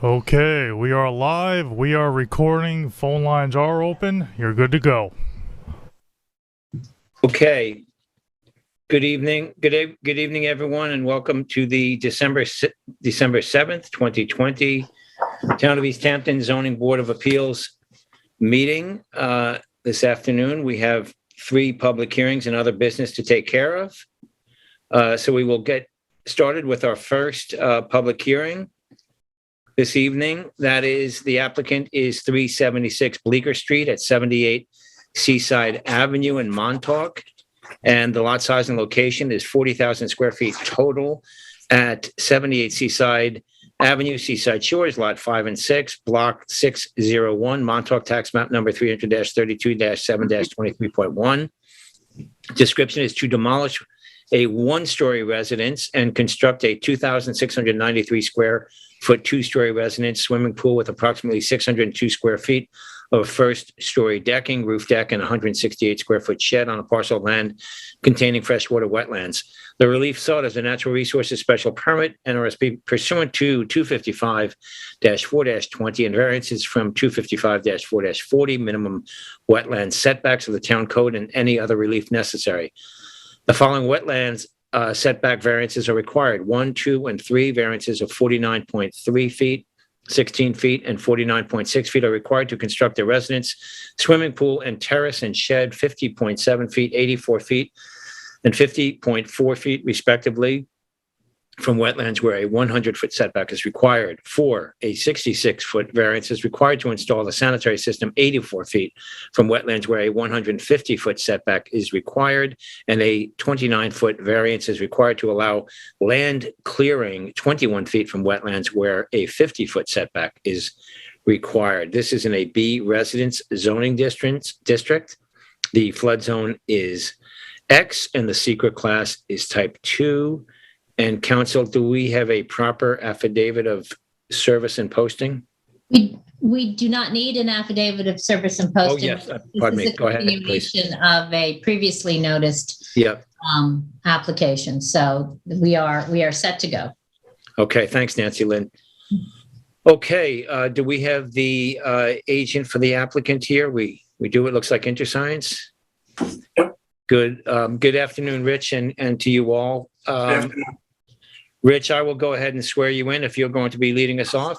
Okay, we are live. We are recording. Phone lines are open. You're good to go. Okay. Good evening. Good evening, everyone, and welcome to the December 7th, 2020 Town of East Hampton Zoning Board of Appeals meeting. This afternoon, we have 3 public hearings and other business to take care of. So we will get started with our first public hearing this evening. That is, the applicant is 376 Bleecker Street at 78 Seaside Avenue in Montauk. And the lot size and location is 40,000 square feet total at 78 Seaside Avenue, Seaside Shores, lot 5 and 6, block 601, Montauk tax map number 300-32-7-23.1. Description is to demolish a 1-story residence and construct a 2,693 square foot 2-story residence, swimming pool with approximately 602 square feet of first-story decking, roof deck, and 168 square foot shed on a parcel of land containing freshwater wetlands. The relief sought is a natural resources special permit, NRSP pursuant to 255-4-20 and variances from 255-4-40, minimum wetland setbacks of the town code, and any other relief necessary. The following wetlands setback variances are required: 1, 2, and 3 variances of 49.3 feet, 16 feet, and 49.6 feet are required to construct a residence, swimming pool, and terrace and shed 50.7 feet, 84 feet, and 50.4 feet, respectively, from wetlands where a 100-foot setback is required. 4, a 66-foot variance is required to install a sanitary system 84 feet from wetlands where a 150-foot setback is required, and a 29-foot variance is required to allow land clearing 21 feet from wetlands where a 50-foot setback is required. This is in a B residence zoning district. The flood zone is X, and the secret class is type 2. And counsel, do we have a proper affidavit of service and posting? We do not need an affidavit of service and posting. Oh, yes. Pardon me. Go ahead, please. This is a continuation of a previously noticed Yep. application. So we are set to go. Okay. Thanks, Nancy Lynn. Okay. Do we have the agent for the applicant here? We do. It looks like InterScience. Yep. Good. Good afternoon, Rich, and to you all. Rich, I will go ahead and swear you in if you're going to be leading us off.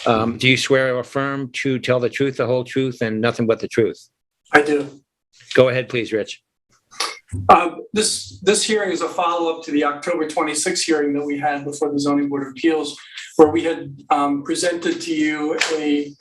Do you swear or affirm to tell the truth, the whole truth, and nothing but the truth? I do. Go ahead, please, Rich. This hearing is a follow-up to the October 26th hearing that we had before the Zoning Board of Appeals, where we had presented to you a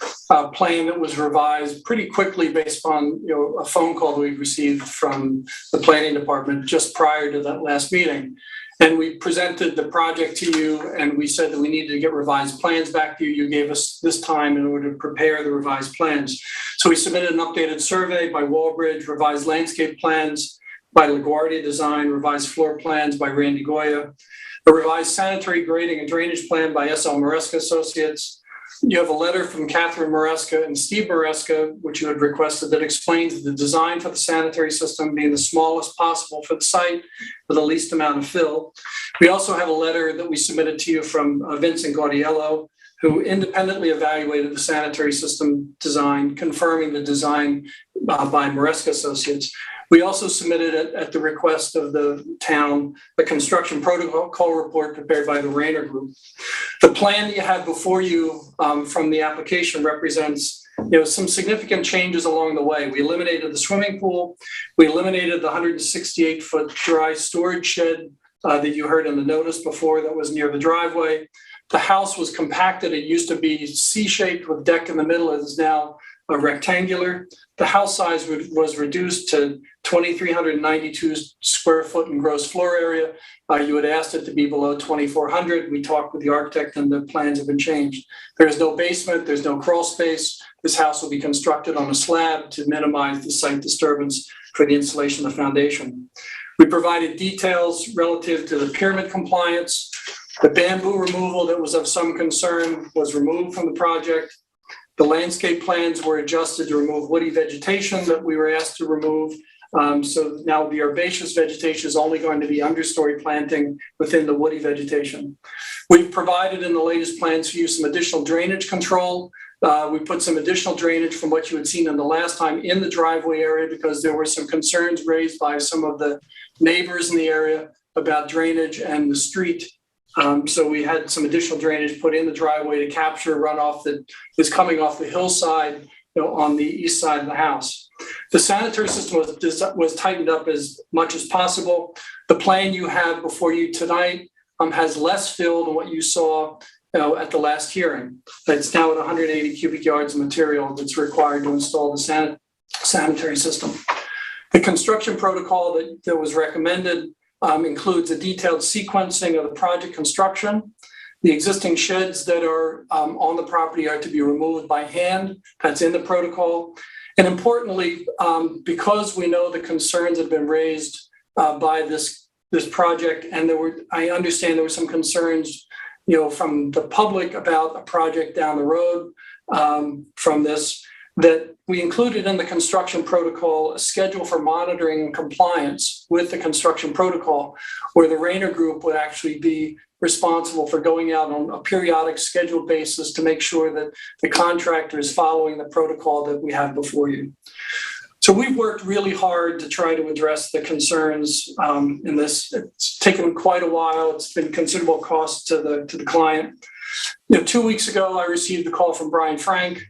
plan that was revised pretty quickly based on a phone call that we received from the planning department just prior to that last meeting. And we presented the project to you, and we said that we needed to get revised plans back to you. You gave us this time in order to prepare the revised plans. So we submitted an updated survey by Wallbridge, revised landscape plans by LaGuardia Design, revised floor plans by Randy Goya, a revised sanitary grading and drainage plan by S.L. Maresca Associates. You have a letter from Catherine Maresca and Steve Maresca, which you had requested, that explains the design for the sanitary system being the smallest possible for the site with the least amount of fill. We also have a letter that we submitted to you from Vincent Gaudiello, who independently evaluated the sanitary system design, confirming the design by Maresca Associates. We also submitted at the request of the town the construction protocol report prepared by the Rayner Group. The plan that you have before you from the application represents some significant changes along the way. We eliminated the swimming pool. We eliminated the 168-foot dry storage shed that you heard in the notice before that was near the driveway. The house was compacted. It used to be C-shaped with deck in the middle. It is now rectangular. The house size was reduced to 2,392 square foot in gross floor area. You had asked it to be below 2,400. We talked with the architect and the plans have been changed. There's no basement, there's no crawl space. This house will be constructed on a slab to minimize the site disturbance for the installation of the foundation. We provided details relative to the pyramid compliance. The bamboo removal that was of some concern was removed from the project. The landscape plans were adjusted to remove woody vegetation that we were asked to remove. So now the herbaceous vegetation is only going to be understory planting within the woody vegetation. We've provided in the latest plans for you some additional drainage control. We put some additional drainage from what you had seen in the last time in the driveway area because there were some concerns raised by some of the neighbors in the area about drainage and the street. So we had some additional drainage put in the driveway to capture runoff that is coming off the hillside, on the east side of the house. The sanitary system was tightened up as much as possible. The plan you have before you tonight has less fill than what you saw at the last hearing. It's now at 180 cubic yards of material that's required to install the sanitary system. The construction protocol that was recommended includes a detailed sequencing of the project construction. The existing sheds that are on the property are to be removed by hand. That's in the protocol. And importantly, because we know the concerns have been raised by this project, and I understand there were some concerns, from the public about a project down the road from this, that we included in the construction protocol a schedule for monitoring and compliance with the construction protocol, where the Rayner Group would actually be responsible for going out on a periodic scheduled basis to make sure that the contractor is following the protocol that we have before you. So we've worked really hard to try to address the concerns in this. It's taken quite a while. It's been considerable cost to the client. 2 weeks ago, I received a call from Brian Frank,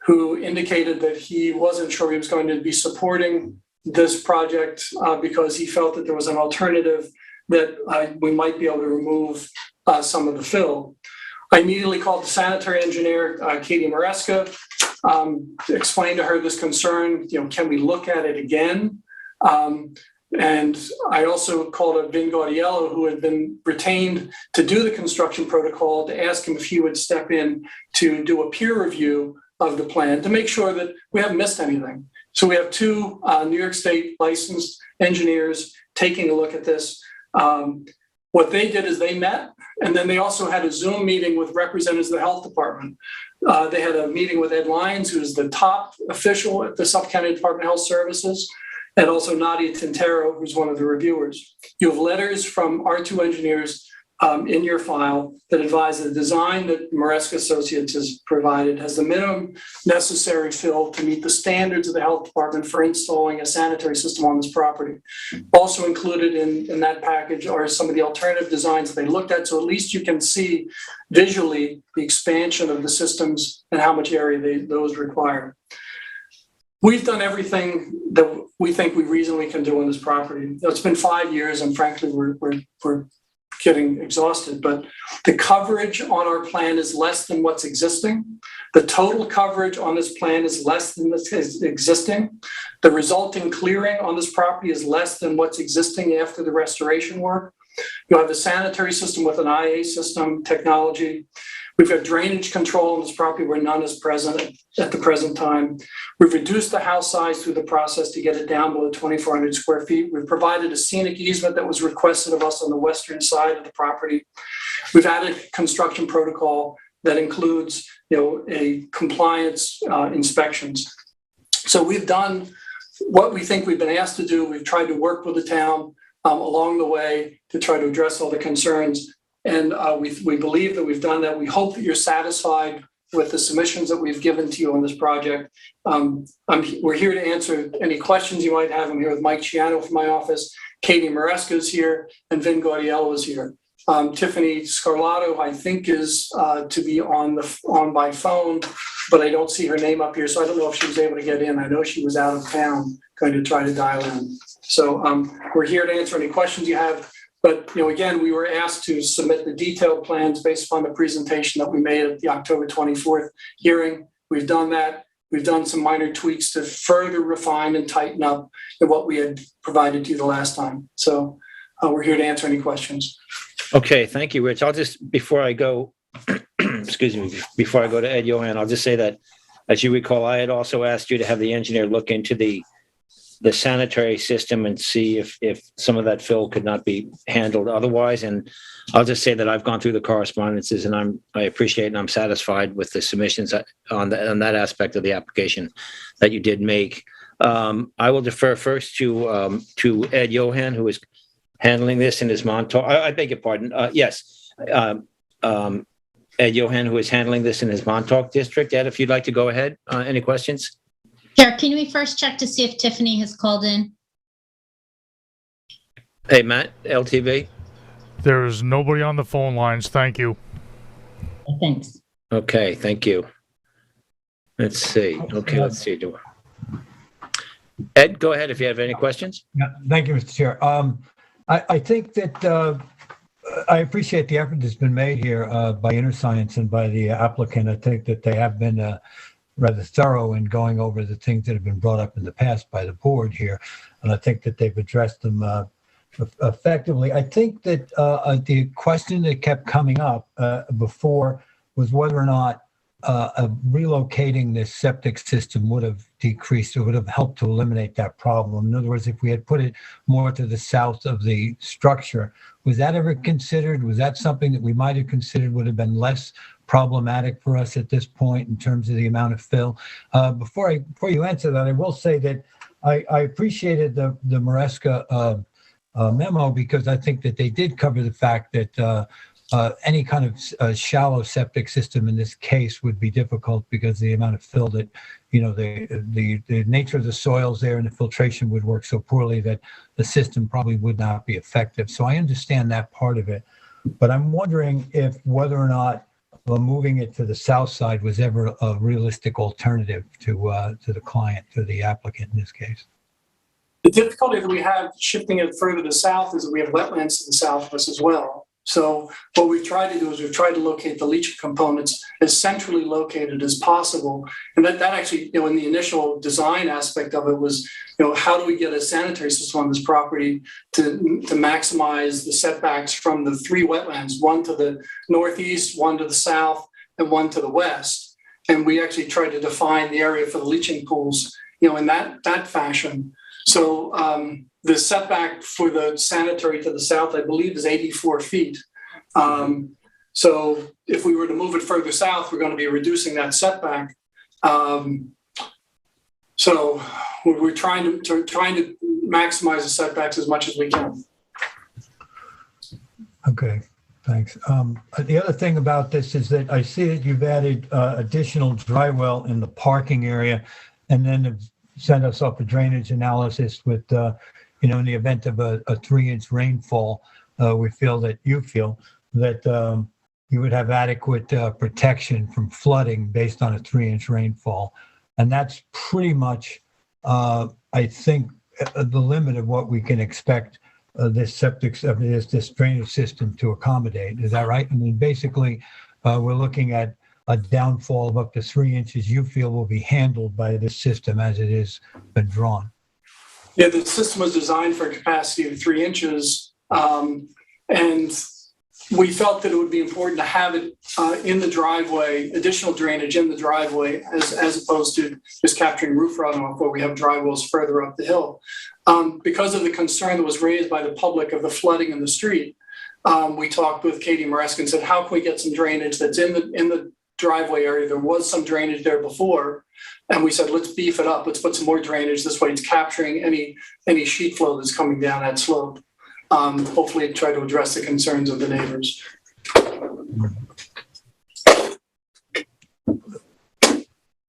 who indicated that he wasn't sure he was going to be supporting this project because he felt that there was an alternative that we might be able to remove some of the fill. I immediately called the sanitary engineer, Katie Maresca, explained to her this concern, can we look at it again? And I also called up Vin Gaudiello, who had been retained to do the construction protocol, to ask him if he would step in to do a peer review of the plan to make sure that we haven't missed anything. So we have two New York State licensed engineers taking a look at this. What they did is they met, and then they also had a Zoom meeting with representatives of the health department. They had a meeting with Ed Lyons, who's the top official at the Suffolk County Department of Health Services, and also Nadia Tintero, who's one of the reviewers. You have letters from our two engineers in your file that advise the design that Maresca Associates has provided has the minimum necessary fill to meet the standards of the health department for installing a sanitary system on this property. Also included in that package are some of the alternative designs that they looked at, so at least you can see visually the expansion of the systems and how much area those require. We've done everything that we think we reasonably can do on this property. It's been 5 years, and frankly, we're getting exhausted, but the coverage on our plan is less than what's existing. The total coverage on this plan is less than what's existing. The resulting clearing on this property is less than what's existing after the restoration work. You have a sanitary system with an IA system technology. We've got drainage control on this property where none is present at the present time. We've reduced the house size through the process to get it down below 2,400 square feet. We've provided a scenic easement that was requested of us on the western side of the property. We've added construction protocol that includes, a compliance inspections. So we've done what we think we've been asked to do. We've tried to work with the town along the way to try to address all the concerns. And we believe that we've done that. We hope that you're satisfied with the submissions that we've given to you on this project. We're here to answer any questions you might have. I'm here with Mike Ciano from my office. Katie Maresca is here, and Vin Gaudiello is here. Tiffany Scarlato, I think, is to be on by phone, but I don't see her name up here, so I don't know if she was able to get in. I know she was out of town going to try to dial in. So we're here to answer any questions you have. But, again, we were asked to submit the detailed plans based upon the presentation that we made at the October 24th hearing. We've done that. We've done some minor tweaks to further refine and tighten up what we had provided to you the last time. So we're here to answer any questions. Okay, thank you, Rich. I'll just, before I go, before I go to Ed Johan, I'll just say that, as you recall, I had also asked you to have the engineer look into the sanitary system and see if some of that fill could not be handled otherwise. And I'll just say that I've gone through the correspondences, and I appreciate and I'm satisfied with the submissions on that aspect of the application that you did make. I will defer first to Ed Johan, who is handling this in his Montauk. I beg your pardon. Yes. Ed Johan, who is handling this in his Montauk district. Ed, if you'd like to go ahead. Any questions? Chair, can we first check to see if Tiffany has called in? Hey, Matt, LTV. There's nobody on the phone lines. Thank you. Thanks. Okay, thank you. Let's see. Okay, let's see. Ed, go ahead if you have any questions. Yeah, thank you, Mr. Chair. I think that I appreciate the effort that's been made here by InterScience and by the applicant. I think that they have been rather thorough in going over the things that have been brought up in the past by the board here, and I think that they've addressed them effectively. I think that the question that kept coming up before was whether or not relocating this septic system would have decreased or would have helped to eliminate that problem. In other words, if we had put it more to the south of the structure, was that ever considered? Was that something that we might have considered would have been less problematic for us at this point in terms of the amount of fill? Before you answer that, I will say that I appreciated the Maresca memo, because I think that they did cover the fact that any kind of shallow septic system in this case would be difficult because the amount of fill that, the nature of the soils there and the filtration would work so poorly that the system probably would not be effective. So I understand that part of it, but I'm wondering if whether or not moving it to the south side was ever a realistic alternative to the client, to the applicant in this case. The difficulty that we have shifting it further to south is that we have wetlands to the south of us as well. So what we've tried to do is we've tried to locate the leaching components as centrally located as possible. And that actually, in the initial design aspect of it was, how do we get a sanitary system on this property to maximize the setbacks from the three wetlands, one to the northeast, one to the south, and one to the west. And we actually tried to define the area for the leaching pools, in that fashion. So the setback for the sanitary to the south, I believe, is 84 feet. So if we were to move it further south, we're going to be reducing that setback. So we're trying to maximize the setbacks as much as we can. Okay, thanks. The other thing about this is that I see that you've added additional dry well in the parking area, and then have sent us off a drainage analysis with, in the event of a 3-inch rainfall, you feel that you would have adequate protection from flooding based on a 3-inch rainfall. And that's pretty much, I think, the limit of what we can expect this drainage system to accommodate. Is that right? I mean, basically, we're looking at a downfall of up to 3 inches you feel will be handled by this system as it has been drawn. Yeah, the system was designed for a capacity of 3 inches. And we felt that it would be important to have it in the driveway, additional drainage in the driveway, as opposed to just capturing roof runoff where we have dry wells further up the hill. Because of the concern that was raised by the public of the flooding in the street, we talked with Katie Maresca and said, how can we get some drainage that's in the driveway area? There was some drainage there before, and we said, let's beef it up. Let's put some more drainage. This way it's capturing any sheet flow that's coming down that slope. Hopefully try to address the concerns of the neighbors.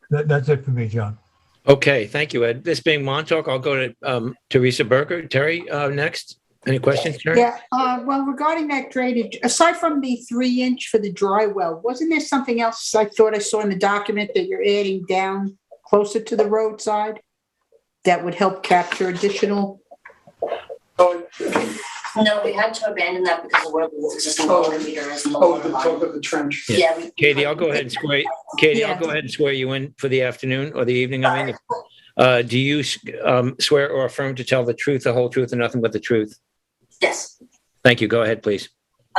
That's it for me, John. Okay, thank you, Ed. This being Montauk, I'll go to Teresa Berger. Terry, next. Any questions, Terry? Yeah, well, regarding that drainage, aside from the 3-inch for the dry well, wasn't there something else I thought I saw in the document that you're adding down closer to the roadside that would help capture additional? No, we had to abandon that because of where the existing water meter is in the water The line. top of the trench. Yeah. Yeah. Katie, I'll go ahead and swear. Katie, Yeah. I'll go ahead and swear you in for the afternoon or the evening. I mean, do you swear or affirm to tell the truth, the whole truth, and nothing but the truth? Yes. Thank you. Go ahead, please.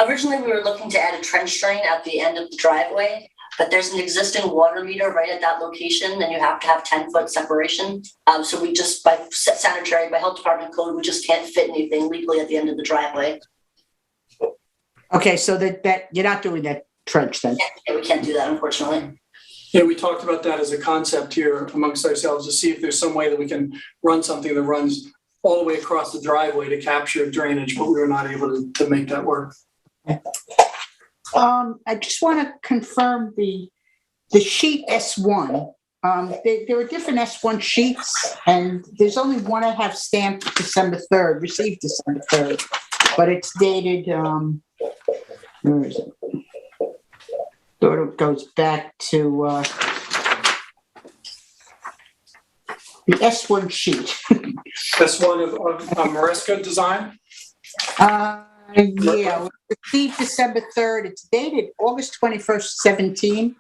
Originally, we were looking to add a trench drain at the end of the driveway, but there's an existing water meter right at that location, and you have to have 10-foot separation. So we just, by sanitary, by health department code, we just can't fit anything legally at the end of the driveway. Okay, so that you're not doing that trench then? Yeah, we can't do that, unfortunately. Yeah, we talked about that as a concept here amongst ourselves to see if there's some way that we can run something that runs all the way across the driveway to capture drainage, but we were not able to make that work. I just want to confirm the sheet S1. There are different S1 sheets, and there's only one I have stamped December 3rd, received December 3rd, but it's dated, where is it? Sort of goes back to the S1 sheet. S1 of Maresca design? Yeah, it was received December 3rd. It's dated August 21st, 17.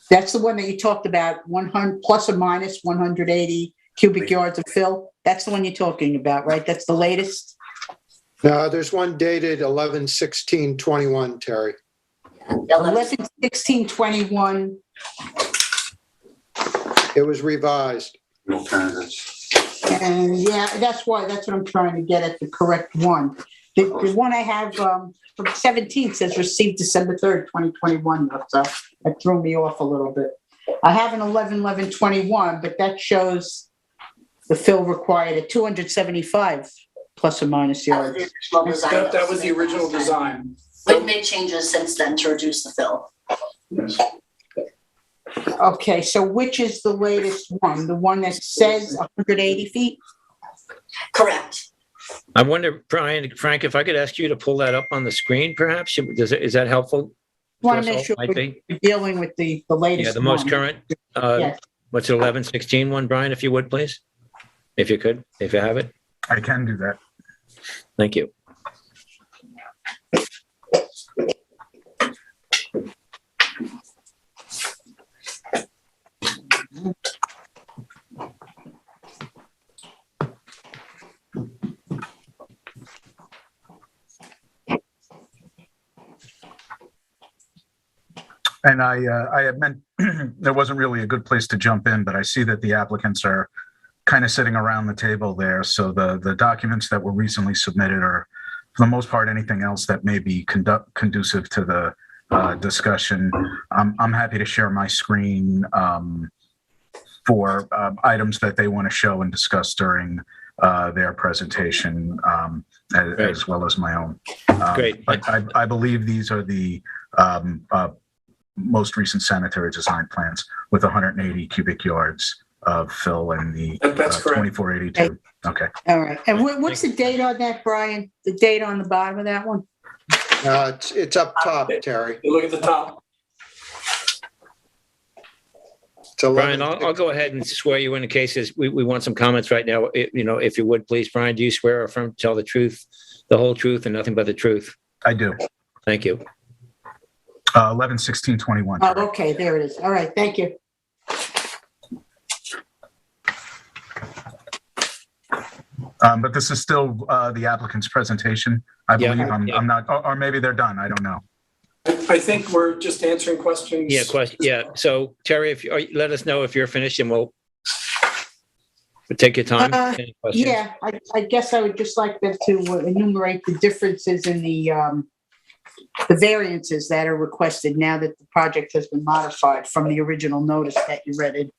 That's the one that you talked about, 100 plus or minus 180 cubic yards of fill. That's the one you're talking about, right? That's the latest? No, there's one dated 11/16/21, Terry. 11/16/21. It was revised. And yeah, that's what I'm trying to get at, the correct one. The one I have from 17 says received December 3rd, 2021. So that threw me off a little bit. I have an 11/11/21, but that shows the fill required at 275 plus or minus yards. That was the original design. We've made changes since then to reduce the fill. Yes. Okay, so which is the latest one? The one that says 180 feet? Correct. I wonder, Frank, if I could ask you to pull that up on the screen, perhaps? Is that helpful? Want to to us make all? sure Might we're be. dealing with the latest Yeah, the most one. current. Yes. What's it, 11/16 one, Brian, if you would, please? If you could, if you have it. I can do that. Thank you. And I had meant there wasn't really a good place to jump in, but I see that the applicants are kind of sitting around the table there. So the documents that were recently submitted are, for the most part, anything else that may be conducive to the discussion. I'm happy to share my screen for items that they want to show and discuss during their presentation, as well as my own. Great. But I believe these are the most recent sanitary design plans with 180 cubic yards of fill in the That's correct. 2482. Okay. All right. And what's the date on that, Brian? The date on the bottom of that one? It's up top, Terry. You look at the top. It's 11. Brian, I'll go ahead and swear you in cases we want some comments right now. If you would, please, Brian, do you swear or affirm to tell the truth, the whole truth, and nothing but the truth? I do. Thank you. 11/16/21. Oh, okay. There it is. All right. Thank you. But this is still the applicant's presentation, I Yeah. believe. Yeah. I'm not, or maybe they're done. I don't know. I think we're just answering questions. Yeah, question. Yeah. So Terry, let us know if you're finished, and we'll take your time. Any questions? Yeah, I guess I would just like them to enumerate the differences in the variances that are requested now that the project has been modified from the original notice that you read it.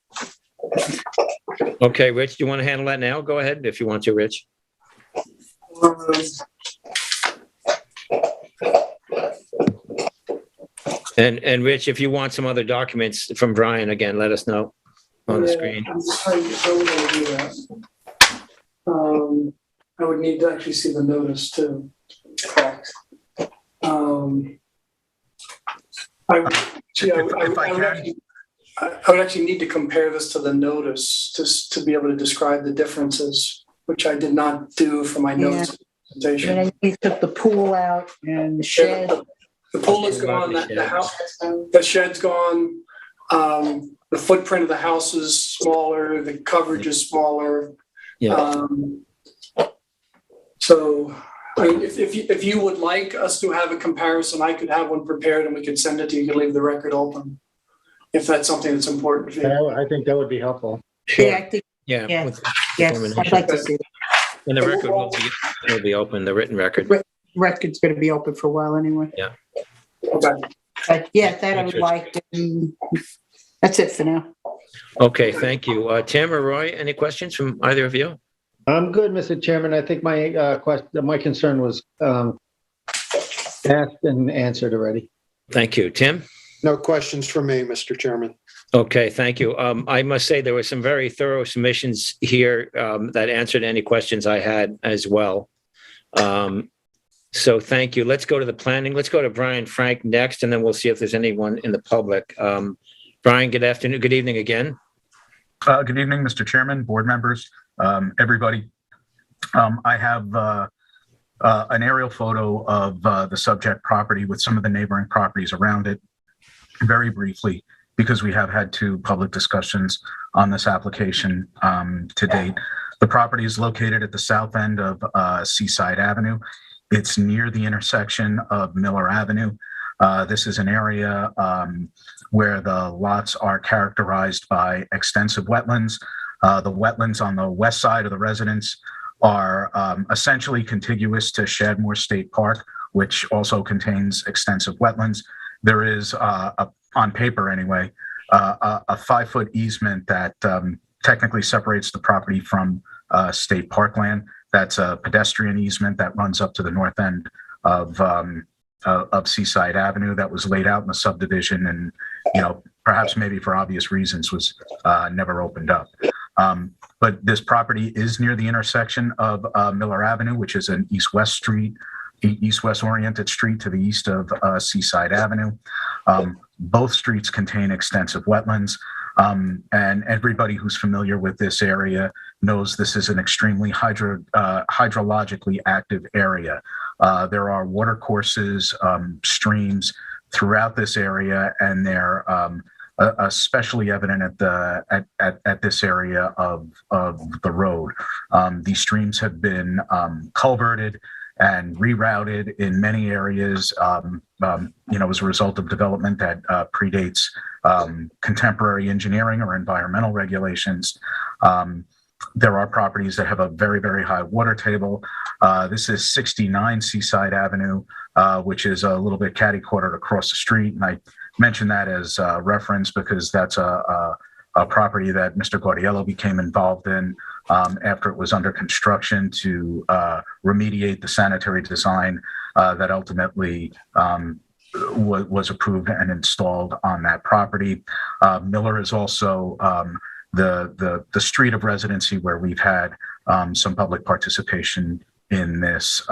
Okay, Rich, do you want to handle that now? Go ahead if you want to, Rich. And Rich, if you want some other documents from Brian, again, let us know on the screen. I'm just trying to get over to do that. I would need to actually see the notice too. I would actually need to compare this to the notice just to be able to describe the differences, which I did not do for my notes presentation. And then you took the pool out and the shed. The pool is gone, the shed's gone, the footprint of the house is smaller, the coverage is smaller. Yeah. So, I mean, if you would like us to have a comparison, I could have one prepared and we could send it to you. You can leave the record open if that's something that's important to you. I think that would be helpful. Sure. Yeah, I think, Yeah. yeah. with yes, information. I'd like to see that. And the record will be open, the written record. Record's going to be open for a while anyway. Yeah. Okay. But yeah, that I Thanks, would Rich. like. That's it for now. Okay, thank you. Tim or Roy, any questions from either of you? I'm good, Mr. Chairman. I think my concern was asked and answered already. Thank you. Tim? No questions from me, Mr. Chairman. Okay, thank you. I must say there were some very thorough submissions here that answered any questions I had as well. So thank you. Let's go to the planning. Let's go to Brian Frank next, and then we'll see if there's anyone in the public. Brian, good afternoon. Good evening again. Good evening, Mr. Chairman, board members, everybody. I have an aerial photo of the subject property with some of the neighboring properties around it, very briefly, because we have had 2 public discussions on this application to date. The property is located at the south end of Seaside Avenue. It's near the intersection of Miller Avenue. This is an area where the lots are characterized by extensive wetlands. The wetlands on the west side of the residence are essentially contiguous to Shadmore State Park, which also contains extensive wetlands. There is, on paper anyway, a 5-foot easement that technically separates the property from state parkland. That's a pedestrian easement that runs up to the north end of Seaside Avenue that was laid out in the subdivision and, perhaps maybe for obvious reasons was never opened up. But this property is near the intersection of Miller Avenue, which is an east-west oriented street to the east of Seaside Avenue. Both streets contain extensive wetlands. And everybody who's familiar with this area knows this is an extremely hydrologically active area. There are water courses, streams throughout this area, and they're especially evident at this area of the road. These streams have been culverted and rerouted in many areas, as a result of development that predates contemporary engineering or environmental regulations. There are properties that have a very, very high water table. This is 69 Seaside Avenue, which is a little bit catty-cornered across the street. And I mention that as reference because that's a property that Mr. Guardiello became involved in after it was under construction to remediate the sanitary design that ultimately was approved and installed on that property. Miller is also the street of residency where we've had some public participation in this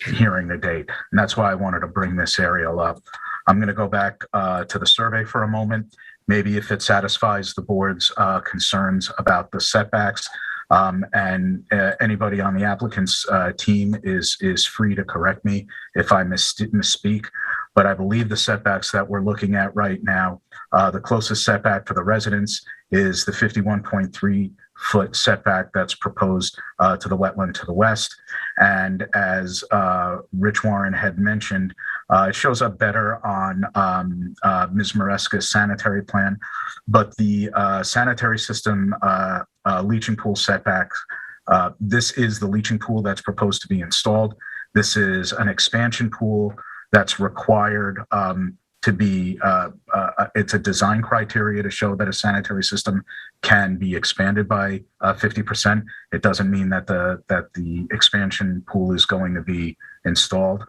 hearing to date. And that's why I wanted to bring this aerial up. I'm going to go back to the survey for a moment. Maybe if it satisfies the board's concerns about the setbacks, and anybody on the applicant's team is free to correct me if I misspeak. But I believe the setbacks that we're looking at right now, the closest setback for the residents is the 51.3-foot setback that's proposed to the wetland to the west. And as Rich Warren had mentioned, it shows up better on Ms. Maresca's sanitary plan, but the sanitary system leaching pool setbacks, this is the leaching pool that's proposed to be installed. This is an expansion pool that's required to be, it's a design criteria to show that a sanitary system can be expanded by 50%. It doesn't mean that the expansion pool is going to be installed.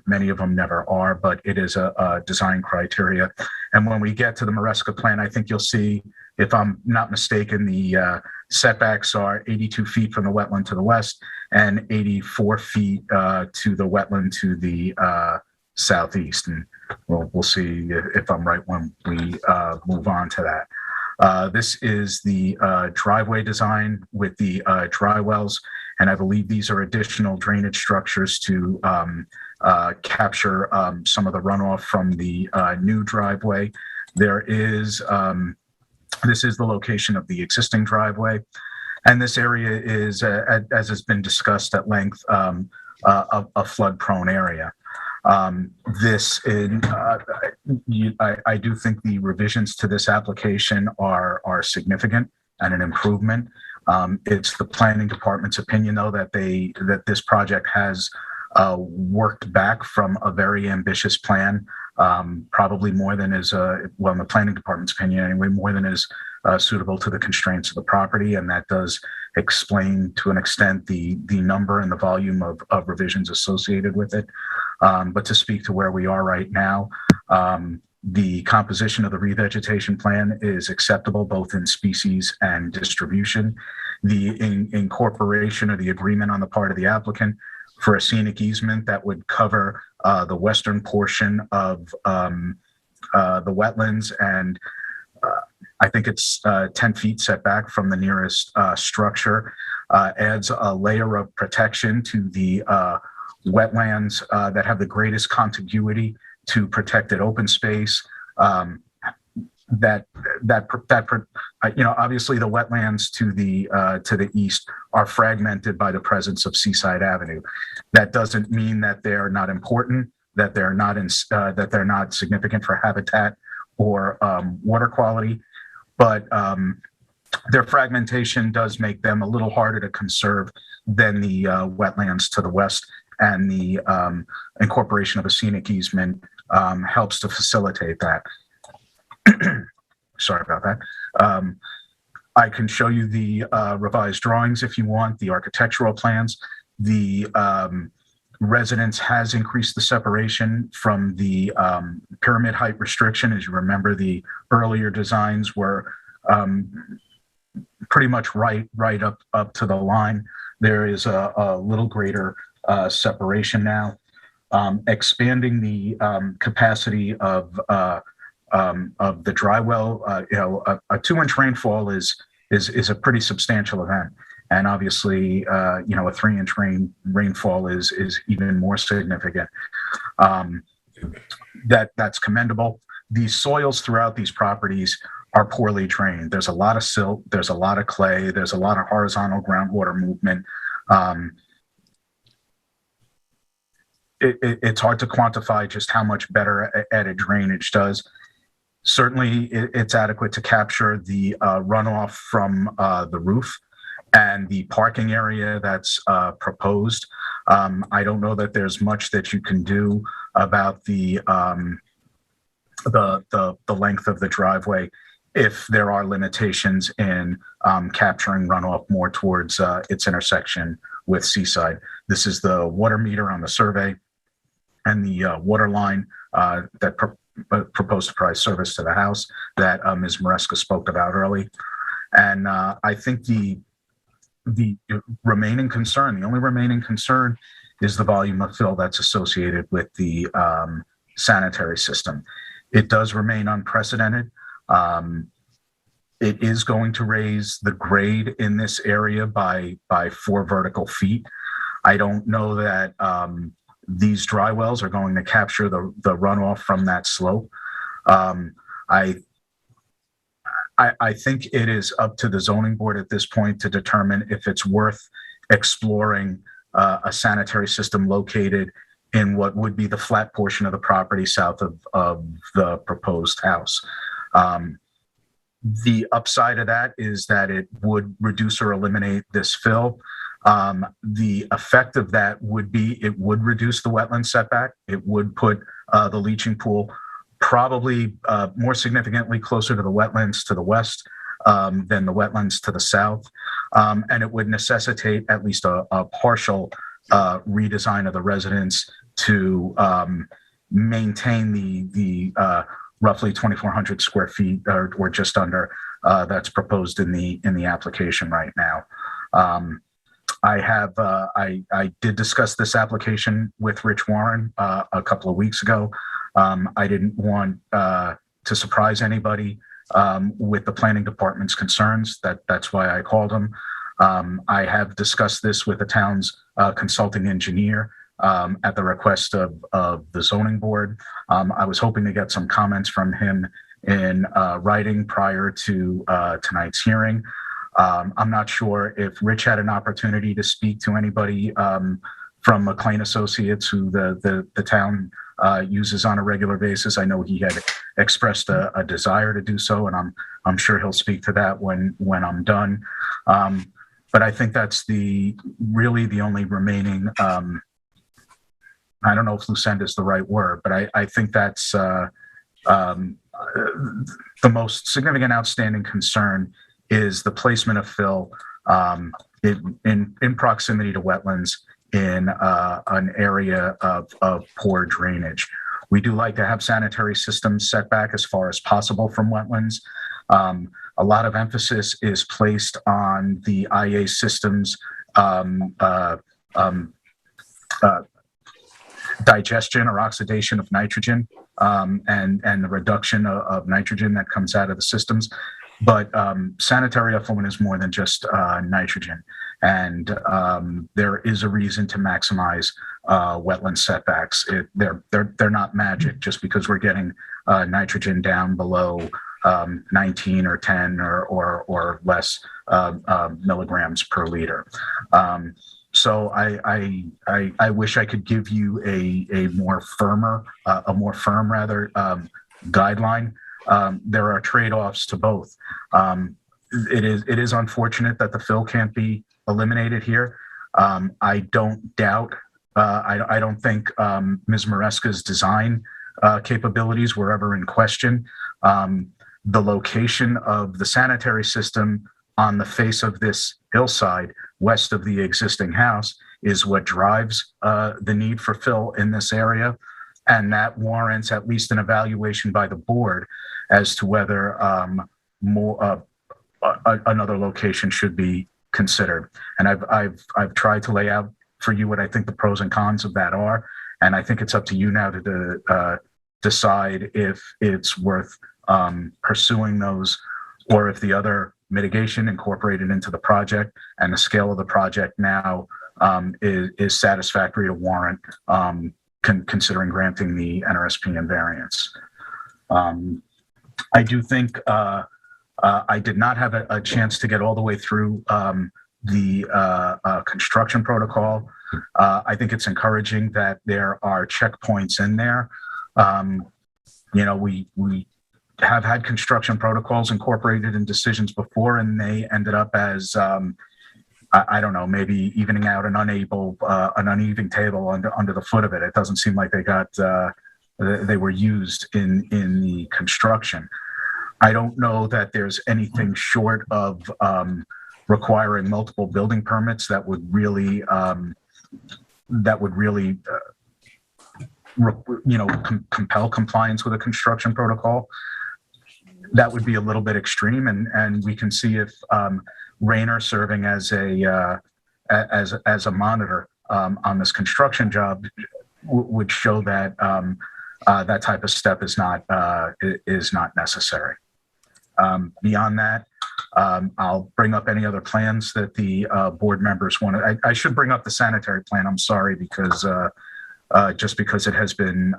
Many of them never are, but it is a design criteria. And when we get to the Maresca plan, I think you'll see, if I'm not mistaken, the setbacks are 82 feet from the wetland to the west and 84 feet to the wetland to the southeast. And we'll see if I'm right when we move on to that. This is the driveway design with the dry wells, and I believe these are additional drainage structures to capture some of the runoff from the new driveway. There is, this is the location of the existing driveway, and this area is, as has been discussed at length, a flood-prone area. I do think the revisions to this application are significant and an improvement. It's the planning department's opinion, though, that this project has worked back from a very ambitious plan probably more than is, well, in the planning department's opinion anyway, more than is suitable to the constraints of the property. And that does explain to an extent the number and the volume of revisions associated with it. But to speak to where we are right now, the composition of the revegetation plan is acceptable both in species and distribution. The incorporation or the agreement on the part of the applicant for a scenic easement that would cover the western portion of the wetlands, and I think it's 10 feet setback from the nearest structure, adds a layer of protection to the wetlands that have the greatest contiguity to protected open space. Obviously the wetlands to the east are fragmented by the presence of Seaside Avenue. That doesn't mean that they're not important, that they're not significant for habitat or water quality, but their fragmentation does make them a little harder to conserve than the wetlands to the west, and the incorporation of a scenic easement helps to facilitate that. Sorry about that. I can show you the revised drawings if you want, the architectural plans. The residence has increased the separation from the pyramid height restriction. As you remember, the earlier designs were pretty much right up to the line. There is a little greater separation now. Expanding the capacity of the dry well, a 2-inch rainfall is a pretty substantial event, and obviously, a 3-inch rainfall is even more significant. That's commendable. The soils throughout these properties are poorly drained. There's a lot of silt, there's a lot of clay, there's a lot of horizontal groundwater movement. It's hard to quantify just how much better added drainage does. Certainly, it's adequate to capture the runoff from the roof and the parking area that's proposed. I don't know that there's much that you can do about the length of the driveway if there are limitations in capturing runoff more towards its intersection with Seaside. This is the water meter on the survey and the water line that proposed to provide service to the house that Ms. Maresca spoke about early. And I think the remaining concern, the only remaining concern, is the volume of fill that's associated with the sanitary system. It does remain unprecedented. It is going to raise the grade in this area by 4 vertical feet. I don't know that these dry wells are going to capture the runoff from that slope. I think it is up to the zoning board at this point to determine if it's worth exploring a sanitary system located in what would be the flat portion of the property south of the proposed house. The upside of that is that it would reduce or eliminate this fill. The effect of that would be it would reduce the wetland setback. It would put the leaching pool probably more significantly closer to the wetlands to the west than the wetlands to the south. And it would necessitate at least a partial redesign of the residence to maintain the roughly 2,400 square feet or just under that's proposed in the application right now. I did discuss this application with Rich Warren a couple of weeks ago. I didn't want to surprise anybody with the planning department's concerns. That's why I called him. I have discussed this with the town's consulting engineer at the request of the zoning board. I was hoping to get some comments from him in writing prior to tonight's hearing. I'm not sure if Rich had an opportunity to speak to anybody from McLean Associates, who the town uses on a regular basis. I know he had expressed a desire to do so, and I'm sure he'll speak to that when I'm done. But I think that's really the only remaining I don't know if lucente is the right word, but I think that's the most significant outstanding concern is the placement of fill in proximity to wetlands in an area of poor drainage. We do like to have sanitary systems set back as far as possible from wetlands. A lot of emphasis is placed on the IA systems digestion or oxidation of nitrogen and the reduction of nitrogen that comes out of the systems. But sanitary effluent is more than just nitrogen. And there is a reason to maximize wetland setbacks. They're not magic just because we're getting nitrogen down below 19 or 10 or less milligrams per liter. So I wish I could give you a more firm guideline. There are trade-offs to both. It is unfortunate that the fill can't be eliminated here. I don't doubt. I don't think Ms. Maresca's design capabilities were ever in question. The location of the sanitary system on the face of this hillside west of the existing house is what drives the need for fill in this area. And that warrants at least an evaluation by the board as to whether another location should be considered. And I've tried to lay out for you what I think the pros and cons of that are. And I think it's up to you now to decide if it's worth pursuing those, or if the other mitigation incorporated into the project and the scale of the project now is satisfactory to warrant considering granting the NRSP and variance. I do think I did not have a chance to get all the way through the construction protocol. I think it's encouraging that there are checkpoints in there. We have had construction protocols incorporated in decisions before, and they ended up as I don't know, maybe evening out an uneven table under the foot of it. It doesn't seem like they were used in the construction. I don't know that there's anything short of requiring multiple building permits that would really compel compliance with a construction protocol. That would be a little bit extreme, and we can see if Rayner serving as a monitor on this construction job would show that that type of step is not necessary. Beyond that, I'll bring up any other plans that the board members want to. I should bring up the sanitary plan. I'm sorry, because just because it has been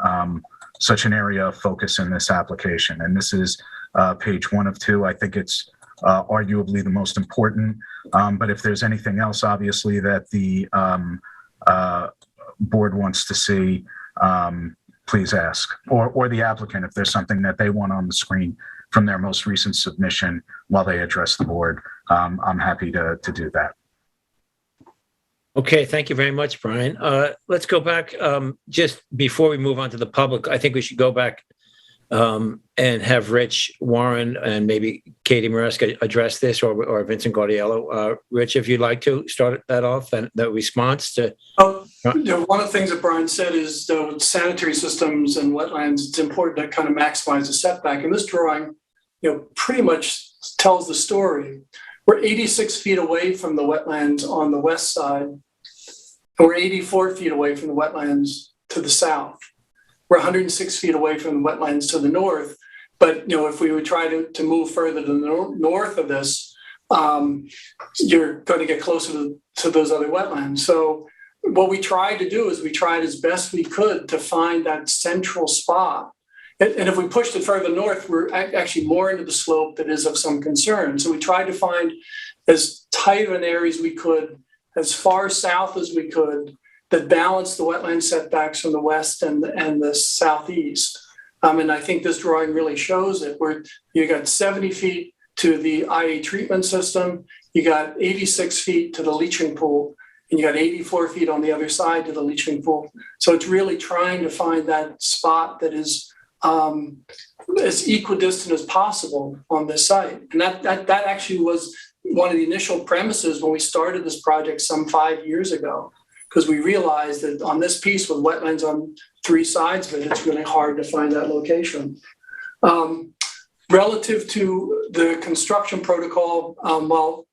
such an area of focus in this application, and this is page 1 of 2. I think it's arguably the most important. But if there's anything else, obviously, that the board wants to see, please ask, or the applicant, if there's something that they want on the screen from their most recent submission while they address the board. I'm happy to do that. Okay, thank you very much, Brian. Let's go back. Just before we move on to the public, I think we should go back and have Rich Warren and maybe Katie Maresca address this, or Vincent Gaudiello. Rich, if you'd like to start that off, and the response to. One of the things that Brian said is with sanitary systems and wetlands, it's important to kind of maximize the setback. And this drawing, pretty much tells the story. We're 86 feet away from the wetlands on the west side, and we're 84 feet away from the wetlands to the south. We're 106 feet away from the wetlands to the north. But, if we would try to move further to the north of this, you're going to get closer to those other wetlands. So what we tried to do is we tried as best we could to find that central spot. And if we pushed it further north, we're actually more into the slope that is of some concern. So we tried to find as tight of an area as we could, as far south as we could, that balanced the wetland setbacks from the west and the southeast. And I think this drawing really shows it, where you got 70 feet to the IA treatment system, you got 86 feet to the leaching pool, and you got 84 feet on the other side to the leaching pool. So it's really trying to find that spot that is as equidistant as possible on this site. And that actually was one of the initial premises when we started this project some 5 years ago, because we realized that on this piece with wetlands on 3 sides of it, it's really hard to find that location. Relative to the construction protocol, while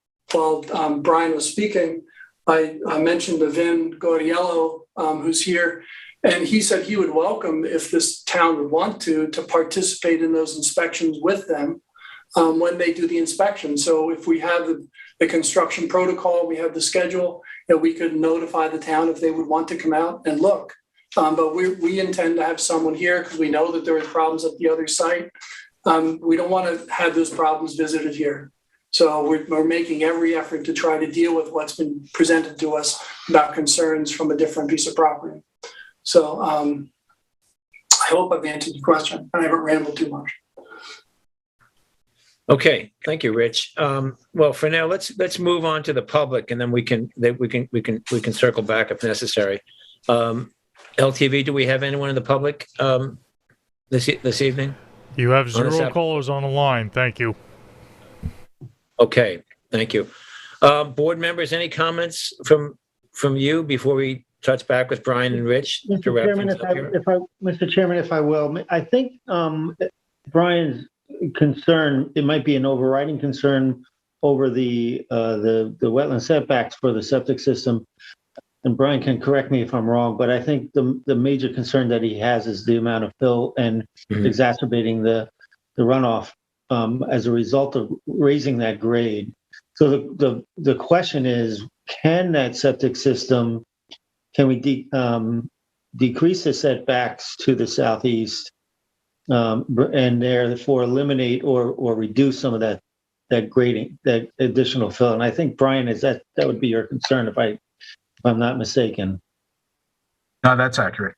Brian was speaking, I mentioned to Vin Gaudiello, who's here, and he said he would welcome, if this town would want to participate in those inspections with them when they do the inspection. So if we have the construction protocol, we have the schedule, we could notify the town if they would want to come out and look. But we intend to have someone here because we know that there are problems at the other site. We don't want to have those problems visited here. So we're making every effort to try to deal with what's been presented to us about concerns from a different piece of property. So I hope I've answered your question. I haven't rambled too much. Okay, thank you, Rich. Well, for now, let's move on to the public, and then we can circle back if necessary. LTV, do we have anyone in the public this evening? You have 0 callers on the line. Thank you. Okay, thank you. Board members, any comments from you before we touch back with Brian and Rich? Mr. Chairman, if I will, I think Brian's concern, it might be an overriding concern over the wetland setbacks for the septic system. And Brian can correct me if I'm wrong, but I think the major concern that he has is the amount of fill and exacerbating the runoff as a result of raising that grade. So the question is, can that septic system, can we decrease the setbacks to the southeast and therefore eliminate or reduce some of that grading, that additional fill? And I think, Brian, that would be your concern if I'm not mistaken. No, that's accurate.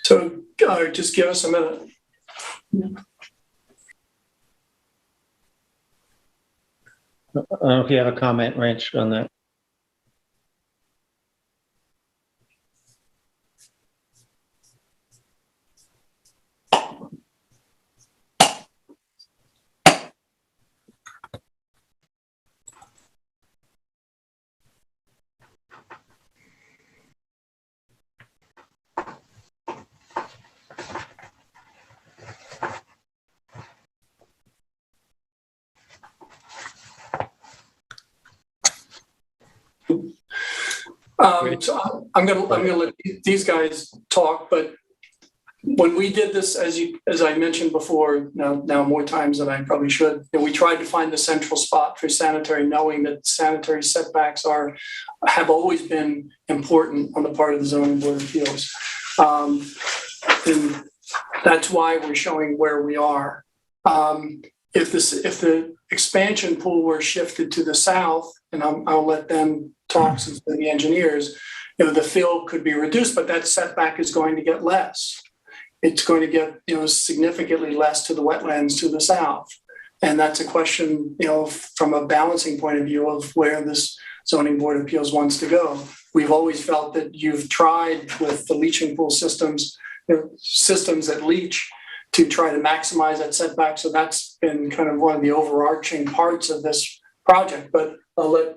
So just give us a minute. I don't know if you have a comment, Rich, on that. So I'm gonna let these guys talk, but when we did this, as I mentioned before, now more times than I probably should, we tried to find the central spot for sanitary, knowing that sanitary setbacks have always been important on the part of the zoning board of appeals, and that's why we're showing where we are. If the expansion pool were shifted to the south, and I'll let them talk since they're the engineers, the fill could be reduced, but that setback is going to get less. It's going to get, significantly less to the wetlands to the south. And that's a question, from a balancing point of view of where this zoning board of appeals wants to go. We've always felt that you've tried with the leaching pool systems that leach to try to maximize that setback. So that's been kind of one of the overarching parts of this project, but I'll let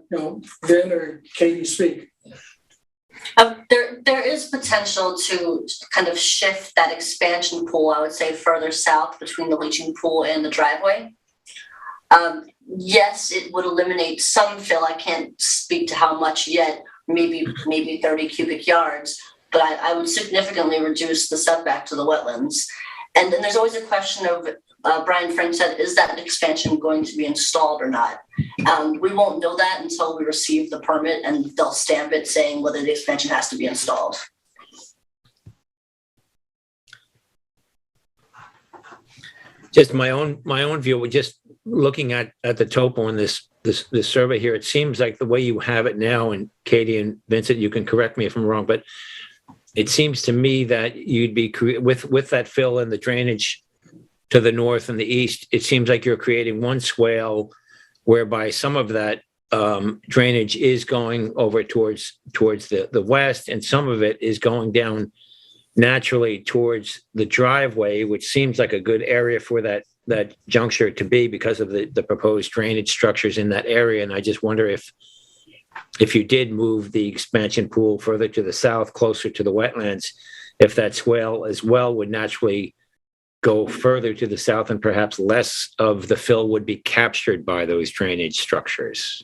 Vin or Katie speak. There is potential to kind of shift that expansion pool, I would say, further south between the leaching pool and the driveway. Yes, it would eliminate some fill. I can't speak to how much yet, maybe 30 cubic yards, but I would significantly reduce the setback to the wetlands. And then there's always a question of, Brian Frank said, is that expansion going to be installed or not? We won't know that until we receive the permit and they'll stamp it saying whether the expansion has to be installed. Just my own view, just looking at the topo in this survey here, it seems like the way you have it now, and Katie and Vincent, you can correct me if I'm wrong, but it seems to me that you'd be with that fill and the drainage to the north and the east, it seems like you're creating one swale whereby some of that drainage is going over towards the west, and some of it is going down naturally towards the driveway, which seems like a good area for that juncture to be because of the proposed drainage structures in that area. And I just wonder if you did move the expansion pool further to the south, closer to the wetlands, if that swale as well would naturally go further to the south, and perhaps less of the fill would be captured by those drainage structures.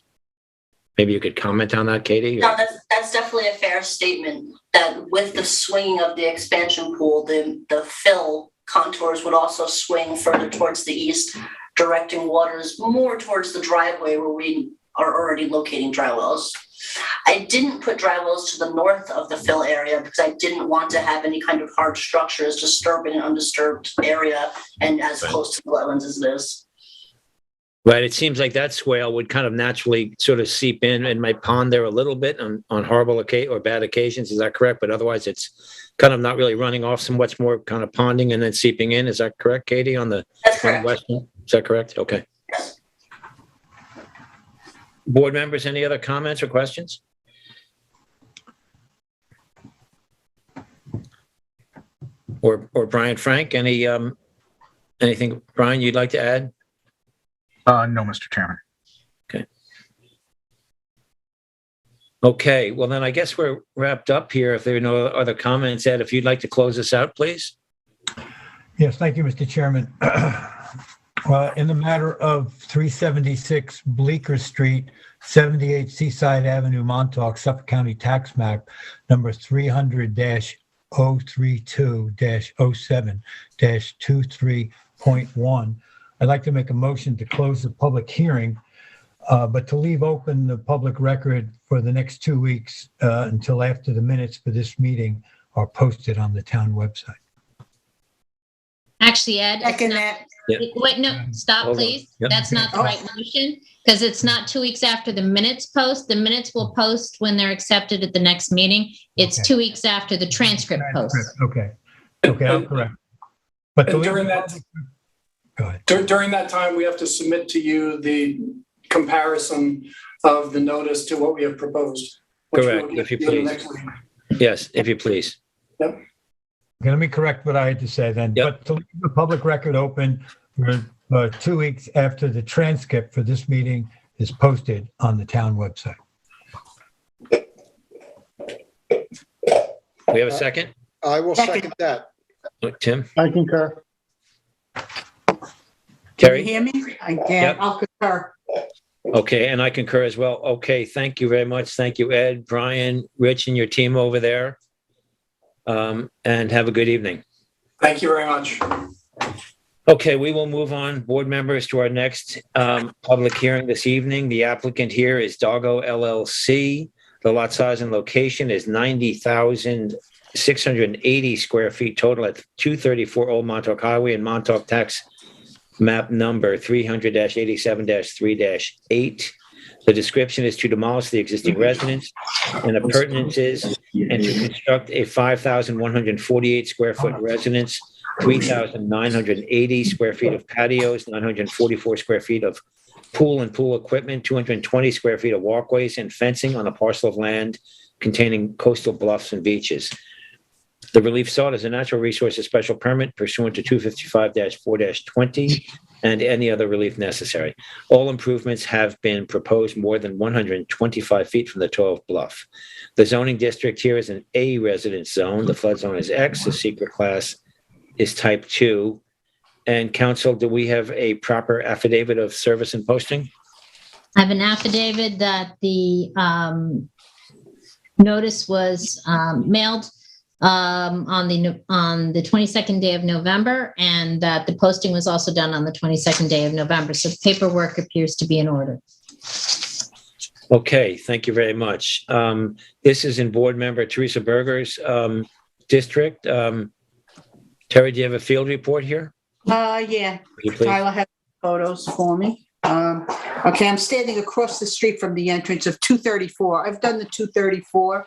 Maybe you could comment on that, Katie? No, that's definitely a fair statement, that with the swinging of the expansion pool, the fill contours would also swing further towards the east, directing waters more towards the driveway where we are already locating dry wells. I didn't put dry wells to the north of the fill area because I didn't want to have any kind of hard structures disturb an undisturbed area and as close to the wetlands as it is. Right. It seems like that swale would kind of naturally sort of seep in my pond there a little bit on horrible or bad occasions. Is that correct? But otherwise, it's kind of not really running off, so much more kind of ponding and then seeping in. Is that correct, Katie? That's correct. Western? Is that correct? Okay. Yes. Board members, any other comments or questions? Or Brian, Frank, anything, Brian, you'd like to add? No, Mr. Chairman. Okay, well then I guess we're wrapped up here. If there are no other comments, Ed, if you'd like to close us out, please. Yes, thank you, Mr. Chairman. In the matter of 376 Bleecker Street, 78 Seaside Avenue, Montauk, Suffolk County Tax Map number 300-032-07-23.1, I'd like to make a motion to close the public hearing, but to leave open the public record for the next 2 weeks until after the minutes for this meeting are posted on the town website. Actually, Ed, it's Second not- that. wait, no, stop, Hold on. please. Yep. That's not the right motion, because it's not 2 weeks after the minutes post. The minutes will post when they're accepted at the next meeting. It's Okay. 2 weeks after the transcript post. Okay, I'm correct. But to And leave during the that, public- Go ahead. during that time, we have to submit to you the comparison of the notice to what we have proposed. which we'll Correct, get if you to the please. next week. Yes, if you please. Yep. Okay, let me correct what I had to say then. Yep. But to leave the public record open for 2 weeks after the transcript for this meeting is posted on the town website. We have a second? I will second that. Tim? I concur. Can Terry? you hear me? I Yep. can. I'll concur. Okay, and I concur as well. Okay, thank you very much. Thank you, Ed, Brian, Rich, and your team over there. And have a good evening. Thank you very much. Okay, we will move on, board members, to our next public hearing this evening. The applicant here is Doggo LLC. The lot size and location is 90,680 square feet total at 234 Old Montauk Highway in Montauk Tax Map number 300-87-3-8. The description is to demolish the existing residence and appurtenances and to construct a 5,148 square foot residence, 3,980 square feet of patios, 944 square feet of pool and pool equipment, 220 square feet of walkways and fencing on a parcel of land containing coastal bluffs and beaches. The relief sought is a natural resources special permit pursuant to 255-4-20 and any other relief necessary. All improvements have been proposed more than 125 feet from the 12 bluff. The zoning district here is an A residence zone. The flood zone is X. The secret class is type 2. And council, do we have a proper affidavit of service and posting? I have an affidavit that the notice was mailed on the 22nd day of November, and that the posting was also done on the 22nd day of November. So paperwork appears to be in order. Okay, thank you very much. This is in board member Teresa Berger's district. Terry, do you have a field report here? Yeah. Will you please? Tyler has photos for me. Okay, I'm standing across the street from the entrance of 234. I've done the 234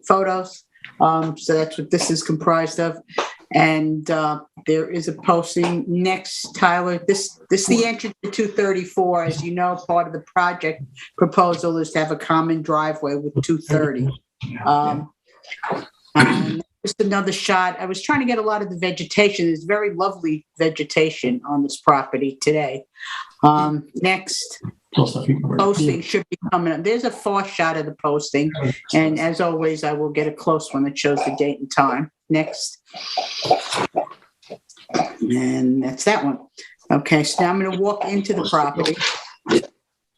photos. So that's what this is comprised of. And there is a posting next, Tyler. This is the entrance to 234. As you know, part of the project proposal is to have a common driveway with 230. And just another shot. I was trying to get a lot of the vegetation. There's very lovely vegetation on this property today. Next posting should be coming up. There's a far shot of the posting. And as always, I will get a close one that shows the date and time. Next. And that's that one. Okay, so now I'm going to walk into the property.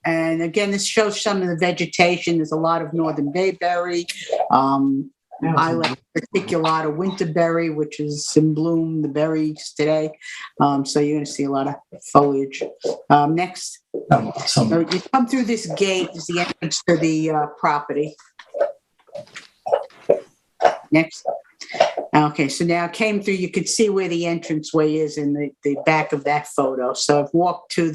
And again, this shows some of the vegetation. There's a lot of northern bayberry, island reticulata winterberry, which is in bloom, the berries today. So you're going to see a lot of foliage. Next, so you come through this gate is the entrance to the property. Next. Okay, so now I came through, you could see where the entranceway is in the back of that photo. So I've walked to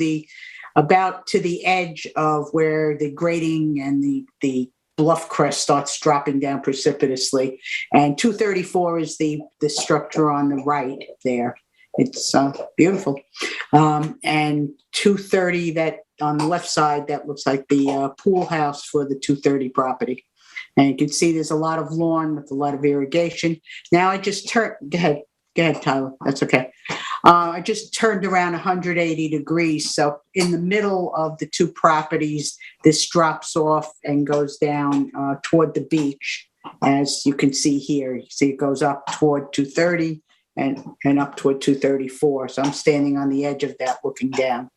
about to the edge of where the grading and the bluff crest starts dropping down precipitously. And 234 is the structure on the right there. It's beautiful. And 230, that on the left side, that looks like the pool house for the 230 property. And you can see there's a lot of lawn with a lot of irrigation. Now I just turned, go ahead, Tyler, that's okay. I just turned around 180 degrees. So in the middle of the two properties, this drops off and goes down toward the beach. As you can see here, you see it goes up toward 230 and up toward 234. So I'm standing on the edge of that looking down.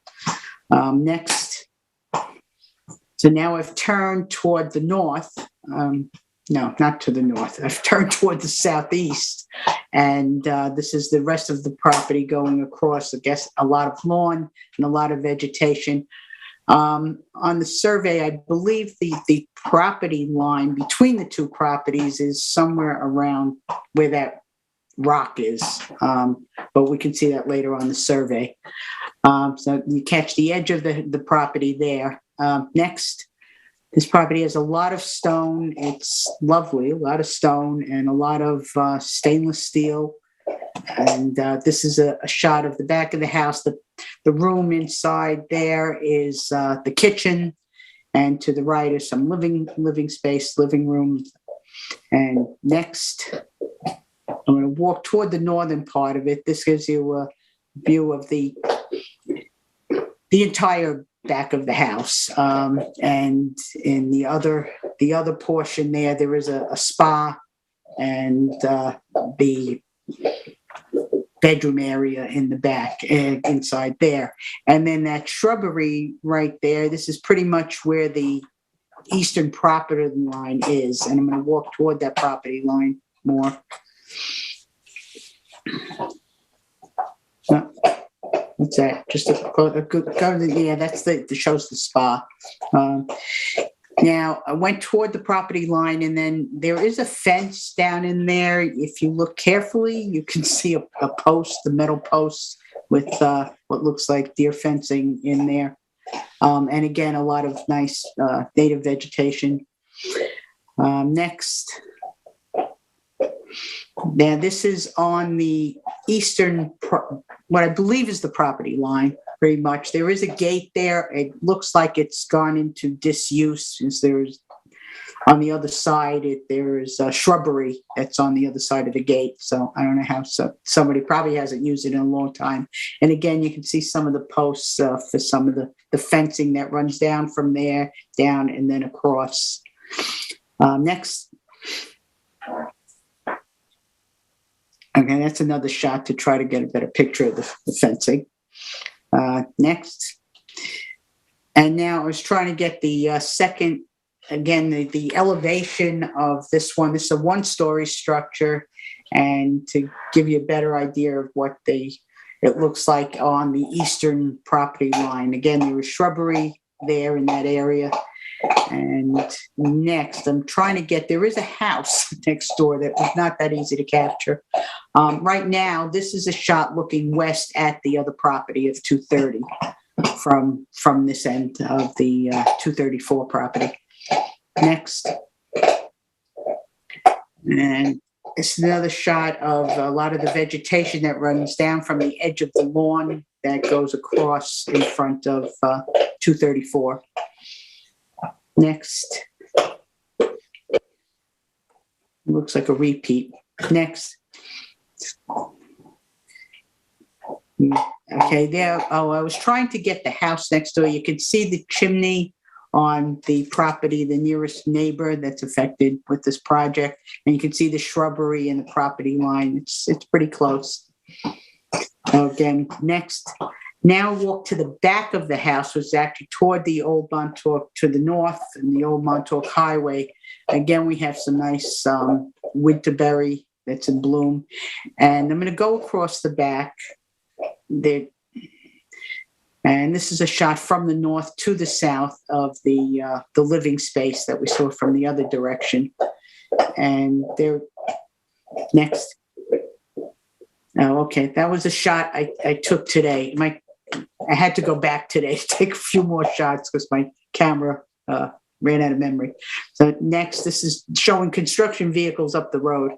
Next. So now I've turned toward the north. No, not to the north. I've turned toward the southeast. And this is the rest of the property going across, I guess, a lot of lawn and a lot of vegetation. On the survey, I believe the property line between the two properties is somewhere around where that rock is. But we can see that later on the survey. So you catch the edge of the property there. Next. This property has a lot of stone. It's lovely, a lot of stone and a lot of stainless steel. And this is a shot of the back of the house. The room inside there is the kitchen. And to the right is some living space, living room. And next, I'm going to walk toward the northern part of it. This gives you a view of the entire back of the house. And in the other portion there is a spa and the bedroom area in the back inside there. And then that shrubbery right there, this is pretty much where the eastern property line is. And I'm going to walk toward that property line more. What's that? Just a good, yeah, that's shows the spa. Now I went toward the property line and then there is a fence down in there. If you look carefully, you can see a post, the metal post with what looks like deer fencing in there. And again, a lot of nice native vegetation. Next. Now this is on the eastern, what I believe is the property line, pretty much. There is a gate there. It looks like it's gone into disuse since there's, on the other side, there is a shrubbery that's on the other side of the gate. So I don't know how somebody probably hasn't used it in a long time. And again, you can see some of the posts for some of the fencing that runs down from there, down and then across. Next. Okay, that's another shot to try to get a better picture of the fencing. Next. And now I was trying to get the second, again, the elevation of this one. This is a one-story structure, and to give you a better idea of what it looks like on the eastern property line. Again, there was shrubbery there in that area. And next, I'm trying to there is a house next door that was not that easy to capture. Right now, this is a shot looking west at the other property of 230 from this end of the 234 property. Next. And It's another shot of a lot of the vegetation that runs down from the edge of the lawn that goes across in front of 234. Next. Looks like a repeat. Next. Okay, there. Oh, I was trying to get the house next door. You can see the chimney on the property, the nearest neighbor that's affected with this project. And you can see the shrubbery and the property line. It's pretty close. Again, next. Now walk to the back of the house, which is actually toward the Old Montauk to the north and the Old Montauk Highway. Again, we have some nice winterberry that's in bloom. And I'm going to go across the back there. And this is a shot from the north to the south of the living space that we saw from the other direction. And there, next. Oh, okay, that was a shot I took today. I had to go back today to take a few more shots because my camera ran out of memory. So next, this is showing construction vehicles up the road.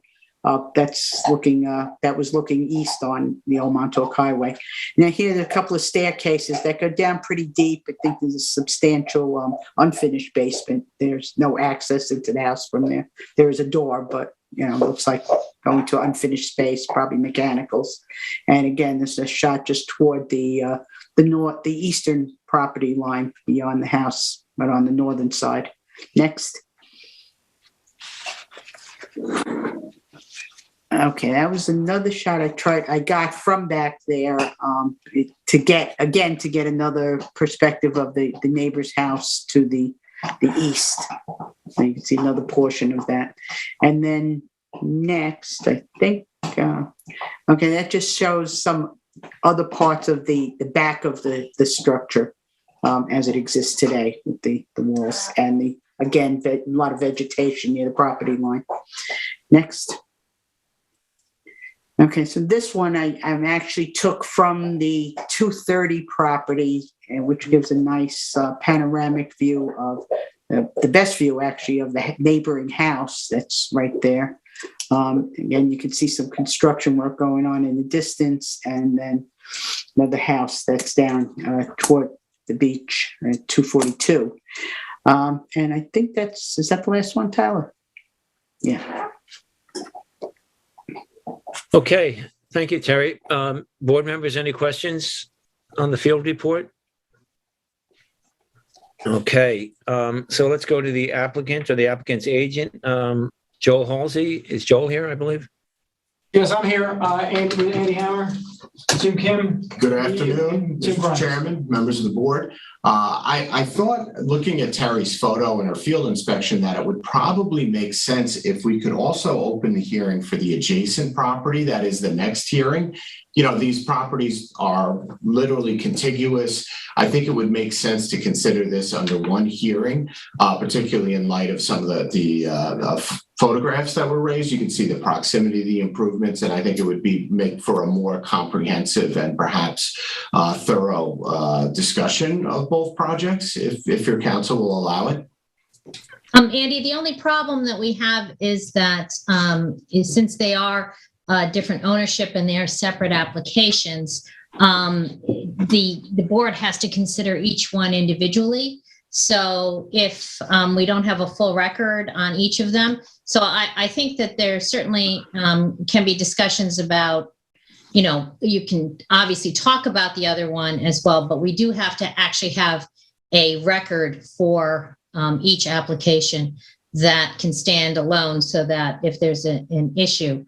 That was looking east on the Old Montauk Highway. Now here's a couple of staircases that go down pretty deep. I think there's a substantial unfinished basement. There's no access into the house from there. There is a door, but looks like going to unfinished space, probably mechanicals. And again, this is a shot just toward the eastern property line beyond the house, but on the northern side. Next. Okay, that was another shot I got from back there to get another perspective of the neighbor's house to the east. So you can see another portion of that. And then next, I think, okay, that just shows some other parts of the back of the structure as it exists today with the walls and again, a lot of vegetation near the property line. Next. Okay, so this one I actually took from the 230 property, which gives a nice panoramic view of the best view, actually, of the neighboring house that's right there. Again, you can see some construction work going on in the distance, and then another house that's down toward the beach at 242. And I think is that the last one, Tyler? Yeah. Okay, thank you, Terry. Board members, any questions on the field report? Okay, so let's go to the applicant or the applicant's agent, Joel Halsey. Is Joel here, I believe? Yes, I'm here. Andy Hammer, Jim Kim. Good afternoon, Jim Mr. Grimes. Chairman, members of the board. I thought, looking at Terry's photo and her field inspection, that it would probably make sense if we could also open the hearing for the adjacent property, that is the next hearing. These properties are literally contiguous. I think it would make sense to consider this under one hearing, particularly in light of some of the photographs that were raised. You can see the proximity of the improvements, and I think it would make for a more comprehensive and perhaps thorough discussion of both projects, if your council will allow it. Andy, the only problem that we have is that since they are different ownership and they are separate applications, the board has to consider each one individually. So if we don't have a full record on each of them, so I think that there certainly can be discussions about, you can obviously talk about the other one as well, but we do have to actually have a record for each application that can stand alone, so that if there's an issue,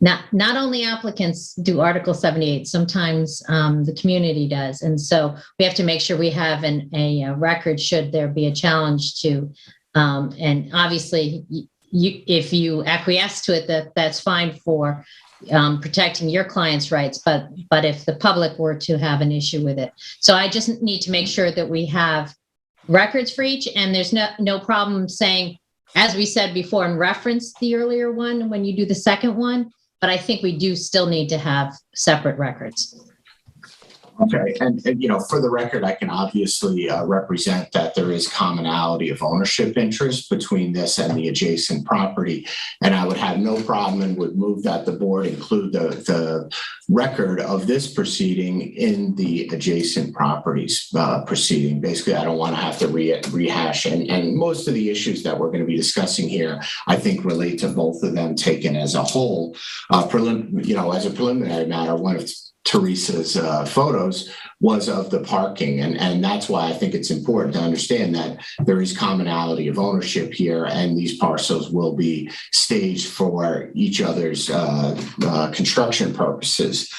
not only applicants do Article 78, sometimes the community does. And so we have to make sure we have a record should there be a challenge to, and obviously if you acquiesce to it, that's fine for protecting your client's rights, but if the public were to have an issue with it. So I just need to make sure that we have records for each, and there's no problem saying, as we said before, and reference the earlier one when you do the second one, but I think we do still need to have separate records. Okay, and for the record, I can obviously represent that there is commonality of ownership interest between this and the adjacent property, and I would have no problem and would move that the board include the record of this proceeding in the adjacent properties proceeding. Basically, I don't want to have to rehash, and most of the issues that we're going to be discussing here, I think, relate to both of them taken as a whole. As a preliminary matter, one of Teresa's photos was of the parking. And that's why I think it's important to understand that there is commonality of ownership here, and these parcels will be staged for each other's construction purposes.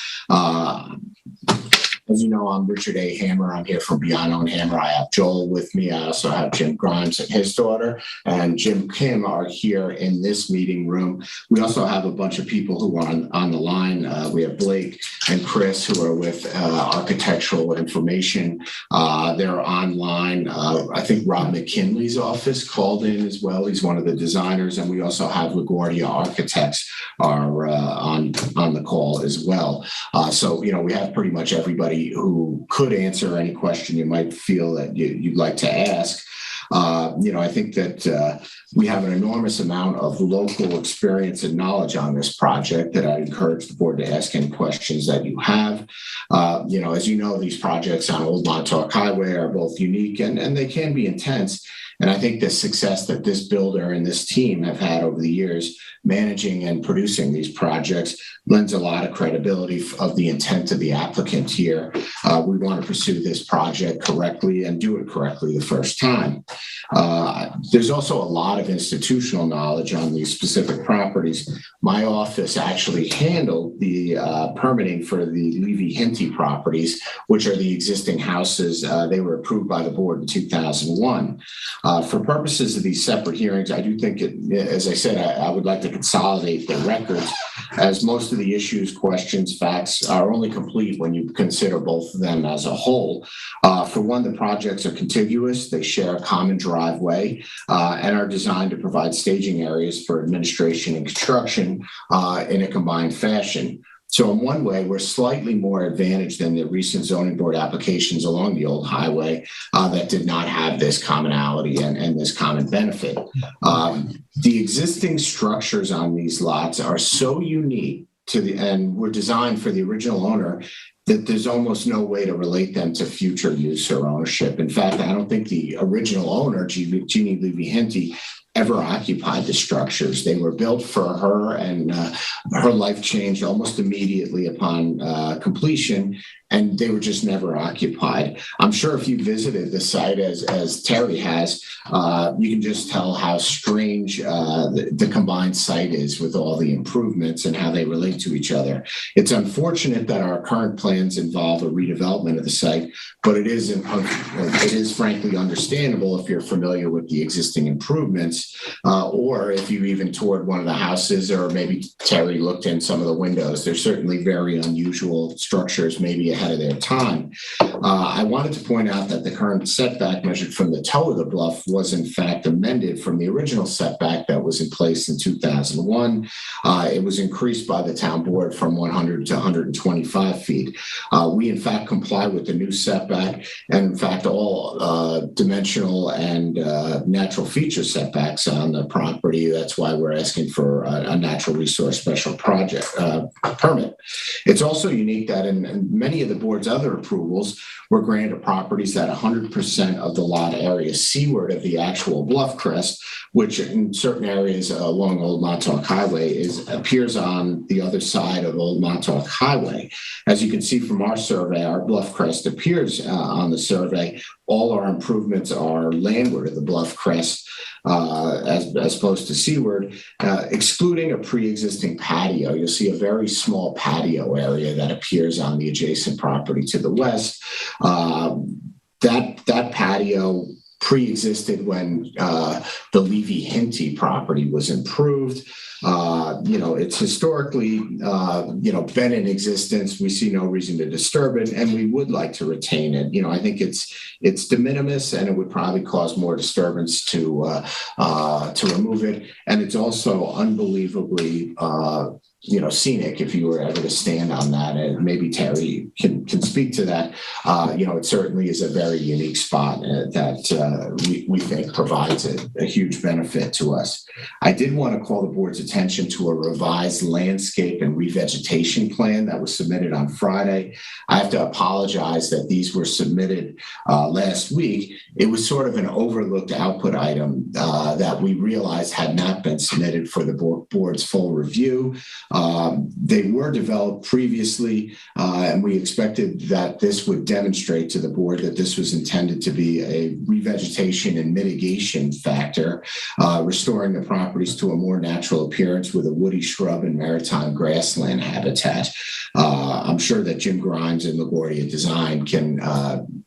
As you know, I'm Richard A. Hammer. I'm here from Beyond Own Hammer. I have Joel with me. I also have Jim Grimes and his daughter, and Jim Kim are here in this meeting room. We also have a bunch of people who are on the line. We have Blake and Chris who are with Architectural Information. They're online. I think Rob McKinley's office called in as well. He's one of the designers, and we also have LaGuardia Architects are on the call as well. So we have pretty much everybody who could answer any question you might feel that you'd like to ask. I think that we have an enormous amount of local experience and knowledge on this project that I encourage the board to ask any questions that you have. As you know, these projects on Old Montauk Highway are both unique and they can be intense. And I think the success that this builder and this team have had over the years managing and producing these projects lends a lot of credibility of the intent of the applicant here. We want to pursue this project correctly and do it correctly the first time. There's also a lot of institutional knowledge on these specific properties. My office actually handled the permitting for the Levy-Hinty properties, which are the existing houses. They were approved by the board in 2001. For purposes of these separate hearings, I do think, as I said, I would like to consolidate the records, as most of the issues, questions, facts are only complete when you consider both of them as a whole. For one, the projects are contiguous. They share a common driveway and are designed to provide staging areas for administration and construction in a combined fashion. So in one way, we're slightly more advantaged than the recent zoning board applications along the old highway that did not have this commonality and this common benefit. The existing structures on these lots are so unique and were designed for the original owner that there's almost no way to relate them to future use or ownership. In fact, I don't think the original owner, Jeannie Levy-Hinty, ever occupied the structures. They were built for her, and her life changed almost immediately upon completion, and they were just never occupied. I'm sure if you visited the site as Terry has, you can just tell how strange the combined site is with all the improvements and how they relate to each other. It's unfortunate that our current plans involve a redevelopment of the site, but it is frankly understandable if you're familiar with the existing improvements, or if you even toured one of the houses, or maybe Terry looked in some of the windows. They're certainly very unusual structures, maybe ahead of their time. I wanted to point out that the current setback measured from the toe of the bluff was in fact amended from the original setback that was in place in 2001. It was increased by the town board from 100 to 125 feet. We in fact comply with the new setback, and in fact all dimensional and natural feature setbacks on the property. That's why we're asking for a natural resource special project permit. It's also unique that in many of the board's other approvals were granted properties that 100% of the lot area seaward of the actual bluff crest, which in certain areas along Old Montauk Highway appears on the other side of Old Montauk Highway. As you can see from our survey, our bluff crest appears on the survey. All our improvements are landward of the bluff crest, as opposed to seaward, excluding a pre-existing patio. You'll see a very small patio area that appears on the adjacent property to the west. That patio pre-existed when the Levy-Hinty property was improved. It's historically, been in existence. We see no reason to disturb it, and we would like to retain it. I think it's de minimis, and it would probably cause more disturbance to remove it. And it's also unbelievably scenic if you were ever to stand on that. And maybe Terry can speak to that. It certainly is a very unique spot that we think provides a huge benefit to us. I did want to call the board's attention to a revised landscape and revegetation plan that was submitted on Friday. I have to apologize that these were submitted last week. It was sort of an overlooked output item that we realized had not been submitted for the board's full review. They were developed previously, and we expected that this would demonstrate to the board that this was intended to be a revegetation and mitigation factor, restoring the properties to a more natural appearance with a woody shrub and maritime grassland habitat. I'm sure that Jim Grimes and LaGuardia Design can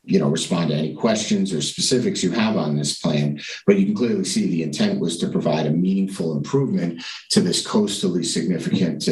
respond to any questions or specifics you have on this plan, but you can clearly see the intent was to provide a meaningful improvement to this coastally significant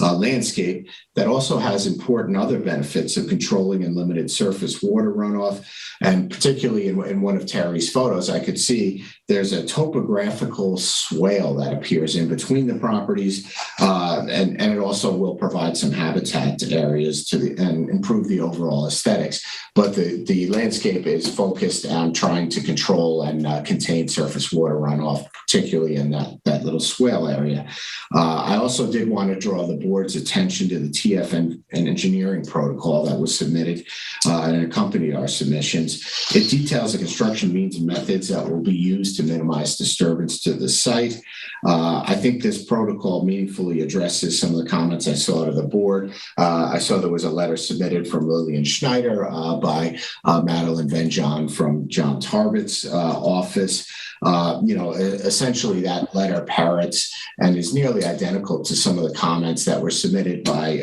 landscape that also has important other benefits of controlling and limited surface water runoff. And particularly in one of Terry's photos, I could see there's a topographical swale that appears in between the properties, and it also will provide some habitat areas and improve the overall aesthetics. But the landscape is focused on trying to control and contain surface water runoff, particularly in that little swale area. I also did want to draw the board's attention to the TF and engineering protocol that was submitted and accompanied our submissions. It details the construction means and methods that will be used to minimize disturbance to the site. I think this protocol meaningfully addresses some of the comments I saw to the board. I saw there was a letter submitted from Lillian Schneider by Madeline Venjon from John Tarbott's office. Essentially that letter parrots and is nearly identical to some of the comments that were submitted by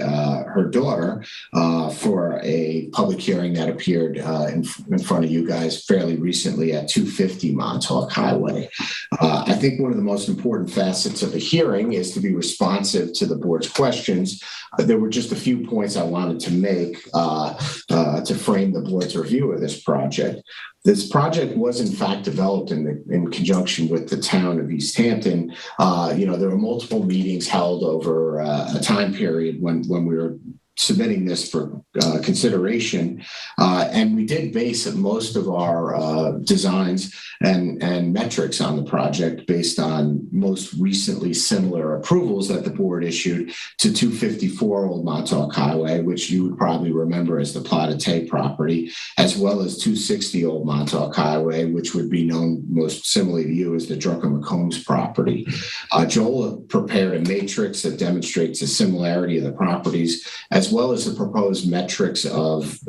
her daughter for a public hearing that appeared in front of you guys fairly recently at 250 Montauk Highway. I think one of the most important facets of a hearing is to be responsive to the board's questions. There were just a few points I wanted to make to frame the board's review of this project. This project was in fact developed in conjunction with the town of East Hampton. There were multiple meetings held over a time period when we were submitting this for consideration. And we did base most of our designs and metrics on the project based on most recently similar approvals that the board issued to 254 Old Montauk Highway, which you would probably remember as the Plata Tay property, as well as 260 Old Montauk Highway, which would be known most similarly to you as the Drucker McCombs property. Joel prepared a matrix that demonstrates the similarity of the properties, as well as the proposed metrics of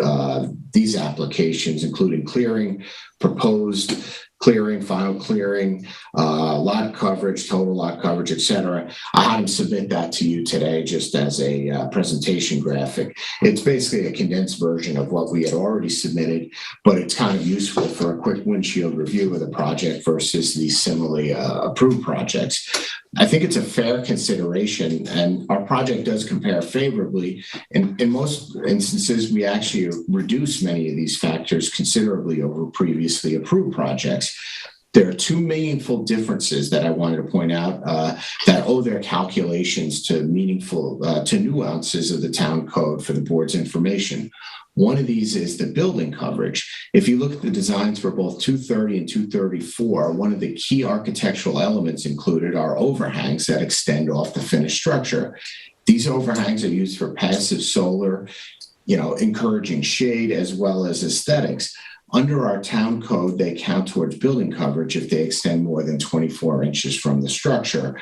these applications, including clearing, proposed clearing, final clearing, lot coverage, total lot coverage, et cetera. I had him submit that to you today just as a presentation graphic. It's basically a condensed version of what we had already submitted, but it's kind of useful for a quick windshield review of the project versus these similarly approved projects. I think it's a fair consideration, and our project does compare favorably. In most instances, we actually reduce many of these factors considerably over previously approved projects. There are two meaningful differences that I wanted to point out that owe their calculations to to nuances of the town code for the board's information. One of these is the building coverage. If you look at the designs for both 230 and 234, one of the key architectural elements included are overhangs that extend off the finished structure. These overhangs are used for passive solar, encouraging shade as well as aesthetics. Under our town code, they count towards building coverage if they extend more than 24 inches from the structure.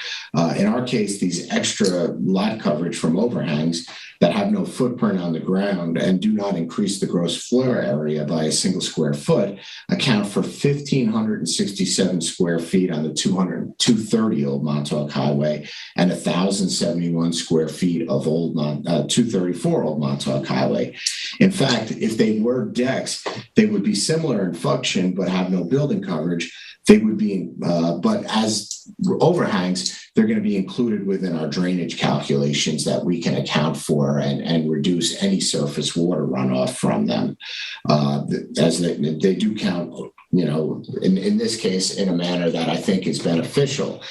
In our case, these extra lot coverage from overhangs that have no footprint on the ground and do not increase the gross floor area by a single square foot account for 1,567 square feet on the 230 Old Montauk Highway and 1,071 square feet of 234 Old Montauk Highway. In fact, if they were decks, they would be similar in function but have no building coverage. They would be, but as overhangs, they're going to be included within our drainage calculations that we can account for and reduce any surface water runoff from them. As they do count, in this case, in a manner that I think is beneficial.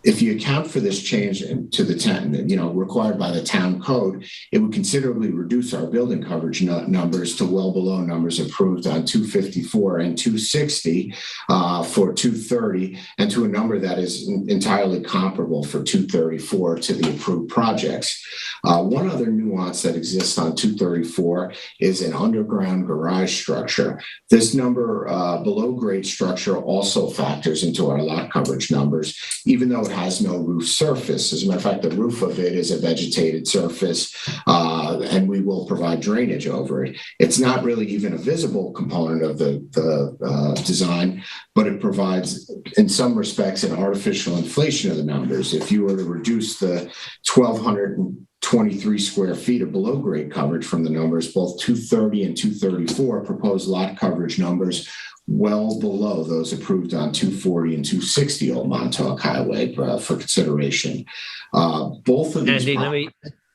If you account for this change to the town, required by the town code, it would considerably reduce our building coverage numbers to well below numbers approved on 254 and 260 for 230, and to a number that is entirely comparable for 234 to the approved projects. One other nuance that exists on 234 is an underground garage structure. This number below grade structure also factors into our lot coverage numbers, even though it has no roof surface. As a matter of fact, the roof of it is a vegetated surface, and we will provide drainage over it. It's not really even a visible component of the design, but it provides, in some respects, an artificial inflation of the numbers. If you were to reduce the 1,223 square feet of below grade coverage from the numbers, both 230 and 234 proposed lot coverage numbers well below those approved on 240 and 260 Old Montauk Highway for consideration. Both of these.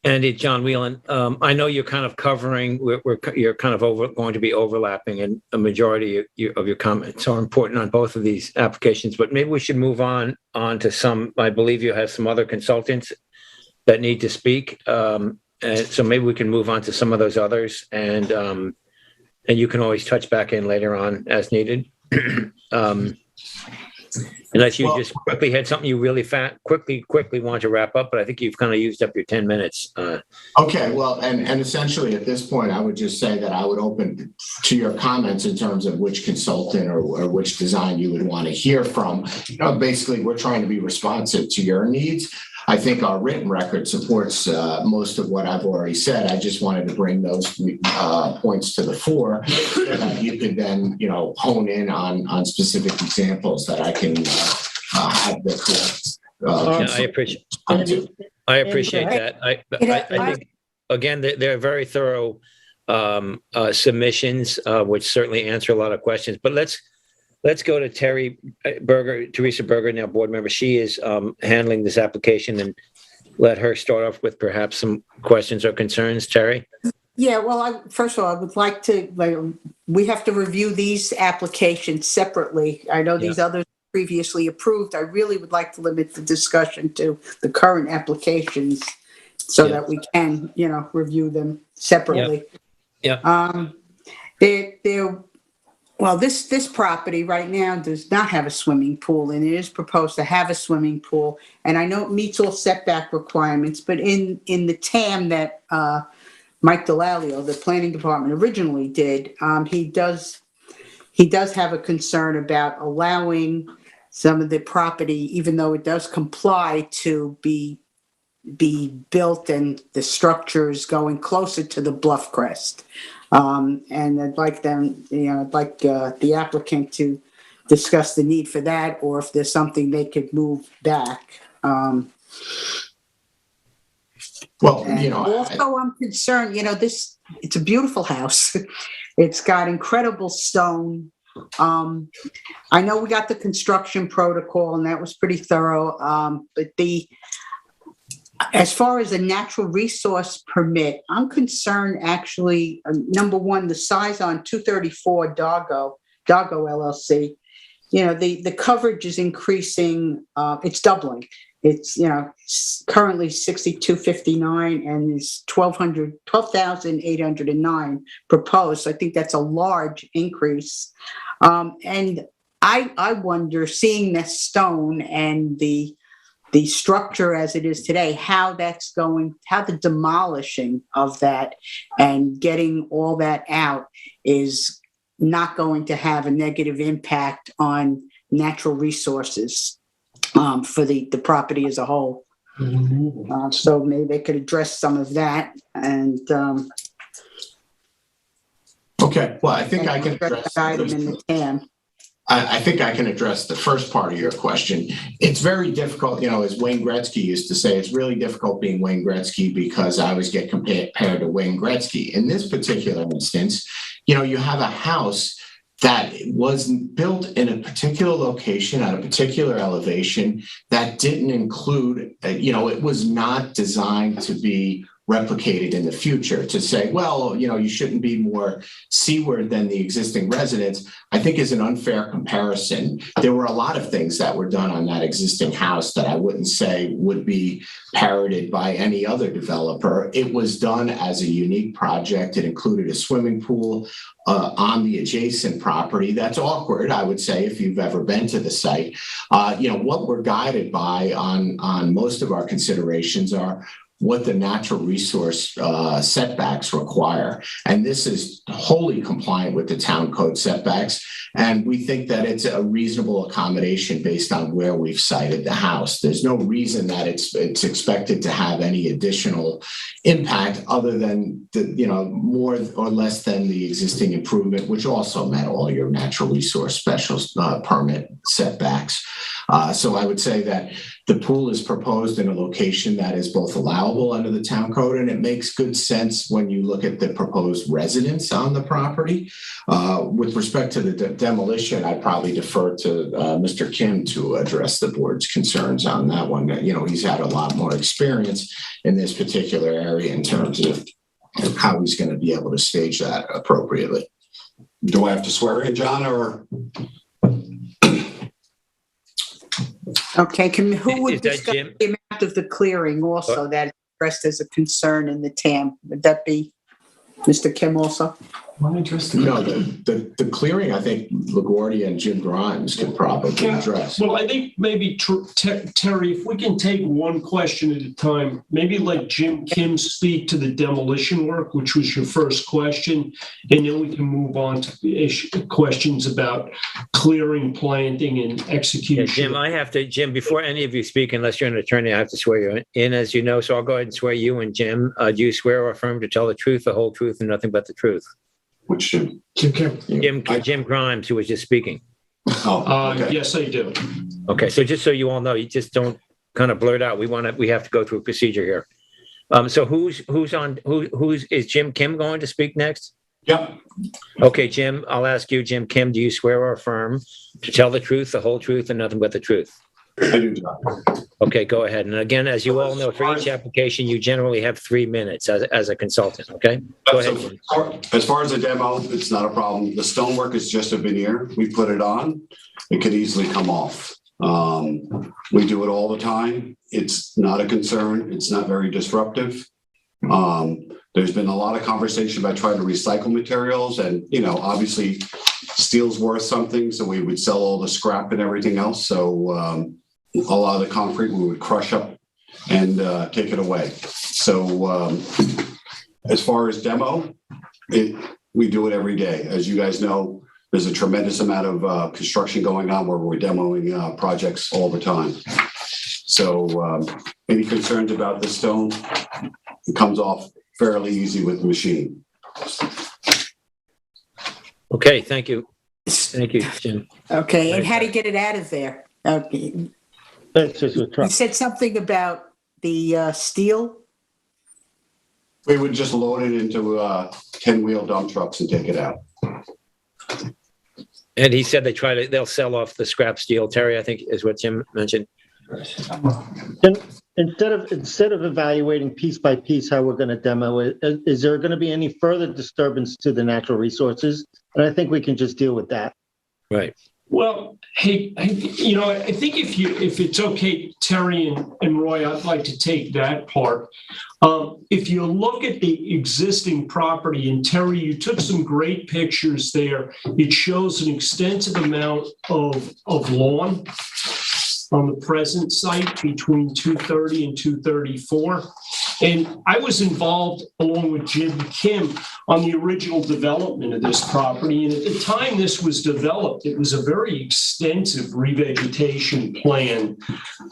Andy, John Whelan, I know you're kind of covering, you're kind of going to be overlapping, and a majority of your comments are important on both of these applications, but maybe we should move on to some. I believe you have some other consultants that need to speak. And so maybe we can move on to some of those others, and you can always touch back in later on as needed. Unless you just quickly had something you really quickly want to wrap up, but I think you've kind of used up your 10 minutes. Okay, well, and essentially at this point, I would just say that I would open to your comments in terms of which consultant or which design you would want to hear from. Basically, we're trying to be responsive to your needs. I think our written record supports most of what I've already said. I just wanted to bring those points to the fore so that you could then, hone in on specific examples that I can have the correct. I appreciate that. I think, again, they're very thorough submissions, which certainly answer a lot of questions. But let's go to Teresa Berger, now board member. She is handling this application, and let her start off with perhaps some questions or concerns. Terry? Yeah, well, first of all, I would like to, we have to review these applications separately. I know these others previously approved. I really would like to limit the discussion to the current applications so that we can, review them separately. Well, this property right now does not have a swimming pool, and it is proposed to have a swimming pool. And I know it meets all setback requirements, but in the TAM that Mike Delalio, the planning department, originally did, he does have a concern about allowing some of the property, even though it does comply, to be built and the structures going closer to the bluff crest. And I'd like the applicant to discuss the need for that, or if there's something they could move back. Also I'm concerned, it's a beautiful house. It's got incredible stone. I know we got the construction protocol and that was pretty thorough. But as far as a natural resource permit, I'm concerned actually, number one, the size on 234 Doggo LLC, the coverage is increasing, it's doubling. It's, currently 6,259 and is 12,809 proposed. So I think that's a large increase. And I wonder, seeing the stone and the structure as it is today, how the demolishing of that and getting all that out is not going to have a negative impact on natural resources for the property as a whole. So maybe they could address some of that. And okay, well, I think I can address the item in the TAM. I think I can address the first part of your question. It's very difficult, as Wayne Gretzky used to say, it's really difficult being Wayne Gretzky because I always get compared to Wayne Gretzky. In this particular instance, you have a house that was built in a particular location at a particular elevation that didn't include, it was not designed to be replicated in the future. To say, well, you shouldn't be more seaward than the existing residents, I think is an unfair comparison. There were a lot of things that were done on that existing house that I wouldn't say would be parroted by any other developer. It was done as a unique project. It included a swimming pool on the adjacent property. That's awkward, I would say, if you've ever been to the site. What we're guided by on most of our considerations are what the natural resource setbacks require. And this is wholly compliant with the town code setbacks. And we think that it's a reasonable accommodation based on where we've sited the house. There's no reason that it's expected to have any additional impact other than more or less than the existing improvement, which also met all your natural resource special permit setbacks. So I would say that the pool is proposed in a location that is both allowable under the town code, and it makes good sense when you look at the proposed residence on the property. With respect to the demolition, I'd probably defer to Mr. Kim to address the board's concerns on that one. He's had a lot more experience in this particular area in terms of how he's going to be able to stage that appropriately. Do I have to swear in, John, or? Okay, who would Is that discuss Jim? the amount of the clearing also that is expressed as a concern in the TAM? Would that be Mr. Kim also? I'm interested. No, the clearing, I think LaGuardia and Jim Grimes could probably address. Well, I think maybe, Terry, if we can take one question at a time, maybe let Jim Kim speak to the demolition work, which was your first question, and then we can move on to questions about clearing, planting, and execution. Yeah, Jim, before any of you speak, unless you're an attorney, I have to swear you in, as you know, so I'll go ahead and swear you in, Jim. Do you swear or affirm to tell the truth, the whole truth, and nothing but the truth? Which Jim? Jim Kim. Jim Grimes, who was just speaking. Okay. Yes, I do. Okay, so just so you all know, you just don't kind of blurt out. We have to go through a procedure here. So is Jim Kim going to speak next? Yep. Okay, Jim, I'll ask you, Jim Kim, do you swear or affirm to tell the truth, the whole truth, and nothing but the truth? I do, John. Okay, go ahead. And again, as you all know, for each application, you generally have 3 minutes as a consultant, okay? Go ahead, Jim. As far as the demo, it's not a problem. The stonework is just a veneer. We put it on. It could easily come off. We do it all the time. It's not a concern. It's not very disruptive. There's been a lot of conversation about trying to recycle materials, and obviously steel's worth something, so we would sell all the scrap and everything else. So a lot of the concrete we would crush up and take it away. So as far as demo, we do it every day. As you guys know, there's a tremendous amount of construction going on where we're demoing projects all the time. So any concerns about the stone, it comes off fairly easy with the machine. Okay, thank you. Thank you, Jim. Okay, and how do you get it out of there? Okay. That's just a truck. You said something about the steel? We would just load it into 10-wheel dump trucks and take it out. And he said they'll sell off the scrap steel. Terry, I think is what Jim mentioned. And instead of evaluating piece by piece how we're going to demo it, is there going to be any further disturbance to the natural resources? And I think we can just deal with that. Right. Well, hey, I think if it's okay, Terry and Roy, I'd like to take that part. If you look at the existing property, and Terry, you took some great pictures there. It shows an extensive amount of lawn on the present site between 230 and 234. And I was involved, along with Jim Kim, on the original development of this property. And at the time this was developed, it was a very extensive revegetation plan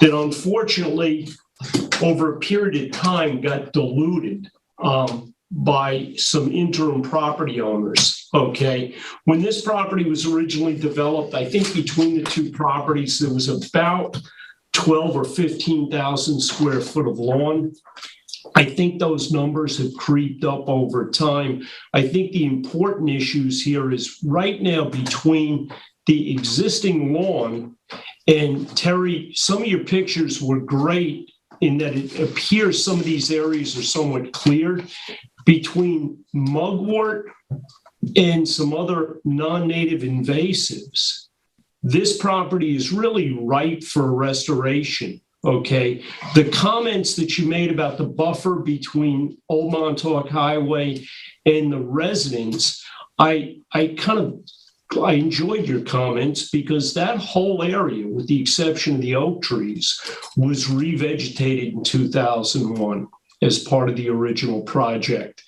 that unfortunately, over a period of time, got diluted by some interim property owners. Okay. When this property was originally developed, I think between the two properties, there was about 12 or 15,000 square foot of lawn. I think those numbers have creeped up over time. I think the important issues here is right now between the existing lawn and Terry, some of your pictures were great in that it appears some of these areas are somewhat cleared between mugwort and some other non-native invasives. This property is really ripe for restoration. Okay, the comments that you made about the buffer between Old Montauk Highway and the residents, I enjoyed your comments because that whole area, with the exception of the oak trees, was revegetated in 2001 as part of the original project.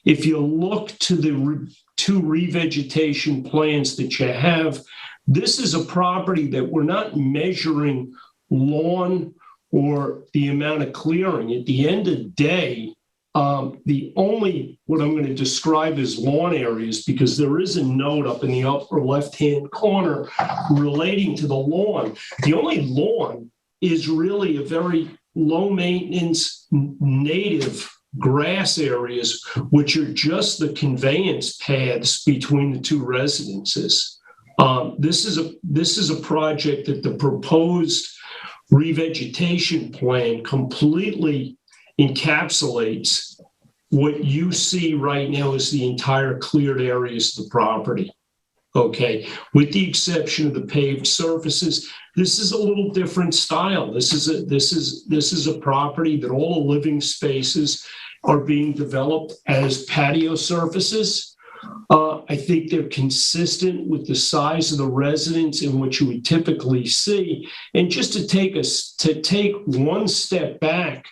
If you look to the two revegetation plans that you have, this is a property that we're not measuring lawn or the amount of clearing. At the end of the day, the only, what I'm going to describe as lawn areas, because there is a note up in the upper left-hand corner relating to the lawn. The only lawn is really a very low-maintenance native grass areas, which are just the conveyance paths between the two residences. This is a project that the proposed revegetation plan completely encapsulates. What you see right now is the entire cleared areas of the property. Okay, with the exception of the paved surfaces, this is a little different style. This is a property that all the living spaces are being developed as patio surfaces. I think they're consistent with the size of the residence in which you would typically see. And just to take one step back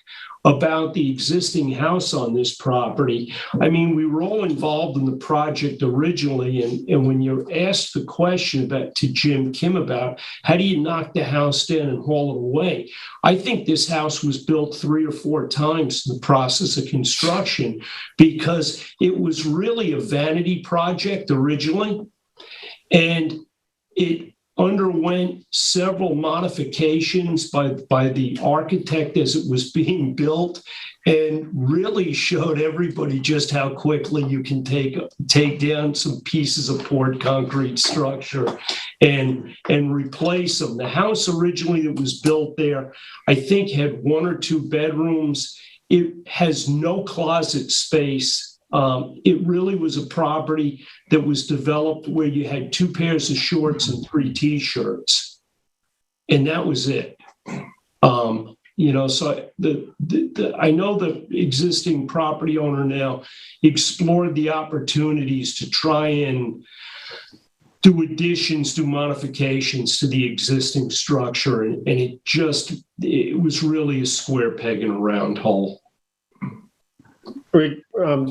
about the existing house on this property, I mean, we were all involved in the project originally, and when you're asked the question to Jim Kim about how do you knock the house down and haul it away, I think this house was built 3 or 4 times in the process of construction because it was really a vanity project originally, and it underwent several modifications by the architect as it was being built, and really showed everybody just how quickly you can take down some pieces of poured concrete structure and replace them. The house originally that was built there, I think, had 1 or 2 bedrooms. It has no closet space. It really was a property that was developed where you had 2 pairs of shorts and 3 t-shirts, and that was it. So I know the existing property owner now explored the opportunities to try and do additions, do modifications to the existing structure, and it was really a square peg in a round hole.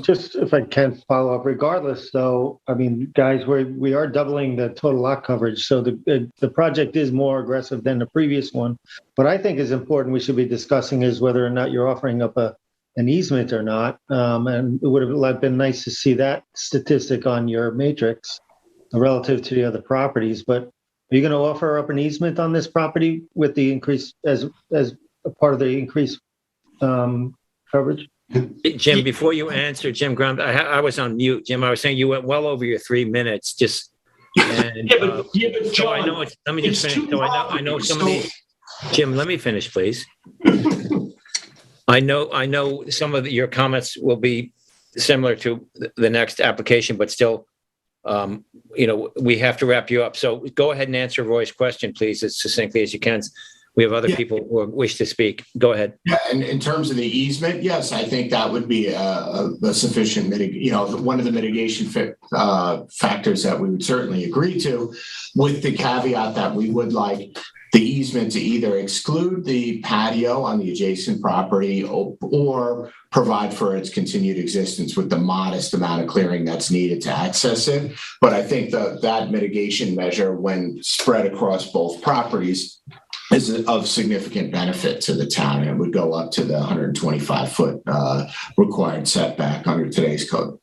Just if I can follow up, regardless, though, I mean, guys, we are doubling the total lot coverage, so the project is more aggressive than the previous one. What I think is important we should be discussing is whether or not you're offering up an easement or not, and it would have been nice to see that statistic on your matrix relative to the other properties. But are you going to offer up an easement on this property with the increase as a part of the increased coverage? Jim, before you answer, Jim Graham, I was on mute. Jim, I was saying you went well over your 3 minutes. And, but John, so I know let me just finish. So I know some of these. Jim, let me finish, please. I know some of your comments will be similar to the next application, but still, we have to wrap you up. So go ahead and answer Roy's question, please, as succinctly as you can. We have other people who wish to speak. Go ahead. Yeah, and in terms of the easement, yes, I think that would be a sufficient one of the mitigation factors that we would certainly agree to, with the caveat that we would like the easement to either exclude the patio on the adjacent property or provide for its continued existence with the modest amount of clearing that's needed to access it. But I think that mitigation measure, when spread across both properties, is of significant benefit to the town, and it would go up to the 125-foot required setback under today's code.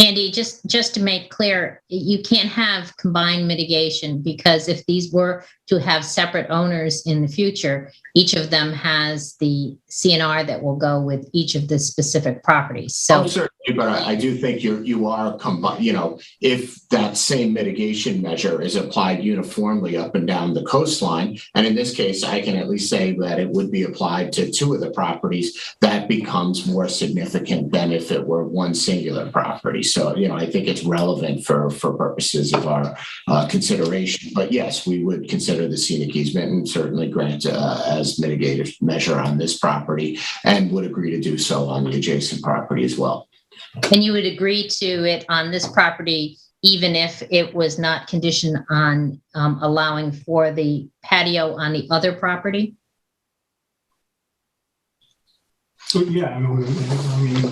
Andy, just to make clear, you can't have combined mitigation because if these were to have separate owners in the future, each of them has the CNR that will go with each of the specific properties. So certainly, but I do think you are if that same mitigation measure is applied uniformly up and down the coastline, and in this case, I can at least say that it would be applied to two of the properties, that becomes more significant than if it were one singular property. So, I think it's relevant for purposes of our consideration. But yes, we would consider the scenic easement and certainly grant as mitigated measure on this property, and would agree to do so on the adjacent property as well. And you would agree to it on this property, even if it was not conditioned on allowing for the patio on the other property? So, yeah, I mean,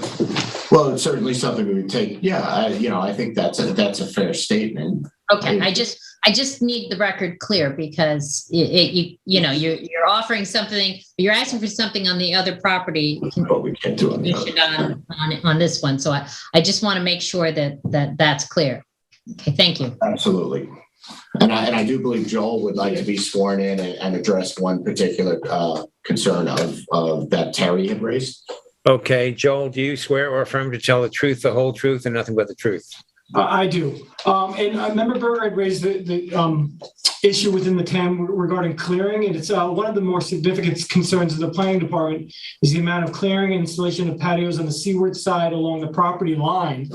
well, it's certainly something we would take. Yeah, I think that's a fair statement. Okay, I just need the record clear because you're offering something, you're asking for something on the other property. But we can't do it on this one. So I just want to make sure that's clear. Okay, thank you. Absolutely. And I do believe Joel would like to be sworn in and address one particular concern of that Terry had raised. Okay, Joel, do you swear or affirm to tell the truth, the whole truth, and nothing but the truth? I do. And I remember Berger had raised the issue within the town regarding clearing, and it's one of the more significant concerns of the planning department is the amount of clearing and installation of patios on the seaward side along the property lines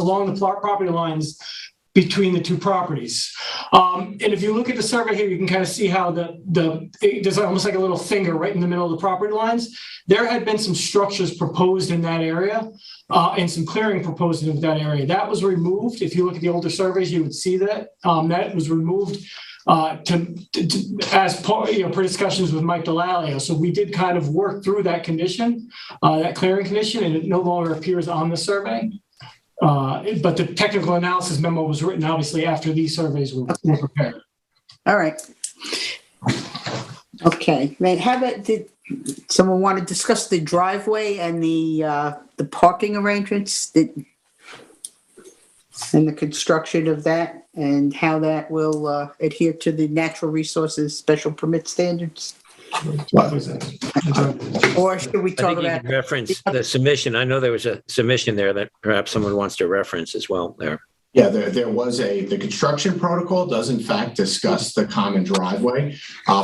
between the two properties. And if you look at the survey here, you can kind of see how there's almost like a little finger right in the middle of the property lines. There had been some structures proposed in that area and some clearing proposed in that area. That was removed. If you look at the older surveys, you would see that. That was removed as part, per discussions with Mike Delalio. So we did kind of work through that condition, that clearing condition, and it no longer appears on the survey. But the technical analysis memo was written obviously after these surveys were prepared. All right. Okay. Did someone want to discuss the driveway and the parking arrangements and the construction of that and how that will adhere to the natural resources special permit standards? Or should we talk about reference the submission? I know there was a submission there that perhaps someone wants to reference as well there. Yeah, there was the construction protocol does in fact discuss the common driveway.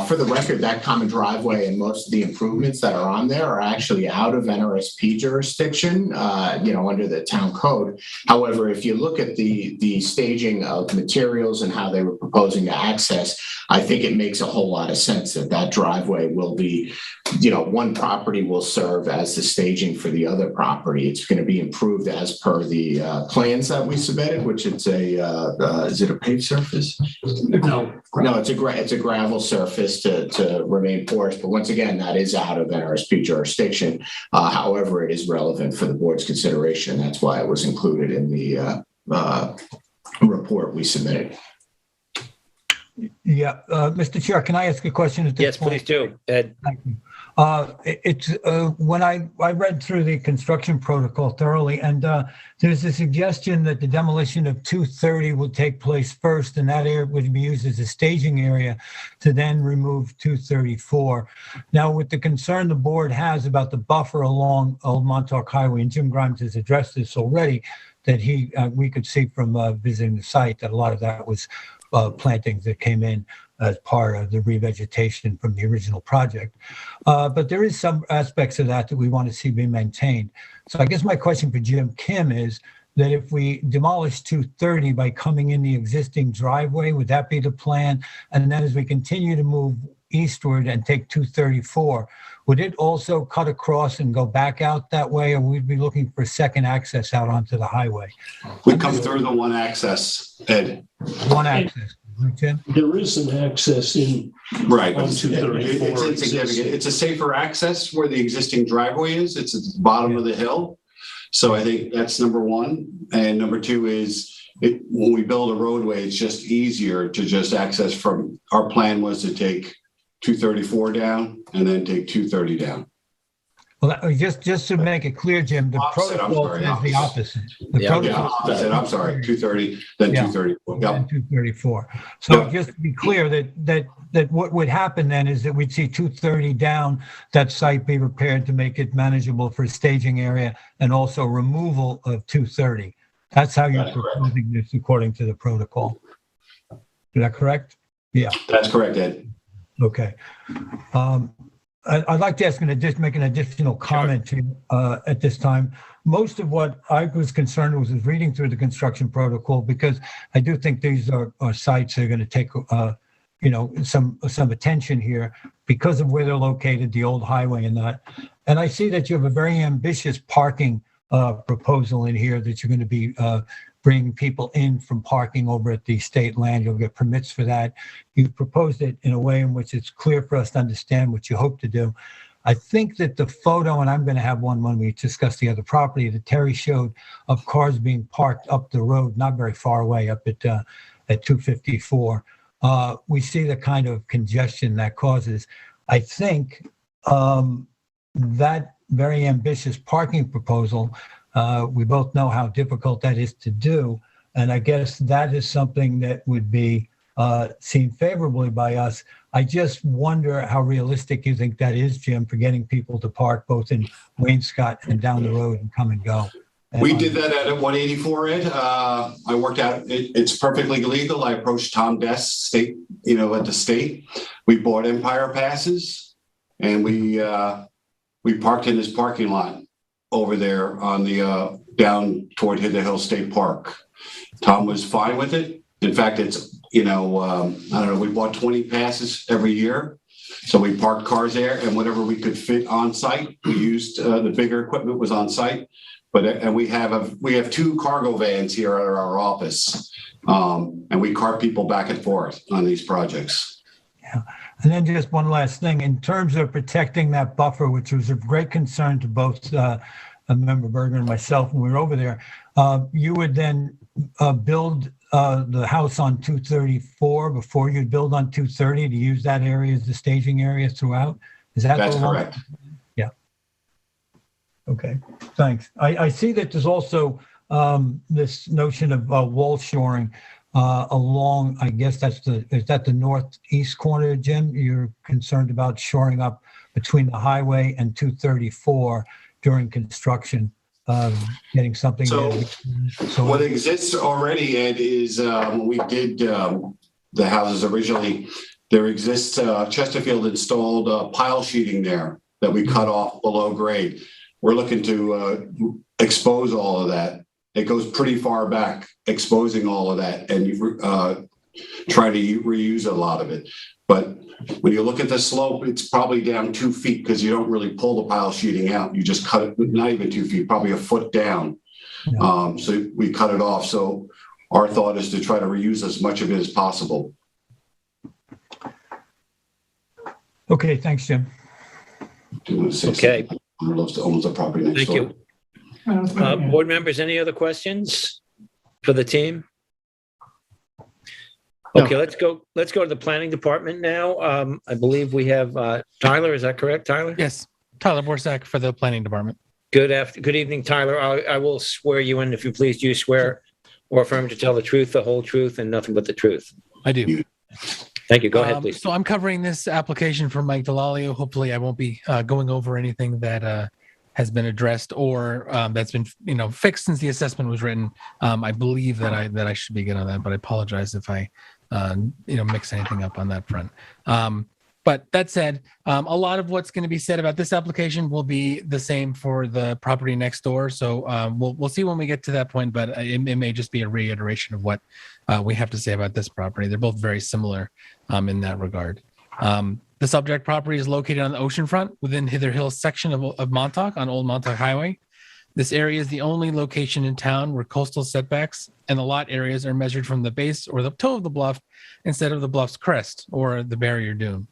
For the record, that common driveway and most of the improvements that are on there are actually out of NRSP jurisdiction, under the town code. However, if you look at the staging of materials and how they were proposing to access, I think it makes a whole lot of sense that driveway will be, one property will serve as the staging for the other property. It's going to be improved as per the plans that we submitted, which it's is it a paved surface? No, it's a gravel surface to remain porous. But once again, that is out of NRSP jurisdiction. However, it is relevant for the board's consideration. That's why it was included in the report we submitted. Yeah, Mr. Chair, can I ask a question at this point? Yes, please do, Ed. Thank you. It's when I read through the construction protocol thoroughly, and there's a suggestion that the demolition of 230 would take place first, and that area would be used as a staging area to then remove 234. Now, with the concern the board has about the buffer along Old Montauk Highway, and Jim Grimes has addressed this already, that we could see from visiting the site that a lot of that was plantings that came in as part of the revegetation from the original project. But there is some aspects of that we want to see be maintained. So I guess my question for Jim Kim is that if we demolish 230 by coming in the existing driveway, would that be the plan? And then as we continue to move eastward and take 234, would it also cut across and go back out that way, or we'd be looking for second access out onto the highway? We come through the one access, Ed. One access. Jim? There is an access in right. On 234. It's insignificant. It's a safer access where the existing driveway is. It's at the bottom of the hill. So I think that's number one. And number two is when we build a roadway, it's just easier to just access from, our plan was to take 234 down and then take 230 down. Well, just to make it clear, Jim, the Opposite, I'm protocol sorry, is the opposite. The Yeah. Yeah, opposite, I'm sorry, 230, then Yeah. 234. and Yep. 234. So Yep. just to be clear, that what would happen then is that we'd see 230 down, that site be repaired to make it manageable for staging area, and also removal of 230. That's how you're That's correct. proposing this according to the protocol. Is that correct? Yeah. That's correct, Ed. Okay. I'd like to ask make an additional comment to at this time. Most of what I was concerned was reading through the construction protocol, because I do think these are sites that are going to take some attention here because of where they're located, the old highway and that. And I see that you have a very ambitious parking proposal in here, that you're going to be bringing people in from parking over at the state land. You'll get permits for that. You've proposed it in a way in which it's clear for us to understand what you hope to do. I think that the photo, and I'm going to have one when we discuss the other property, that Terry showed of cars being parked up the road, not very far away, up at 254. We see the kind of congestion that causes. I think that very ambitious parking proposal, we both know how difficult that is to do. And I guess that is something that would be seen favorably by us. I just wonder how realistic you think that is, Jim, for getting people to park both in Wainscott and down the road and come and go. We did that at 184, Ed. I worked out, it's perfectly legal. I approached Tom Dess, state, at the state. We bought Empire passes, and we parked in this parking lot over there on the down toward Hither Hill State Park. Tom was fine with it. In fact, it's, I don't know, we bought 20 passes every year. So we parked cars there, and whatever we could fit on site, we used the bigger equipment was on site. And we have 2 cargo vans here at our office, and we cart people back and forth on these projects. Yeah. And then just one last thing, in terms of protecting that buffer, which was of great concern to both Member Berger and myself when we were over there, you would then build the house on 234 before you build on 230 to use that area as the staging area throughout? That's correct. Yeah. Okay, thanks. I see that there's also this notion of wall shoring along, I guess is that the northeast corner, Jim? You're concerned about shoring up between the highway and 234 during construction, getting something. So what exists already, Ed, is when we did the houses originally, there exists Chesterfield installed pile sheeting there that we cut off below grade. We're looking to expose all of that. It goes pretty far back, exposing all of that, and you try to reuse a lot of it. But when you look at the slope, it's probably down 2 feet because you don't really pull the pile sheeting out. You just cut it, not even 2 feet, probably a foot down. Yeah. So we cut it off. So our thought is to try to reuse as much of it as possible. Okay, thanks, Jim. Okay. Owns the property next door. Thank you. Board members, any other questions for the team? Okay, let's go to the planning department now. I believe we have Tyler. Is that correct, Tyler? Yes, Tyler Borsak for the planning department. Good evening, Tyler. I will swear you in, if you please. Do you swear or affirm to tell the truth, the whole truth, and nothing but the truth? I do. Thank you. Go ahead, please. So I'm covering this application for Mike Delalio. Hopefully I won't be going over anything that has been addressed or that's been fixed since the assessment was written. I believe that I should be good on that, but I apologize if I mix anything up on that front. But that said, a lot of what's going to be said about this application will be the same for the property next door. So we'll see when we get to that point, but it may just be a reiteration of what we have to say about this property. They're both very similar in that regard. The subject property is located on the ocean front within Hither Hills section of Montauk on Old Montauk Highway. This area is the only location in town where coastal setbacks and the lot areas are measured from the base or the toe of the bluff instead of the bluff's crest or the barrier dune.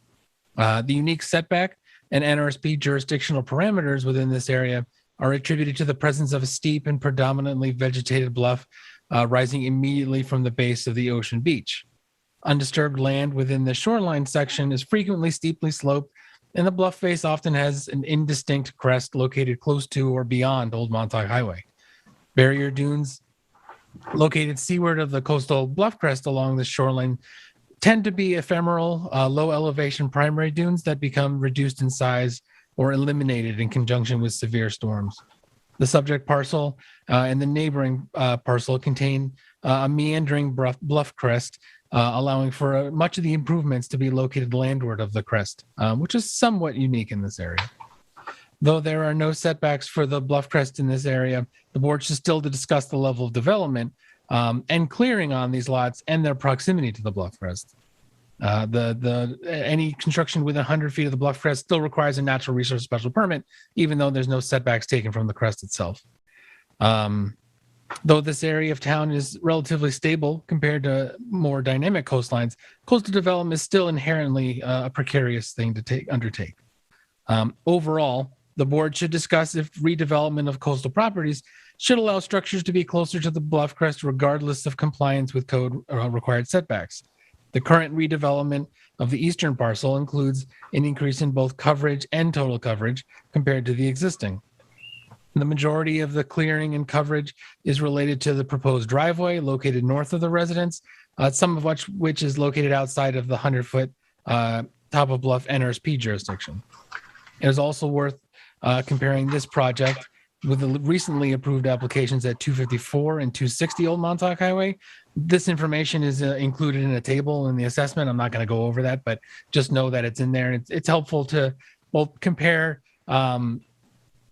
The unique setback and NRSP jurisdictional parameters within this area are attributed to the presence of a steep and predominantly vegetated bluff rising immediately from the base of the ocean beach. Undisturbed land within the shoreline section is frequently steeply sloped and the bluff face often has an indistinct crest located close to or beyond Old Montauk Highway. Barrier dunes located seaward of the coastal bluff crest along the shoreline tend to be ephemeral, low elevation primary dunes that become reduced in size or eliminated in conjunction with severe storms. The subject parcel and the neighboring parcel contain a meandering bluff crest, allowing for much of the improvements to be located landward of the crest, which is somewhat unique in this area. Though there are no setbacks for the bluff crest in this area, the board should still discuss the level of development and clearing on these lots and their proximity to the bluff crest. Any construction within 100 feet of the bluff crest still requires a natural resource special permit, even though there's no setbacks taken from the crest itself. Though this area of town is relatively stable compared to more dynamic coastlines, coastal development is still inherently a precarious thing to undertake. Overall, the board should discuss if redevelopment of coastal properties should allow structures to be closer to the bluff crest regardless of compliance with code required setbacks. The current redevelopment of the eastern parcel includes an increase in both coverage and total coverage compared to the existing. The majority of the clearing and coverage is related to the proposed driveway located north of the residence, some of which is located outside of the 100-foot top of bluff NRSP jurisdiction. It is also worth comparing this project with the recently approved applications at 254 and 260 Old Montauk Highway. This information is included in a table in the assessment. I'm not going to go over that, but just know that it's in there. It's helpful to both compare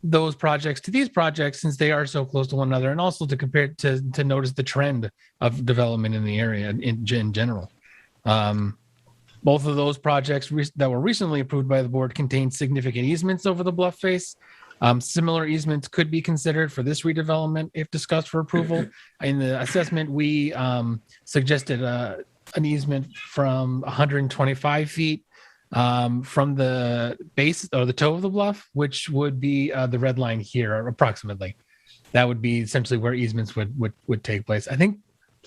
those projects to these projects since they are so close to one another, and also to compare to notice the trend of development in the area in general. Both of those projects that were recently approved by the board contain significant easements over the bluff face. Similar easements could be considered for this redevelopment if discussed for approval. In the assessment, we suggested an easement from 125 feet from the base or the toe of the bluff, which would be the red line here approximately. That would be essentially where easements would take place. I think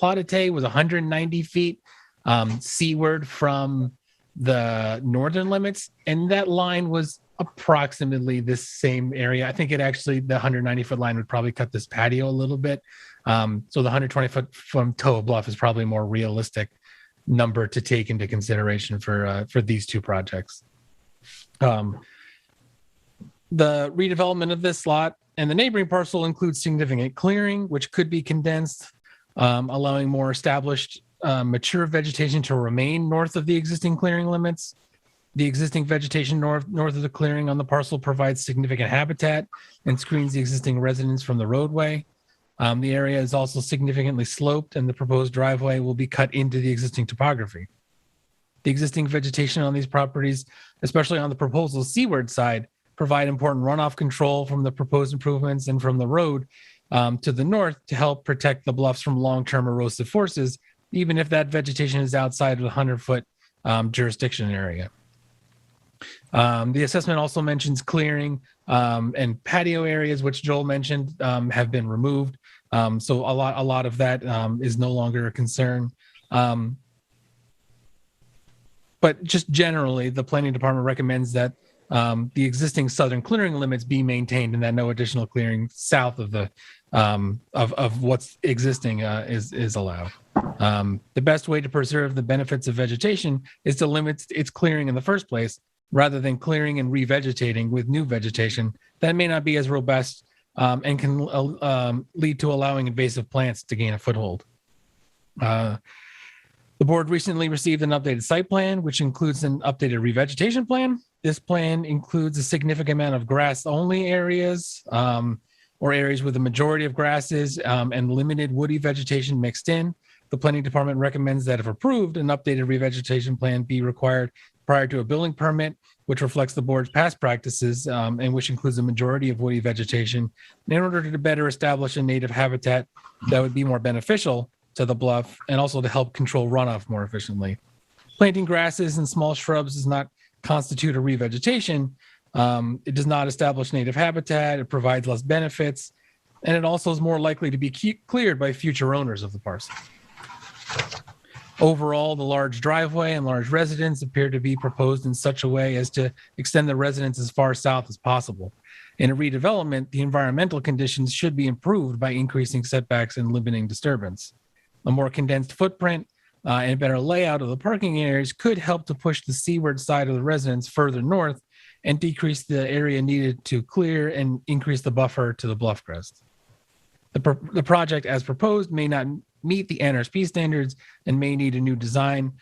Plotite was 190 feet seaward from the northern limits, and that line was approximately this same area. I think the 190-foot line would probably cut this patio a little bit. So the 120-foot from toe of bluff is probably a more realistic number to take into consideration for these two projects. The redevelopment of this lot and the neighboring parcel includes significant clearing, which could be condensed, allowing more established mature vegetation to remain north of the existing clearing limits. The existing vegetation north of the clearing on the parcel provides significant habitat and screens the existing residents from the roadway. The area is also significantly sloped, and the proposed driveway will be cut into the existing topography. The existing vegetation on these properties, especially on the proposal seaward side, provide important runoff control from the proposed improvements and from the road to the north to help protect the bluffs from long-term erosive forces, even if that vegetation is outside of the 100-foot jurisdiction area. The assessment also mentions clearing and patio areas, which Joel mentioned have been removed. So a lot of that is no longer a concern. But just generally, the planning department recommends that the existing southern clearing limits be maintained and that no additional clearing south of the of what's existing is allowed. The best way to preserve the benefits of vegetation is to limit its clearing in the first place, rather than clearing and revegetating with new vegetation that may not be as robust and can lead to allowing invasive plants to gain a foothold. The board recently received an updated site plan, which includes an updated revegetation plan. This plan includes a significant amount of grass-only areas or areas with a majority of grasses and limited woody vegetation mixed in. The planning department recommends that if approved, an updated revegetation plan be required prior to a building permit, which reflects the board's past practices and which includes a majority of woody vegetation in order to better establish a native habitat that would be more beneficial to the bluff and also to help control runoff more efficiently. Planting grasses and small shrubs does not constitute a revegetation. It does not establish native habitat. It provides less benefits, and it also is more likely to be cleared by future owners of the parcel. Overall, the large driveway and large residence appear to be proposed in such a way as to extend the residence as far south as possible. In a redevelopment, the environmental conditions should be improved by increasing setbacks and limiting disturbance. A more condensed footprint and a better layout of the parking areas could help to push the seaward side of the residence further north and decrease the area needed to clear and increase the buffer to the bluff crest. The project as proposed may not meet the NRSP standards and may need a new design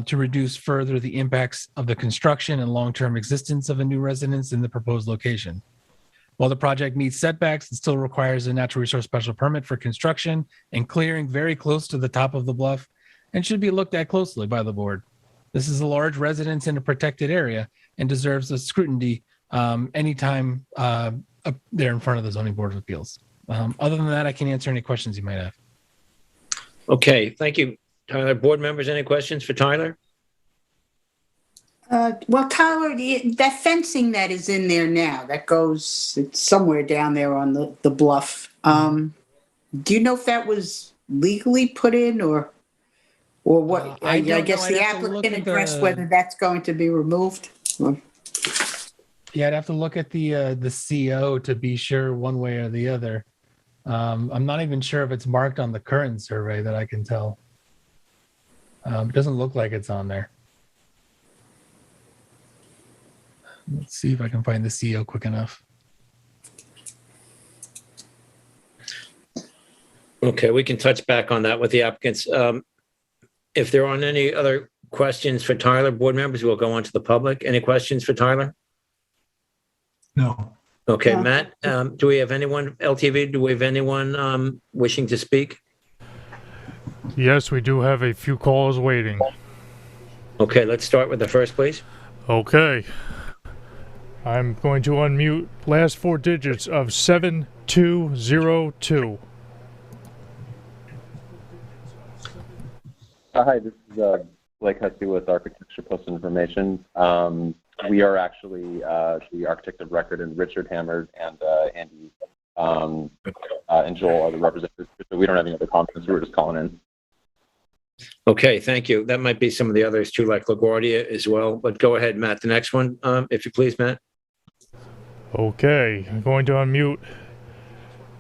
to reduce further the impacts of the construction and long-term existence of a new residence in the proposed location. While the project meets setbacks, it still requires a natural resource special permit for construction and clearing very close to the top of the bluff and should be looked at closely by the board. This is a large residence in a protected area and deserves a scrutiny anytime up there in front of the Zoning Board of Appeals. Other than that, I can answer any questions you might have. Okay, thank you, Tyler. Board members, any questions for Tyler? Well, Tyler, that fencing that is in there now, it's somewhere down there on the bluff. Do you know if that was legally put in or what? I guess the applicant addressed whether that's going to be removed. Yeah, I'd have to look at the CO to be sure one way or the other. I'm not even sure if it's marked on the current survey that I can tell. It doesn't look like it's on there. Let's see if I can find the CO quick enough. Okay, we can touch back on that with the applicants. If there aren't any other questions for Tyler, board members, we'll go on to the public. Any questions for Tyler? No. Okay, No. Matt, do we have anyone, LTV, do we have anyone wishing to speak? Yes, we do have a few callers waiting. Okay, let's start with the first, please. Okay. I'm going to unmute last four digits of 7202. Hi, this is Blake Hussey with Architecture Post Information. We are actually the architect of record, and Richard Hammond and Andy and Joel are the representatives. So we don't have any other comments. We were just calling in. Okay, thank you. That might be some of the others too, like LaGuardia as well. But go ahead, Matt. The next one, if you please, Matt. Okay, I'm going to unmute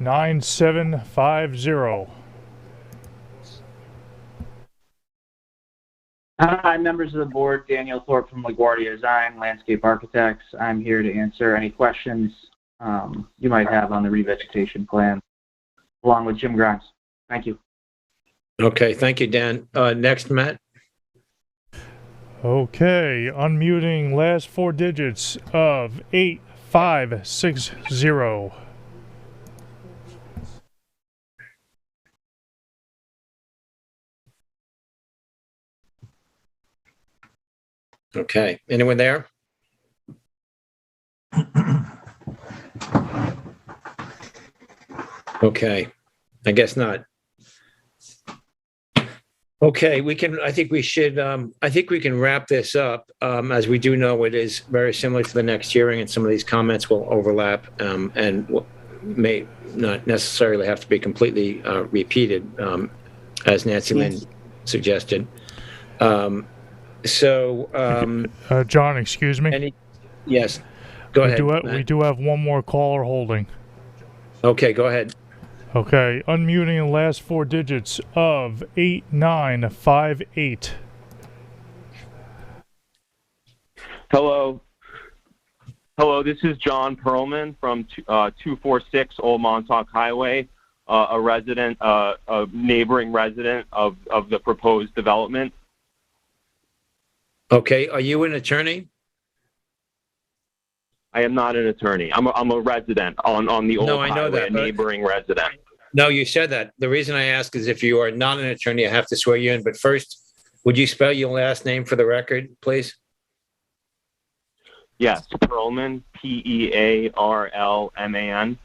9750. Hi, members of the board. Daniel Thorpe from LaGuardia Design, Landscape Architects. I'm here to answer any questions you might have on the revegetation plan, along with Jim Grimes. Thank you. Okay, thank you, Dan. Next, Matt. Okay, unmuting last four digits of 8560. Okay, anyone there? Okay, I guess not. Okay, I think we can wrap this up. As we do know, it is very similar to the next hearing, and some of these comments will overlap and may not necessarily have to be completely repeated, as Nancy Lynn suggested. John, excuse me. Yes, go ahead. We do have one more caller holding. Okay, go ahead. Okay, unmuting the last four digits of 8958. Hello, this is John Perlman from 246 Old Montauk Highway, a neighboring resident of the proposed development. Okay, are you an attorney? I am not an attorney. I'm a resident on the old No, I know highway, that, a neighboring resident. No, you said that. The reason I ask is if you are not an attorney, I have to swear you in. But first, would you spell your last name for the record, please? Yes, Perlman, Pearlman.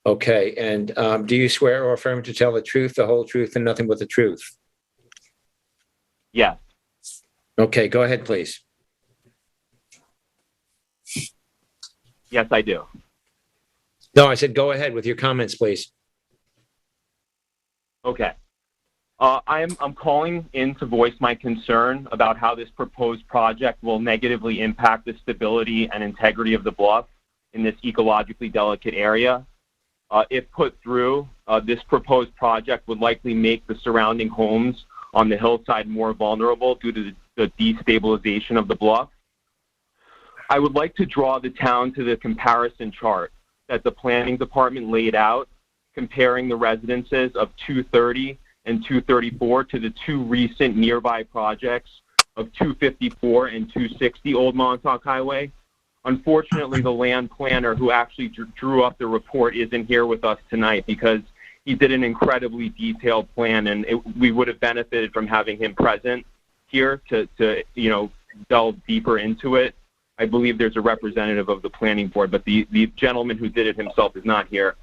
Okay, and do you swear or affirm to tell the truth, the whole truth, and nothing but the truth? Yes. Okay, go ahead, please. Yes, I do. No, I said go ahead with your comments, please. Okay. I'm calling in to voice my concern about how this proposed project will negatively impact the stability and integrity of the bluff in this ecologically delicate area. If put through, this proposed project would likely make the surrounding homes on the hillside more vulnerable due to the destabilization of the bluff. I would like to draw the town to the comparison chart that the planning department laid out, comparing the residences of 230 and 234 to the two recent nearby projects of 254 and 260 Old Montauk Highway. Unfortunately, the land planner who actually drew up the report isn't here with us tonight because he did an incredibly detailed plan, and we would have benefited from having him present here to delve deeper into it. I believe there's a representative of the planning board, but the gentleman who did it himself is not here.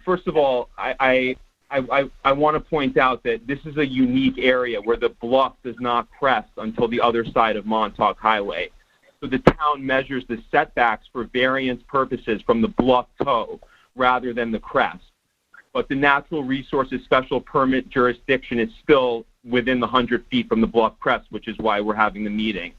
First of all, I want to point out that this is a unique area where the bluff does not crest until the other side of Montauk Highway. So the town measures the setbacks for variance purposes from the bluff toe rather than the crest. But the natural resources special permit jurisdiction is still within the 100 feet from the bluff crest, which is why we're having the meeting.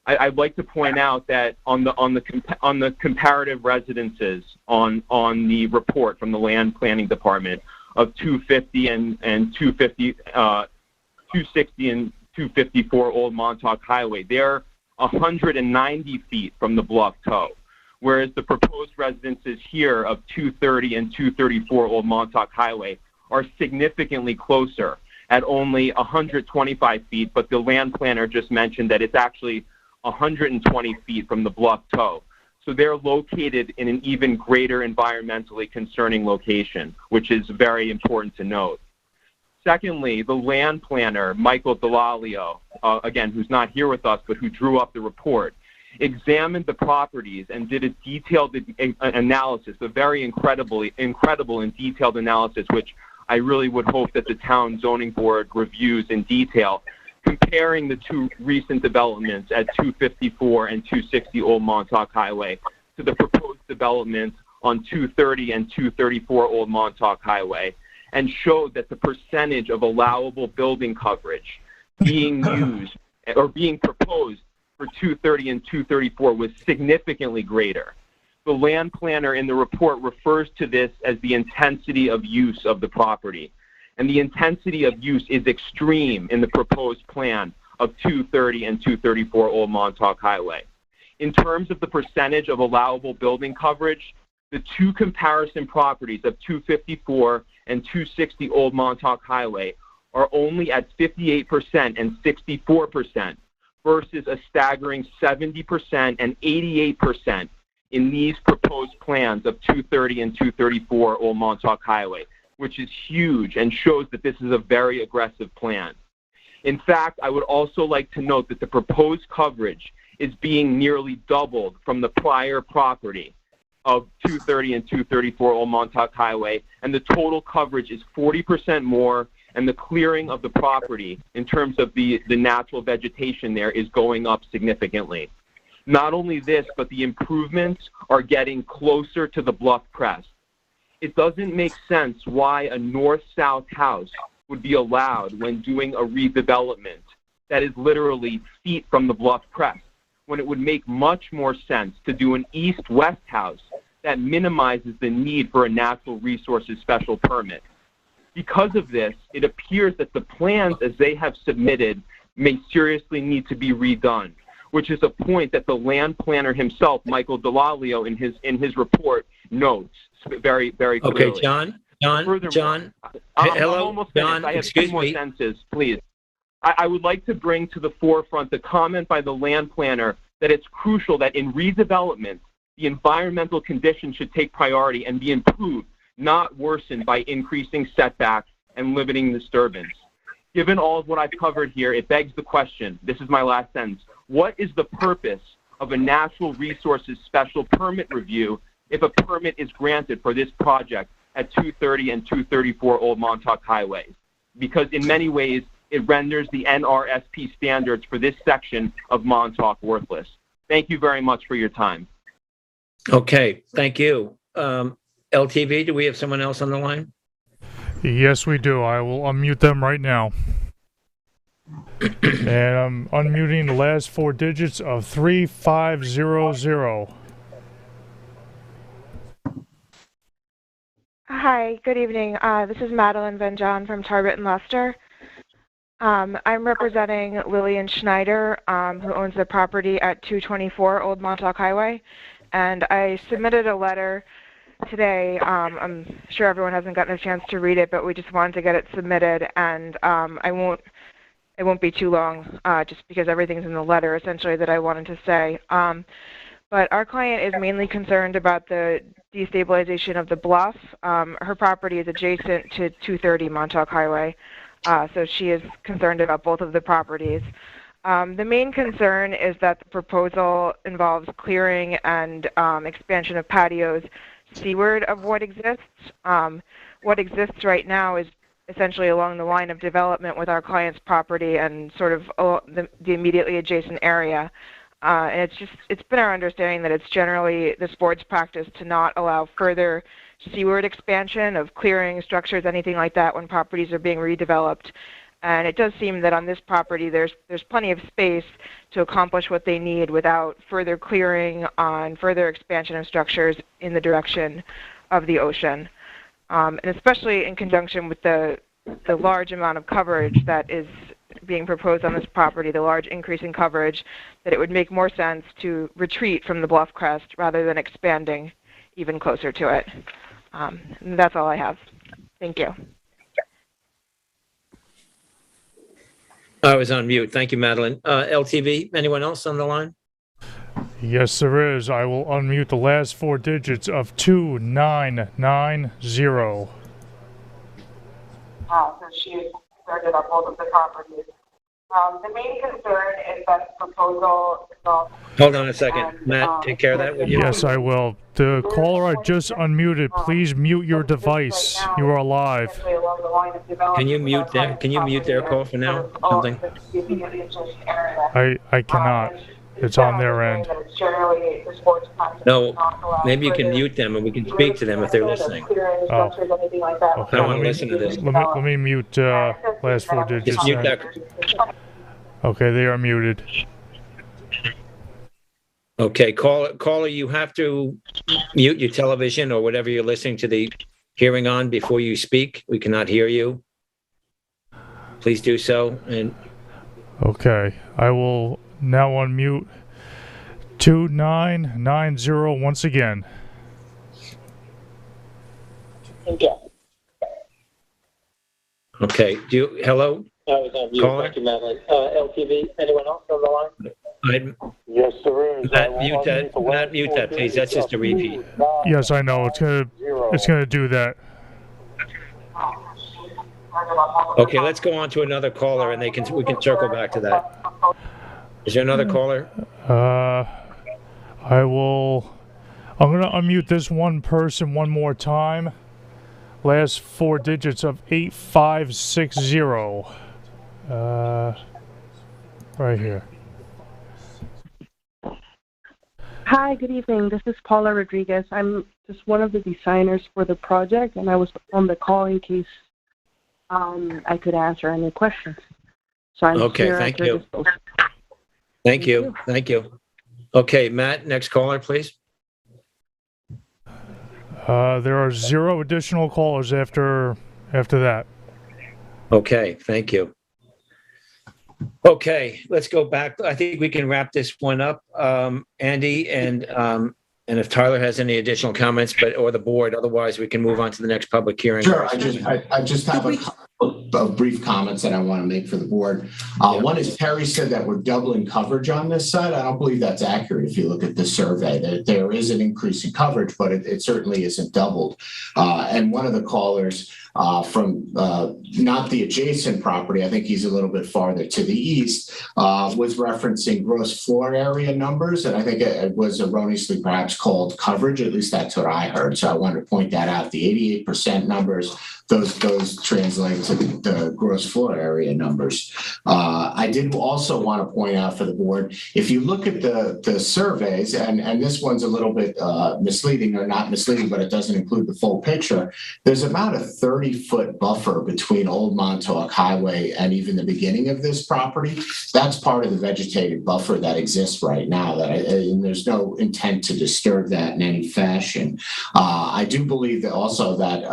I'd like to point out that on the comparative residences on the report from the land planning department of 250 and 250, 260 and 254 Old Montauk Highway, they're 190 feet from the bluff toe, whereas the proposed residences here of 230 and 234 Old Montauk Highway are significantly closer at only 125 feet, but the land planner just mentioned that it's actually 120 feet from the bluff toe. So they're located in an even greater environmentally concerning location, which is very important to note. Secondly, the land planner, Michael Delalio, again, who's not here with us, but who drew up the report, examined the properties and did a detailed analysis, a very incredible and detailed analysis, which I really would hope that the town zoning board reviews in detail, comparing the two recent developments at 254 and 260 Old Montauk Highway to the proposed development on 230 and 234 Old Montauk Highway, and showed that the percentage of allowable building coverage being used or being proposed for 230 and 234 was significantly greater. The land planner in the report refers to this as the intensity of use of the property. And the intensity of use is extreme in the proposed plan of 230 and 234 Old Montauk Highway. In terms of the percentage of allowable building coverage, the two comparison properties of 254 and 260 Old Montauk Highway are only at 58% and 64% versus a staggering 70% and 88% in these proposed plans of 230 and 234 Old Montauk Highway, which is huge and shows that this is a very aggressive plan. In fact, I would also like to note that the proposed coverage is being nearly doubled from the prior property of 230 and 234 Old Montauk Highway, and the total coverage is 40% more, and the clearing of the property in terms of the natural vegetation there is going up significantly. Not only this, but the improvements are getting closer to the bluff crest. It doesn't make sense why a north-south house would be allowed when doing a redevelopment that is literally feet from the bluff crest, when it would make much more sense to do an east-west house that minimizes the need for a natural resources special permit. Because of this, it appears that the plans as they have submitted may seriously need to be redone, which is a point that the land planner himself, Michael Delalio, in his report notes very, very clearly. Okay, John, hello, I'm almost finished. John, I have excuse two more me. sentences, please. I would like to bring to the forefront the comment by the land planner that it's crucial that in redevelopment, the environmental conditions should take priority and be improved, not worsened by increasing setbacks and limiting disturbance. Given all of what I've covered here, it begs the question, this is my last sentence, what is the purpose of a natural resources special permit review if a permit is granted for this project at 230 and 234 Old Montauk Highway? Because in many ways, it renders the NRSP standards for this section of Montauk worthless. Thank you very much for your time. Okay, thank you. LTV, do we have someone else on the line? Yes, we do. I will unmute them right now. And I'm unmuting the last 4 digits of 3500. Hi, good evening. This is Madeline Van John from Tarbert and Leicester. I'm representing Lillian Schneider, who owns the property at 224 Old Montauk Highway. And I submitted a letter today. I'm sure everyone hasn't gotten a chance to read it, but we just wanted to get it submitted. And it won't be too long, just because everything's in the letter, essentially, that I wanted to say. But our client is mainly concerned about the destabilization of the bluff. Her property is adjacent to 230 Montauk Highway, so she is concerned about both of the properties. The main concern is that the proposal involves clearing and expansion of patios seaward of what exists. What exists right now is essentially along the line of development with our client's property and sort of the immediately adjacent area. And it's been our understanding that it's generally this board's practice to not allow further seaward expansion of clearing structures, anything like that, when properties are being redeveloped. And it does seem that on this property there's plenty of space to accomplish what they need without further clearing on further expansion of structures in the direction of the ocean. And especially in conjunction with the large amount of coverage that is being proposed on this property, the large increase in coverage, that it would make more sense to retreat from the bluff crest rather than expanding even closer to it. And that's all I have. Thank you. I was on mute. Thank you, Madeline. LTV, anyone else on the line? Yes, there is. I will unmute the last 4 digits of 2990. So she is concerned about both of the properties. The main concern is that the proposal involves... Hold on a second. Matt, take care of that, would you? Yes, I will. The caller I just unmuted, please mute your device. You are live. Can you mute that? Can you mute their call for now? Something? I cannot. It's on their end. No, maybe you can mute them and we can speak to them if they're listening. Oh. Okay, I don't want to listen to this. Let me mute last 4 digits. Just mute that. Okay, they are muted. Okay, caller, you have to mute your television or whatever you're listening to the hearing on before you speak. We cannot hear you. Please do so. And okay, I will now unmute 2990 once again. okay, hello? I was on mute. Caller? Thank you, Madeline. LTV, anyone else on the line? Yes, there is. Matt, mute that, please. That's just a repeat. Yes, I know. It's gonna do that. Okay, let's go on to another caller and we can circle back to that. Is there another caller? I'm gonna unmute this one person one more time. Last 4 digits of 8560. Right here. Hi, good evening. This is Paula Rodriguez. I'm just one of the designers for the project, and I was on the call in case I could answer any questions. So I'm okay, here thank at your you. disposal. Thank you. Thank you. Okay, Matt, next caller, please. There are 0 additional callers after that. Okay, thank you. Okay, let's go back. I think we can wrap this one up, Andy, and if Tyler has any additional comments, or the board. Otherwise, we can move on to the next public hearing. Sure. I just have a couple of brief comments that I want to make for the board. One is Terry said that we're doubling coverage on this site. I don't believe that's accurate. If you look at the survey, there is an increase in coverage, but it certainly isn't doubled. And one of the callers from not the adjacent property, I think he's a little bit farther to the east, was referencing gross floor area numbers. And I think it was erroneously perhaps called coverage. At least that's what I heard. So I wanted to point that out. The 88% numbers, those translate to the gross floor area numbers. I did also want to point out for the board, if you look at the surveys, and this one's a little bit misleading, or not misleading, but it doesn't include the full picture, there's about a 30-foot buffer between Old Montauk Highway and even the beginning of this property. That's part of the vegetated buffer that exists right now, and there's no intent to disturb that in any fashion. I do believe that also that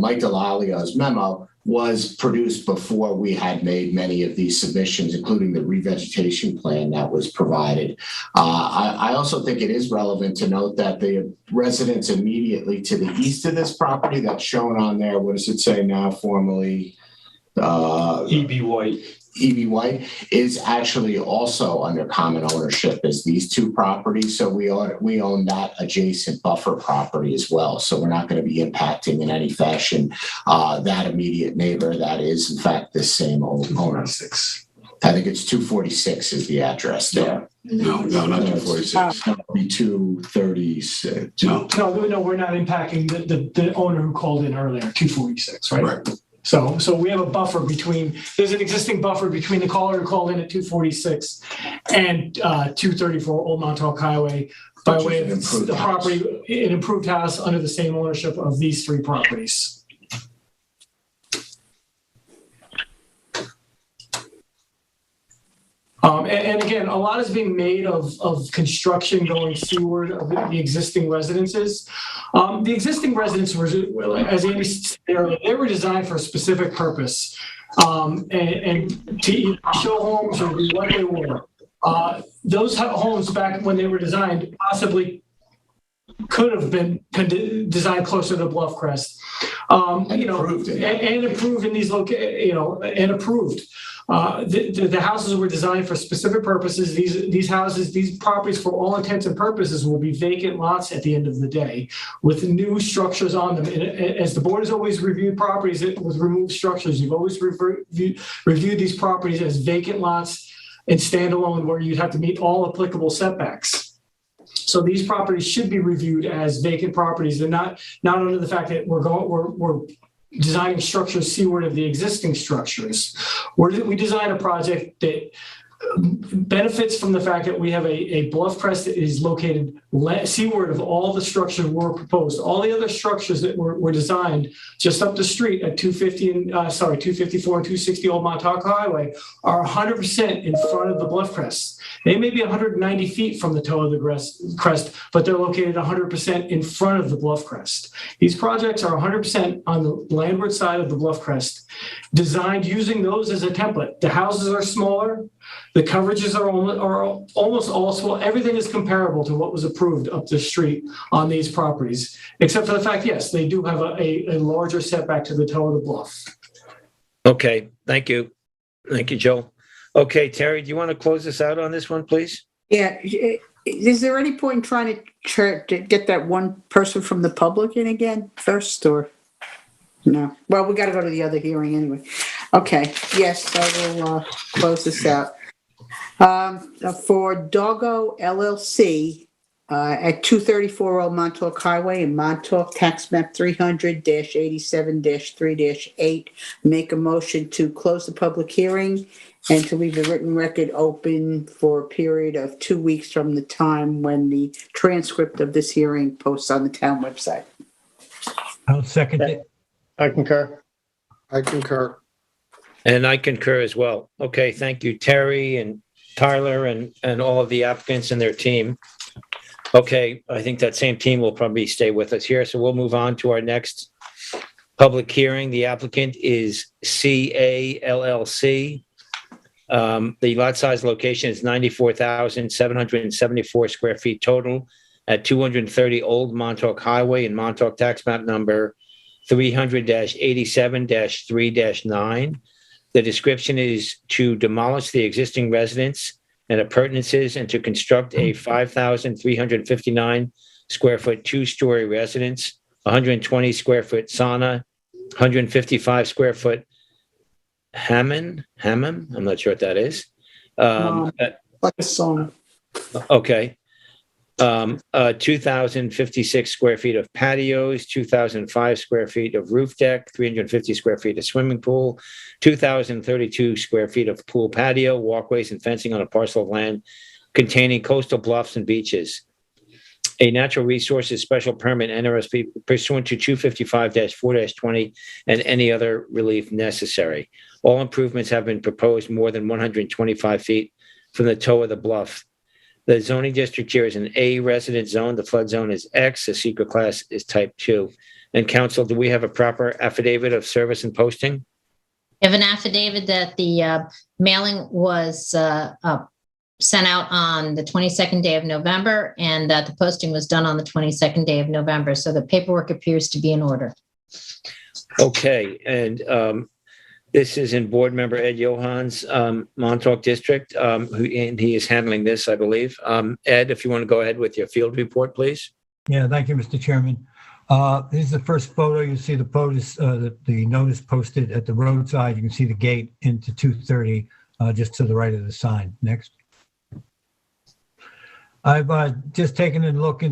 Mike Delalio's memo was produced before we had made many of these submissions, including the revegetation plan that was provided. I also think it is relevant to note that the residents immediately to the east of this property that's shown on there, what does it say now formally? E.B. White. E.B. White is actually also under common ownership as these two properties. So we own that adjacent buffer property as well. So we're not going to be impacting in any fashion that immediate neighbor that is in fact the same owner. I think it's 246 is the address there. No, not 246. That would be 236. No, we're not impacting the owner who called in earlier, 246, right? Right. So we have a buffer there's an existing buffer between the caller who called in at 246 and 234 Old Montauk Highway by way of the property, an improved house under the same ownership of these three properties. And again, a lot is being made of construction going seaward of the existing residences. The existing residents were, as Andy said earlier, they were designed for a specific purpose, and to show homes or what they were. Those homes back when they were designed possibly could have been designed closer to Bluff Crest, and improved in these and approved. The houses were designed for specific purposes. These properties, for all intents and purposes, will be vacant lots at the end of the day with new structures on them. And as the board has always reviewed properties with removed structures, you've always reviewed these properties as vacant lots and standalone where you'd have to meet all applicable setbacks. So these properties should be reviewed as vacant properties and not under the fact that we're designing structures seaward of the existing structures. We design a project that benefits from the fact that we have a bluff crest that is located seaward of all the structures were proposed. All the other structures that were designed just up the street at 254 and 260 Old Montauk Highway are 100% in front of the bluff crest. They may be 190 feet from the toe of the crest, but they're located 100% in front of the bluff crest. These projects are 100% on the landward side of the bluff crest, designed using those as a template. The houses are smaller. The coverages are almost all small. Everything is comparable to what was approved up the street on these properties, except for the fact, yes, they do have a larger setback to the toe of the bluff. Okay, thank you. Thank you, Joe. Okay, Terry, do you want to close us out on this one, please? Yeah. Is there any point in trying to get that one person from the public in again first, or no? Well, we got to go to the other hearing anyway. Okay. Yes, I will close this out. For Doggo LLC at 234 Old Montauk Highway in Montauk, tax map 300-87-3-8, make a motion to close the public hearing and to leave the written record open for a period of 2 weeks from the time when the transcript of this hearing posts on the town website. I'll second it. I concur. And I concur as well. Okay, thank you, Terry and Tyler and all of the applicants and their team. Okay, I think that same team will probably stay with us here. So we'll move on to our next public hearing. The applicant is CA LLC. The lot size location is 94,774 square feet total at 230 Old Montauk Highway in Montauk, tax map number 300-87-3-9. The description is to demolish the existing residence and appurtenances and to construct a 5,359 square foot two-story residence, 120 square foot sauna, 155 square foot hammam. I'm not sure what that is. Like a sauna. Okay. 2,056 square feet of patios, 2,005 square feet of roof deck, 350 square feet of swimming pool, 2,032 square feet of pool patio, walkways and fencing on a parcel of land containing coastal bluffs and beaches. A natural resources special permit NRSP pursuant to 255-4-20 and any other relief necessary. All improvements have been proposed more than 125 feet from the toe of the bluff. The zoning district here is an A resident zone. The flood zone is X. The secret class is type 2. And council, do we have a proper affidavit of service and posting? We have an affidavit that the mailing was sent out on the 22nd day of November and that the posting was done on the 22nd day of November. So the paperwork appears to be in order. Okay. And this is in board member Ed Johans, Montauk District, and he is handling this, I believe. Ed, if you want to go ahead with your field report, please. Yeah, thank you, Mr. Chairman. This is the first photo. You see the notice posted at the roadside. You can see the gate into 230 just to the right of the sign. Next. I've just taken a look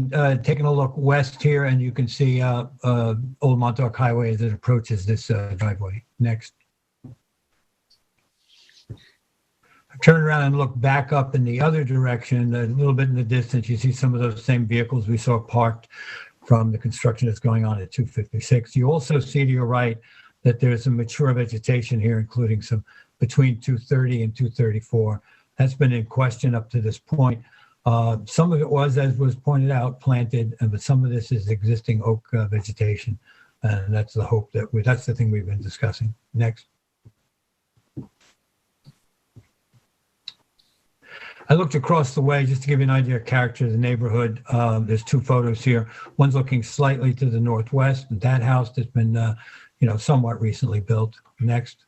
west here, and you can see Old Montauk Highway as it approaches this driveway. Next. Turn around and look back up in the other direction, a little bit in the distance. You see some of those same vehicles we saw parked from the construction that's going on at 256. You also see to your right that there's some mature vegetation here, including some between 230 and 234. That's been in question up to this point. Some of it was, as was pointed out, planted, but some of this is existing oak vegetation. And that's the hope that's the thing we've been discussing. Next. I looked across the way just to give you an idea of character of the neighborhood. There's two photos here. One's looking slightly to the northwest, that house that's been, somewhat recently built. Next.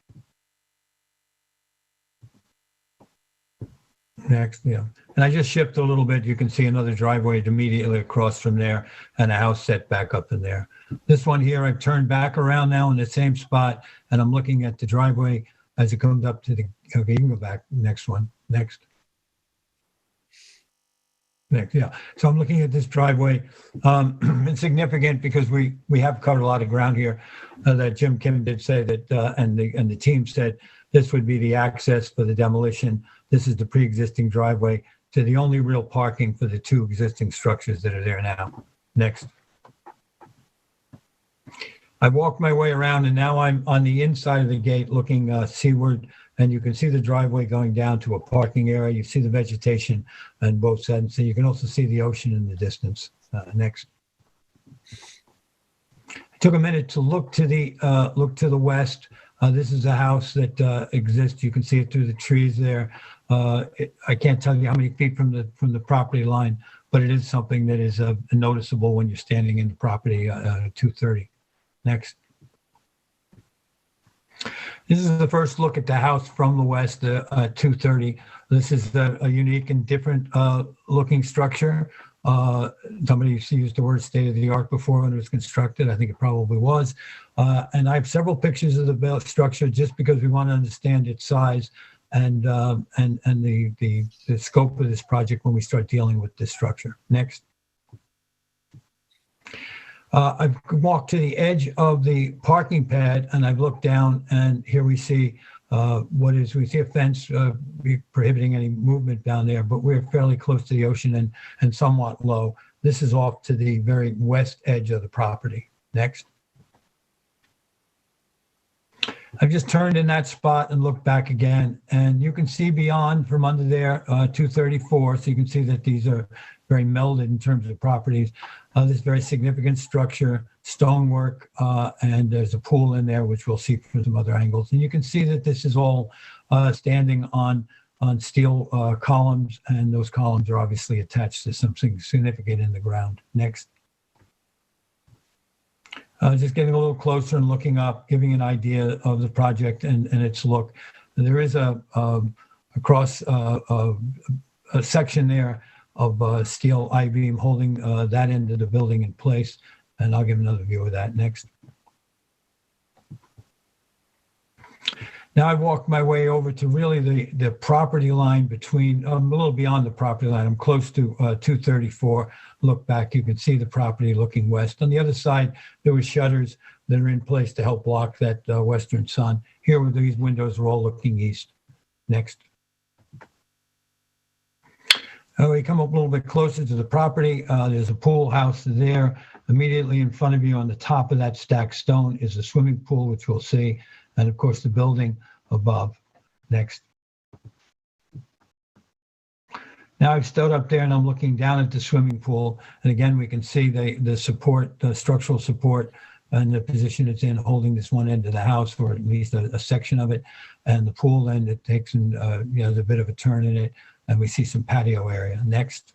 Next, yeah. And I just shifted a little bit. You can see another driveway immediately across from there and a house set back up in there. This one here, I've turned back around now in the same spot, and I'm looking at the driveway as it comes up to the, okay, you can go back. Next one. Next. Next, yeah. So I'm looking at this driveway. It's significant because we have covered a lot of ground here. That Jim Kim did say that, and the team said this would be the access for the demolition. This is the pre-existing driveway to the only real parking for the two existing structures that are there now. Next. I walked my way around and now I'm on the inside of the gate looking seaward, and you can see the driveway going down to a parking area. You see the vegetation on both sides, and you can also see the ocean in the distance. Next. I took a minute to look to the west. This is a house that exists. You can see it through the trees there. I can't tell you how many feet from the property line, but it is something that is noticeable when you're standing in the property 230. Next. This is the first look at the house from the west, 230. This is a unique and different looking structure. Somebody used the word state of the art before when it was constructed. I think it probably was. And I have several pictures of the structure just because we want to understand its size and the scope of this project when we start dealing with this structure. Next. I've walked to the edge of the parking pad and I've looked down, and here we see we see a fence prohibiting any movement down there, but we're fairly close to the ocean and somewhat low. This is off to the very west edge of the property. Next. I've just turned in that spot and looked back again, and you can see beyond from under there 234. So you can see that these are very melded in terms of properties. This very significant structure, stonework, and there's a pool in there, which we'll see from some other angles. And you can see that this is all standing on steel columns, and those columns are obviously attached to something significant in the ground. Next. Just getting a little closer and looking up, giving an idea of the project and its look. There is a section there of steel I-beam holding that end of the building in place. And I'll give another view of that next. Now I walked my way over to really the property line between, I'm a little beyond the property line. I'm close to 234. Look back, you can see the property looking west. On the other side, there were shutters that are in place to help block that western sun. Here were these windows are all looking east. Next. We come up a little bit closer to the property. There's a pool house there. Immediately in front of you on the top of that stacked stone is a swimming pool, which we'll see. And of course, the building above. Next. Now I've stood up there and I'm looking down at the swimming pool. And again, we can see the support, the structural support and the position it's in holding this one end of the house, or at least a section of it. And the pool end, it takes in, there's a bit of a turn in it. And we see some patio area. Next.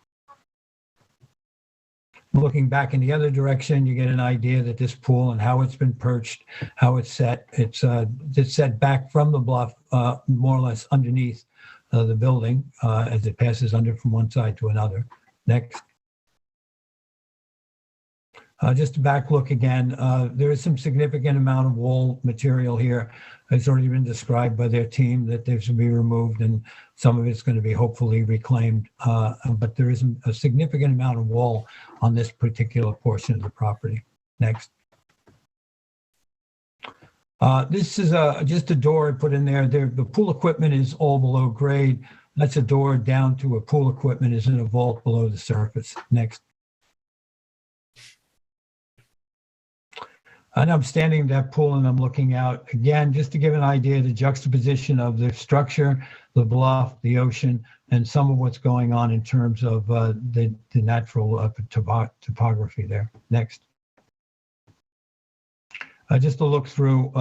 Looking back in the other direction, you get an idea that this pool and how it's been perched, how it's set. It's set back from the bluff, more or less underneath the building as it passes under from one side to another. Next. Just a back look again. There is some significant amount of wall material here. It's already been described by their team that there should be removed, and some of it's going to be hopefully reclaimed. But there is a significant amount of wall on this particular portion of the property. Next. This is just a door I put in there. The pool equipment is all below grade. That's a door down to a pool equipment is in a vault below the surface. Next. And I'm standing in that pool and I'm looking out again, just to give an idea of the juxtaposition of the structure, the bluff, the ocean, and some of what's going on in terms of the natural topography there. Next. Just to look through,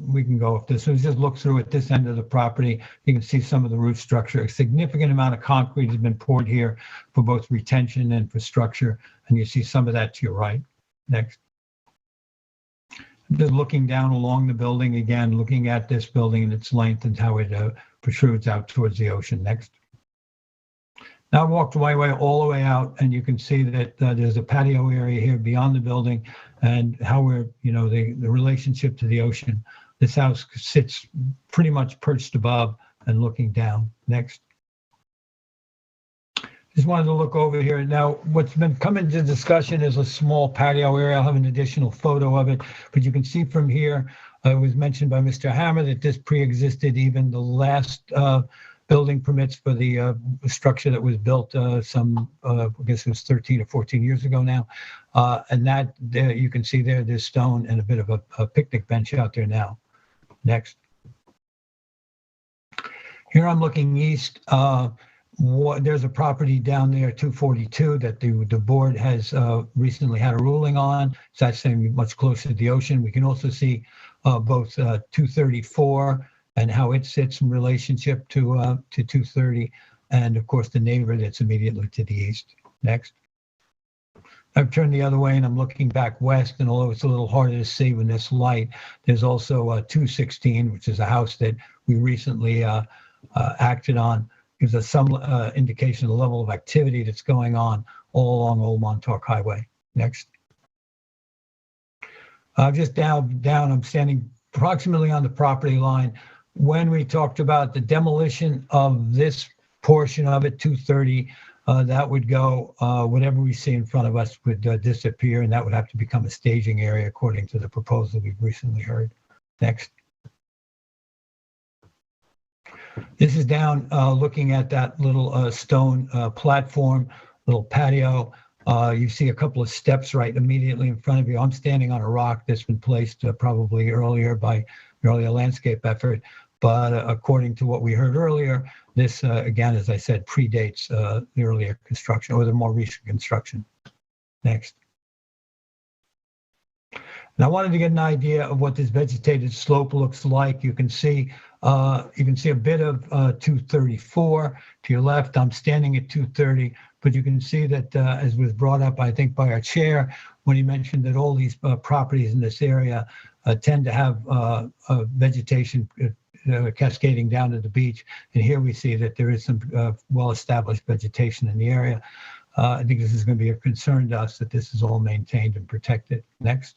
we can go if this was just look through at this end of the property. You can see some of the roof structure. A significant amount of concrete has been poured here for both retention and for structure. And you see some of that to your right. Next. Just looking down along the building again, looking at this building and its length and how it protrudes out towards the ocean. Next. Now I walked my way all the way out, and you can see that there's a patio area here beyond the building, and how we're, the relationship to the ocean. This house sits pretty much perched above and looking down. Next. Just wanted to look over here. Now, what's been coming to discussion is a small patio area. I'll have an additional photo of it, but you can see from here, it was mentioned by Mr. Hammer that this pre-existed even the last building permits for the structure that was built I guess it was 13 or 14 years ago now. And that there, you can see there's stone and a bit of a picnic bench out there now. Next. Here I'm looking east. There's a property down there, 242, that the board has recently had a ruling on. It's actually much closer to the ocean. We can also see both 234 and how it sits in relationship to 230, and of course the neighbor that's immediately to the east. Next. I've turned the other way and I'm looking back west, and although it's a little harder to see with this light, there's also 216, which is a house that we recently acted on. Gives us some indication of the level of activity that's going on all along Old Montauk Highway. Next. Just down, I'm standing approximately on the property line. When we talked about the demolition of this portion of it, 230, that would go, whatever we see in front of us would disappear, and that would have to become a staging area according to the proposal we've recently heard. Next. This is down looking at that little stone platform, little patio. You see a couple of steps right immediately in front of you. I'm standing on a rock that's been placed probably earlier by a landscape effort. But according to what we heard earlier, this, again, as I said, predates the earlier construction or the more recent construction. Next. And I wanted to get an idea of what this vegetated slope looks like. You can see a bit of 234 to your left. I'm standing at 230, but you can see that as was brought up, I think, by our chair, when he mentioned that all these properties in this area tend to have vegetation cascading down to the beach. And here we see that there is some well-established vegetation in the area. I think this is going to be a concern to us that this is all maintained and protected. Next.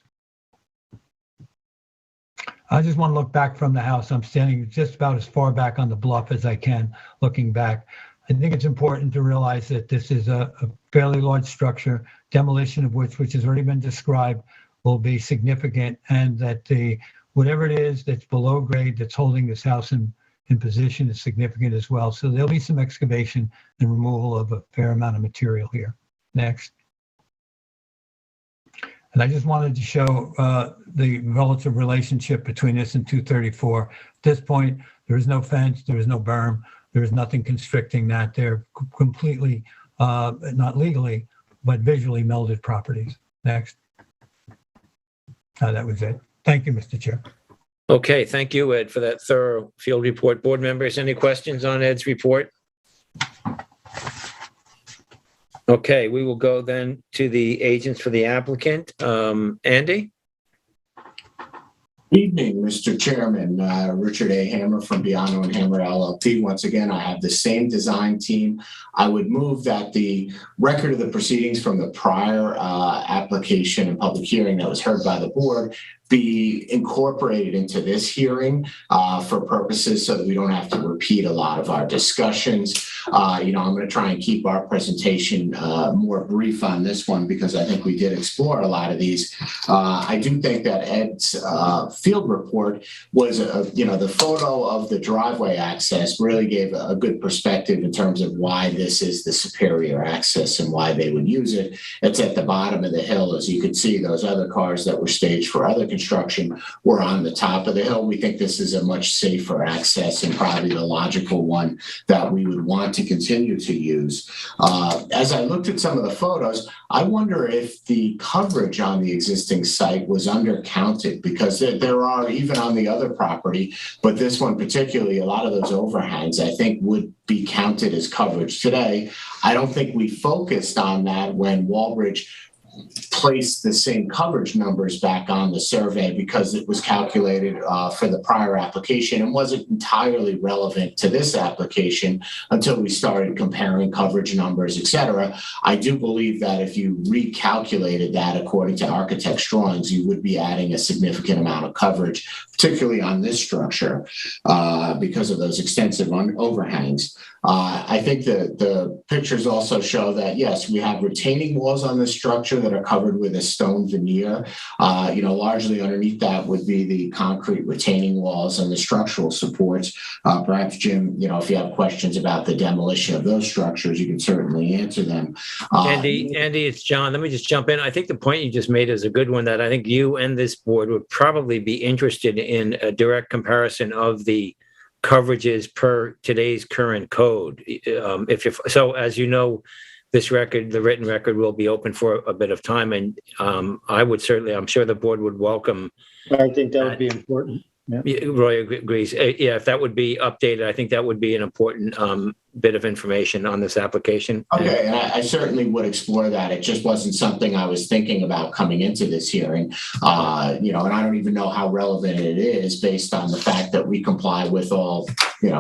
I just want to look back from the house. I'm standing just about as far back on the bluff as I can, looking back. I think it's important to realize that this is a fairly large structure, demolition of which has already been described, will be significant, and that whatever it is that's below grade that's holding this house in position is significant as well. So there'll be some excavation and removal of a fair amount of material here. Next. And I just wanted to show the relative relationship between this and 234. At this point, there is no fence, there is no berm, there is nothing constricting that. They're completely, not legally, but visually melded properties. Next. That was it. Thank you, Mr. Chair. Okay, thank you, Ed, for that thorough field report. Board members, any questions on Ed's report? Okay, we will go then to the agents for the applicant. Andy? Evening, Mr. Chairman. Richard A. Hammer from Biano and Hammer LLP. Once again, I have the same design team. I would move that the record of the proceedings from the prior application and public hearing that was heard by the board be incorporated into this hearing for purposes so that we don't have to repeat a lot of our discussions. I'm going to try and keep our presentation more brief on this one because I think we did explore a lot of these. I do think that Ed's field report was, the photo of the driveway access really gave a good perspective in terms of why this is the superior access and why they would use it. It's at the bottom of the hill. As you can see, those other cars that were staged for other construction were on the top of the hill. We think this is a much safer access and probably the logical one that we would want to continue to use. As I looked at some of the photos, I wonder if the coverage on the existing site was undercounted because there are, even on the other property, but this one particularly, a lot of those overhangs I think would be counted as coverage. Today, I don't think we focused on that when Walbridge placed the same coverage numbers back on the survey because it was calculated for the prior application and wasn't entirely relevant to this application until we started comparing coverage numbers, et cetera. I do believe that if you recalculated that according to architect's drawings, you would be adding a significant amount of coverage, particularly on this structure because of those extensive overhangs. I think the pictures also show that, yes, we have retaining walls on this structure that are covered with a stone veneer. Largely underneath that would be the concrete retaining walls and the structural supports. Perhaps, Jim, if you have questions about the demolition of those structures, you can certainly answer them. Andy, it's John. Let me just jump in. I think the point you just made is a good one that I think you and this board would probably be interested in a direct comparison of the coverages per today's current code. So as you know, this record, the written record, will be open for a bit of time, and I'm sure the board would welcome. I think that would be important. Yeah. Roy agrees. If that would be updated, I think that would be an important bit of information on this application. Okay, and I certainly would explore that. It just wasn't something I was thinking about coming into this hearing. And I don't even know how relevant it is based on the fact that we comply with all,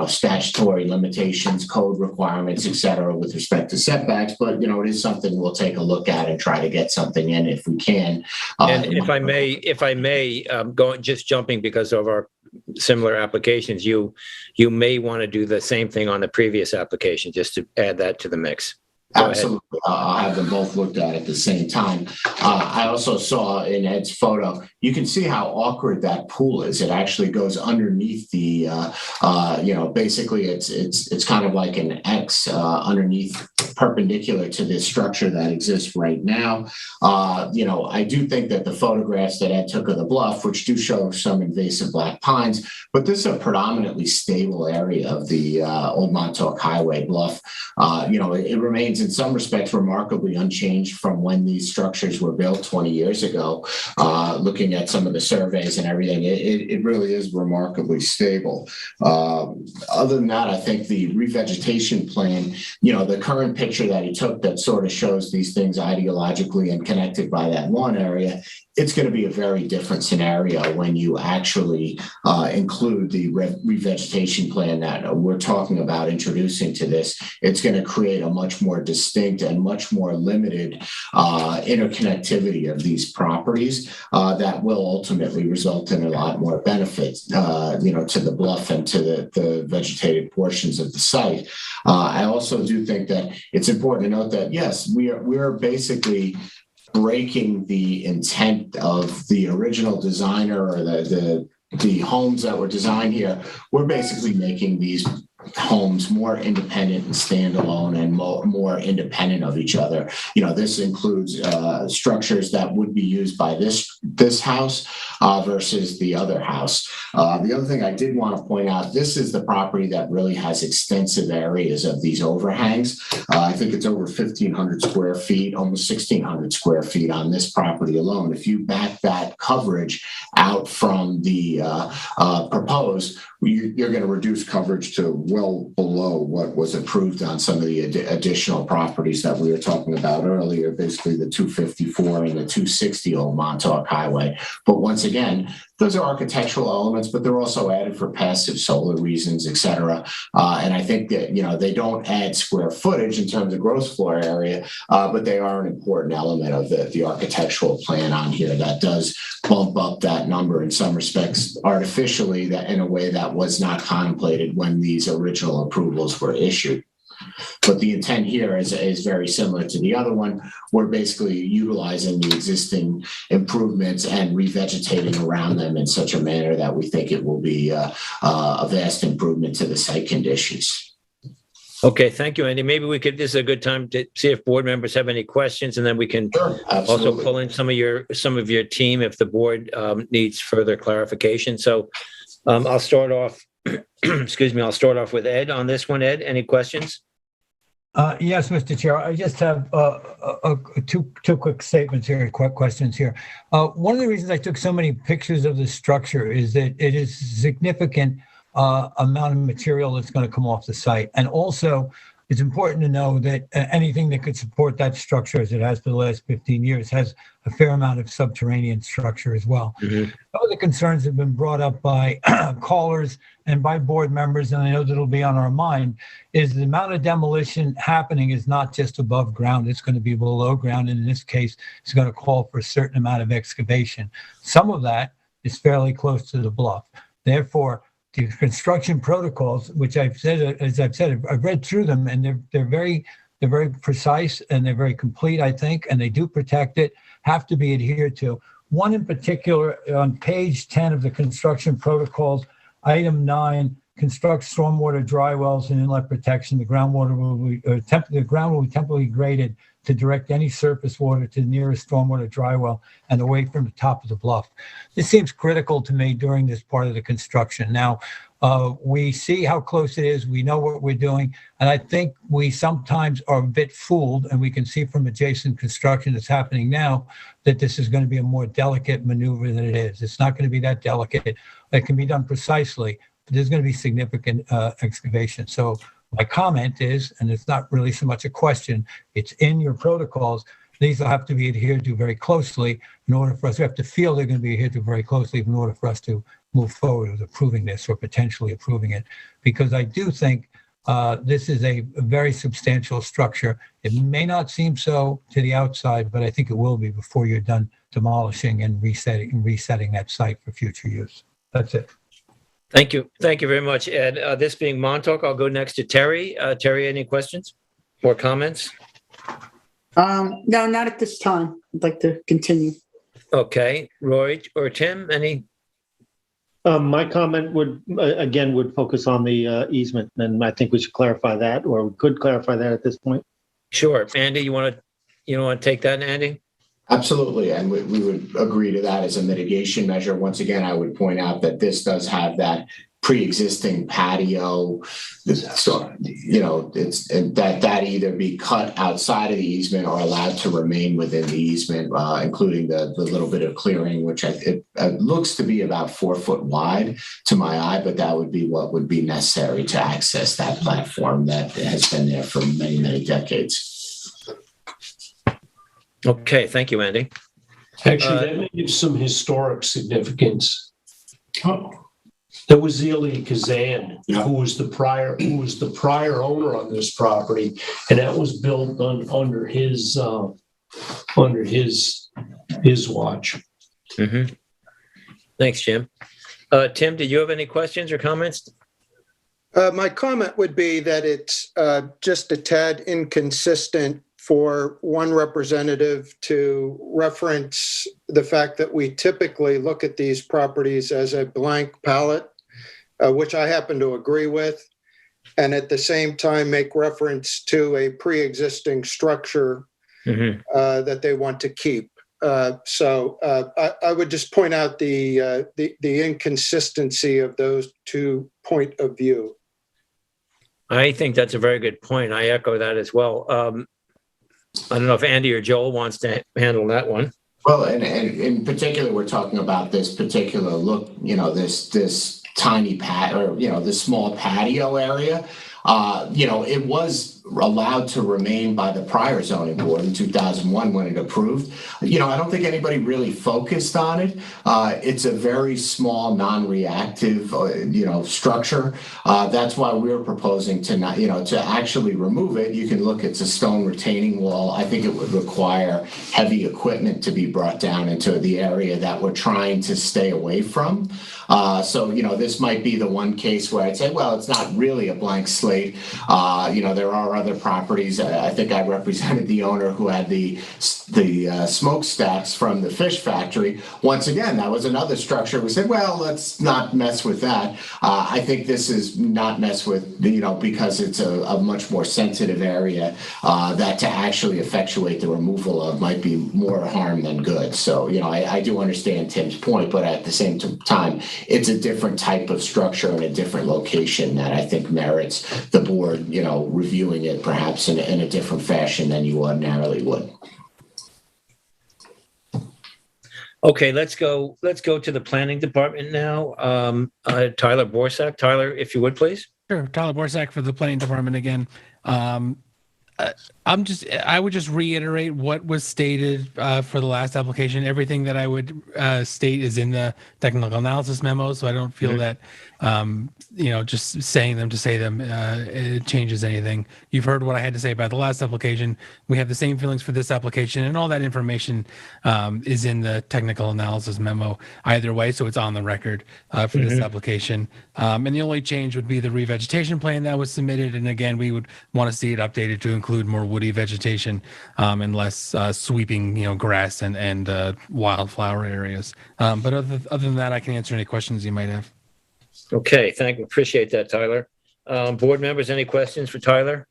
statutory limitations, code requirements, et cetera, with respect to setbacks. But, it is something we'll take a look at and try to get something in if we can. And if I may, just jumping because of our similar applications, you may want to do the same thing on the previous application, just to add that to the mix. Absolutely. I'll have them both looked at the same time. I also saw in Ed's photo, you can see how awkward that pool is. It actually goes underneath the, basically it's kind of like an X underneath, perpendicular to this structure that exists right now. I do think that the photographs that Ed took of the bluff, which do show some invasive black pines, but this is a predominantly stable area of the Old Montauk Highway bluff. It remains in some respects remarkably unchanged from when these structures were built 20 years ago. Looking at some of the surveys and everything, it really is remarkably stable. Other than that, I think the revegetation plan, the current picture that he took that sort of shows these things ideologically and connected by that lawn area it's going to be a very different scenario when you actually include the revegetation plan that we're talking about introducing to this. It's going to create a much more distinct and much more limited interconnectivity of these properties that will ultimately result in a lot more benefits, to the bluff and to the vegetated portions of the site. I also do think that it's important to note that, yes, we're basically breaking the intent of the original designer or the homes that were designed here. We're basically making these homes more independent and standalone and more independent of each other. This includes structures that would be used by this house versus the other house. The other thing I did want to point out, this is the property that really has extensive areas of these overhangs. I think it's over 1,500 square feet, almost 1,600 square feet on this property alone. If you back that coverage out from the proposed, you're going to reduce coverage to well below what was approved on some of the additional properties that we were talking about earlier, basically the 254 and the 260 Old Montauk Highway. But once again, those are architectural elements, but they're also added for passive solar reasons, et cetera. And I think that, they don't add square footage in terms of gross floor area, but they are an important element of the architectural plan on here that does bump up that number in some respects artificially, that in a way that was not contemplated when these original approvals were issued. But the intent here is very similar to the other one. We're basically utilizing the existing improvements and revegetating around them in such a manner that we think it will be a vast improvement to the site conditions. Okay, thank you, Andy. Maybe this is a good time to see if board members have any questions, and then we can also pull in some of your team if the board needs further clarification. So I'll start off. Excuse me. I'll start off with Ed on this one. Ed, any questions? Yes, Mr. Chair. I just have two quick statements here, quick questions here. One of the reasons I took so many pictures of the structure is that it is a significant amount of material that's going to come off the site. And also, it's important to know that anything that could support that structure, as it has for the last 15 years, has a fair amount of subterranean structure as well. Mm-hmm. Some of the concerns have been brought up by callers and by board members, and I know that it'll be on our mind, is the amount of demolition happening is not just above ground, it's going to be below ground, and in this case, it's going to call for a certain amount of excavation. Some of that is fairly close to the bluff. Therefore, the construction protocols, which I've read through them, and they're very precise and they're very complete, I think, and they do protect it, have to be adhered to. One in particular, on page 10 of the construction protocols, item 9, construct stormwater dry wells and inlet protection. The ground will be temporarily graded to direct any surface water to the nearest stormwater dry well and away from the top of the bluff. This seems critical to me during this part of the construction. Now, we see how close it is. We know what we're doing. And I think we sometimes are a bit fooled, and we can see from adjacent construction that's happening now that this is going to be a more delicate maneuver than it is. It's not going to be that delicate. It can be done precisely, but there's going to be significant excavation. So my comment is, and it's not really so much a question, it's in your protocols, these will have to be adhered to very closely in order for us, we have to feel they're going to be adhered to very closely in order for us to move forward with approving this or potentially approving it. Because I do think this is a very substantial structure. It may not seem so to the outside, but I think it will be before you're done demolishing and resetting that site for future use. That's it. Thank you. Thank you very much, Ed. This being Montauk, I'll go next to Terry. Terry, any questions or comments? No, not at this time. I'd like to continue. Okay. Roy or Tim, any? My comment would focus on the easement, and I think we should clarify that, or we could clarify that at this point. Sure. Andy, you want to take that, Andy? Absolutely, and we would agree to that as a mitigation measure. Once again, I would point out that this does have that pre-existing patio, so it's that either be cut outside of the easement or allowed to remain within the easement, including the little bit of clearing, which it looks to be about 4 foot wide to my eye, but that would be what would be necessary to access that platform that has been there for many, many decades. Okay, thank you, Andy. Actually, that may have some historic significance. That was Elia Kazan, who was the prior owner on this property, and that was built under his watch. Mm-hmm. Thanks, Jim. Tim, did you have any questions or comments? My comment would be that it's just a tad inconsistent for one representative to reference the fact that we typically look at these properties as a blank palette, which I happen to agree with, and at the same time make reference to a pre-existing structure that they want to keep. So I would just point out the inconsistency of those two point of view. I think that's a very good point. I echo that as well. I don't know if Andy or Joel wants to handle that one. Well, and in particular, we're talking about this particular look, this tiny this small patio area. It was allowed to remain by the prior zoning board in 2001 when it approved. I don't think anybody really focused on it. It's a very small, non-reactive, structure. That's why we're proposing to not, to actually remove it. You can look, it's a stone retaining wall. I think it would require heavy equipment to be brought down into the area that we're trying to stay away from. So this might be the one case where I'd say, well, it's not really a blank slate. There are other properties. I think I represented the owner who had the smokestacks from the fish factory. Once again, that was another structure. We said, well, let's not mess with that. I think this is not mess with, because it's a much more sensitive area that to actually effectuate the removal of might be more harm than good. So, I do understand Tim's point, but at the same time, it's a different type of structure and a different location that I think merits the board, reviewing it perhaps in a different fashion than you ordinarily would. Okay, let's go to the planning department now. Tyler Borsak. Tyler, if you would, please. Sure. Tyler Borsak for the planning department again. I would just reiterate what was stated for the last application. Everything that I would state is in the technical analysis memo, so I don't feel that just saying them to say them it changes anything. You've heard what I had to say about the last application. We have the same feelings for this application, and all that information is in the technical analysis memo either way, so it's on the record for this application. And the only change would be the revegetation plan that was submitted, and again, we would want to see it updated to include more woody vegetation and less sweeping, grass and wildflower areas. But other than that, I can answer any questions you might have. Okay, appreciate that, Tyler. Board members, any questions for Tyler?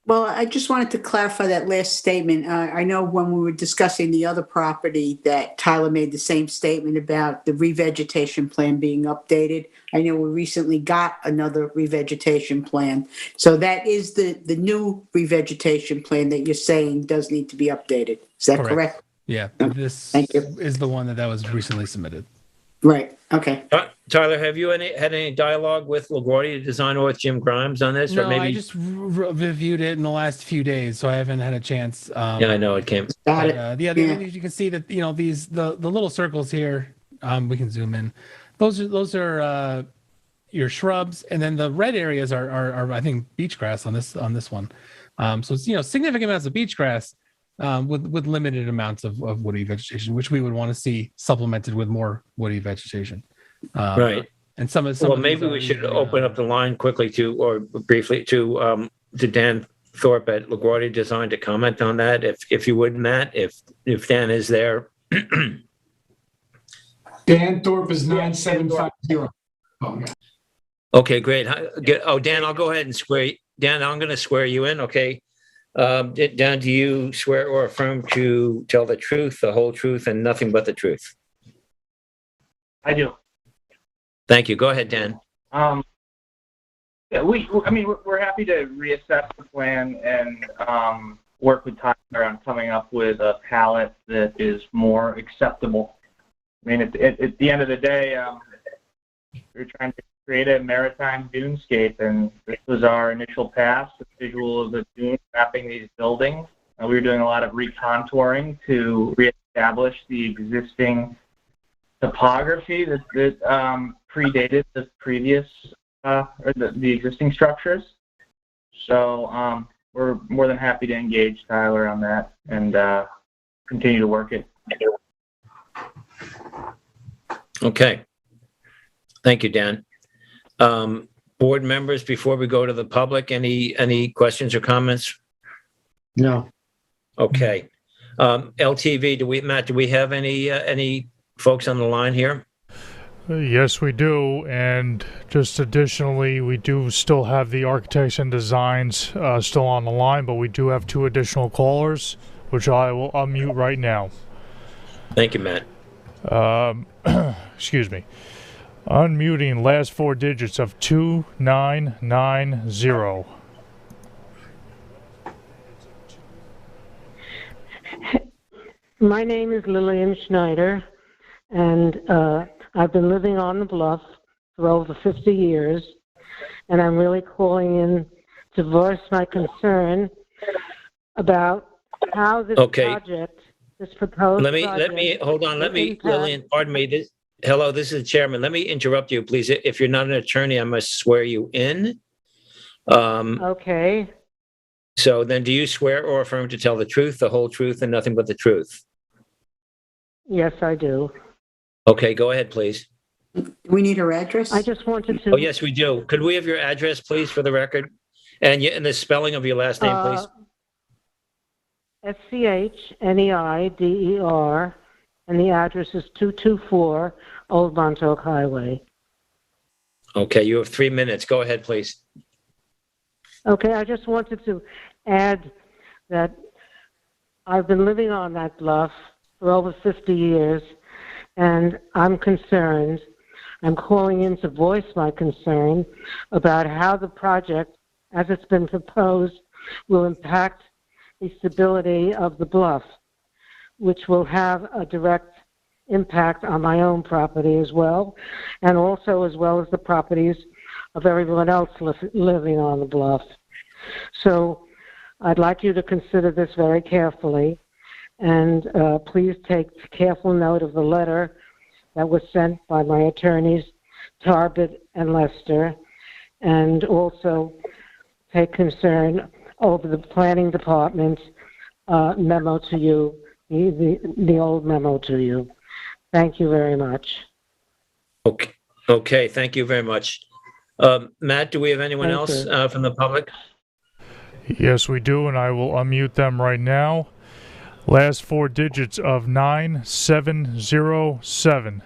Well, I just wanted to clarify that last statement. I know when we were discussing the other property that Tyler made the same statement about the revegetation plan being updated. I know we recently got another revegetation plan. So that is the new revegetation plan that you're saying does need to be updated. Is that correct? Yeah, this is the one that was recently submitted. Right. Okay. Tyler, have you had any dialogue with LaGuardia Design or with Jim Grimes on this? No, or maybe I just reviewed it in the last few days, so I haven't had a chance. Yeah, I know it came. Got it. You can see that the little circles here. We can zoom in. Those are your shrubs, and then the red areas are I think beach grass on this one. So it's significant amounts of beach grass. With limited amounts of woody vegetation, which we would want to see supplemented with more woody vegetation. Right. And some maybe we should open up the line quickly briefly to Dan Thorpe at LaGuardia Design to comment on that, if you would, Matt, if Dan is there. Dan Thorpe is 9750. Okay, great. Dan, I'll go ahead and Dan, I'm going to swear you in. Okay. Dan, do you swear or affirm to tell the truth, the whole truth, and nothing but the truth? I do. Thank you. Go ahead, Dan. Yeah, we're happy to reassess the plan and work with Tyler on coming up with a palette that is more acceptable. I mean, at the end of the day, we're trying to create a maritime dunescape, and this was our initial pass, the visual of the dune wrapping these buildings. We were doing a lot of recontouring to establish the existing topography that predated the previous or the existing structures. So we're more than happy to engage Tyler on that and continue to work it. Okay. Thank you, Dan. Board members, before we go to the public, any questions or comments? No. Okay. LTV, Matt, do we have any folks on the line here? Yes, we do. And just additionally, we do still have the architects and designs still on the line, but we do have 2 additional callers, which I will unmute right now. Thank you, Matt. Excuse me. Unmuting last 4 digits of 2990. My name is Lillian Schneider, and I've been living on the bluff for over 50 years, and I'm really calling in to voice my concern about how this project, this proposed project... Hold on, Lillian, pardon me. Hello, this is the chairman. Let me interrupt you, please. If you're not an attorney, I must swear you in. Okay. So then do you swear or affirm to tell the truth, the whole truth, and nothing but the truth? Yes, I do. Okay, go ahead, please. We need her address? I just wanted to... Oh, yes, we do. Could we have your address, please, for the record? And the spelling of your last name, please. SCHNEIDER, and the address is 224 Old Montauk Highway. Okay, you have 3 minutes. Go ahead, please. Okay, I just wanted to add that I've been living on that bluff for over 50 years, and I'm concerned. I'm calling in to voice my concern about how the project, as it's been proposed, will impact the stability of the bluff, which will have a direct impact on my own property as well, and also as well as the properties of everyone else living on the bluff. So I'd like you to consider this very carefully, and please take careful note of the letter that was sent by my attorneys, Tarbett and Lester, and also take concern over the planning department memo to you, the old memo to you. Thank you very much. Okay, thank you very much. Matt, do we have anyone else from the public? Yes, we do, and I will unmute them right now. Last 4 digits of 9707.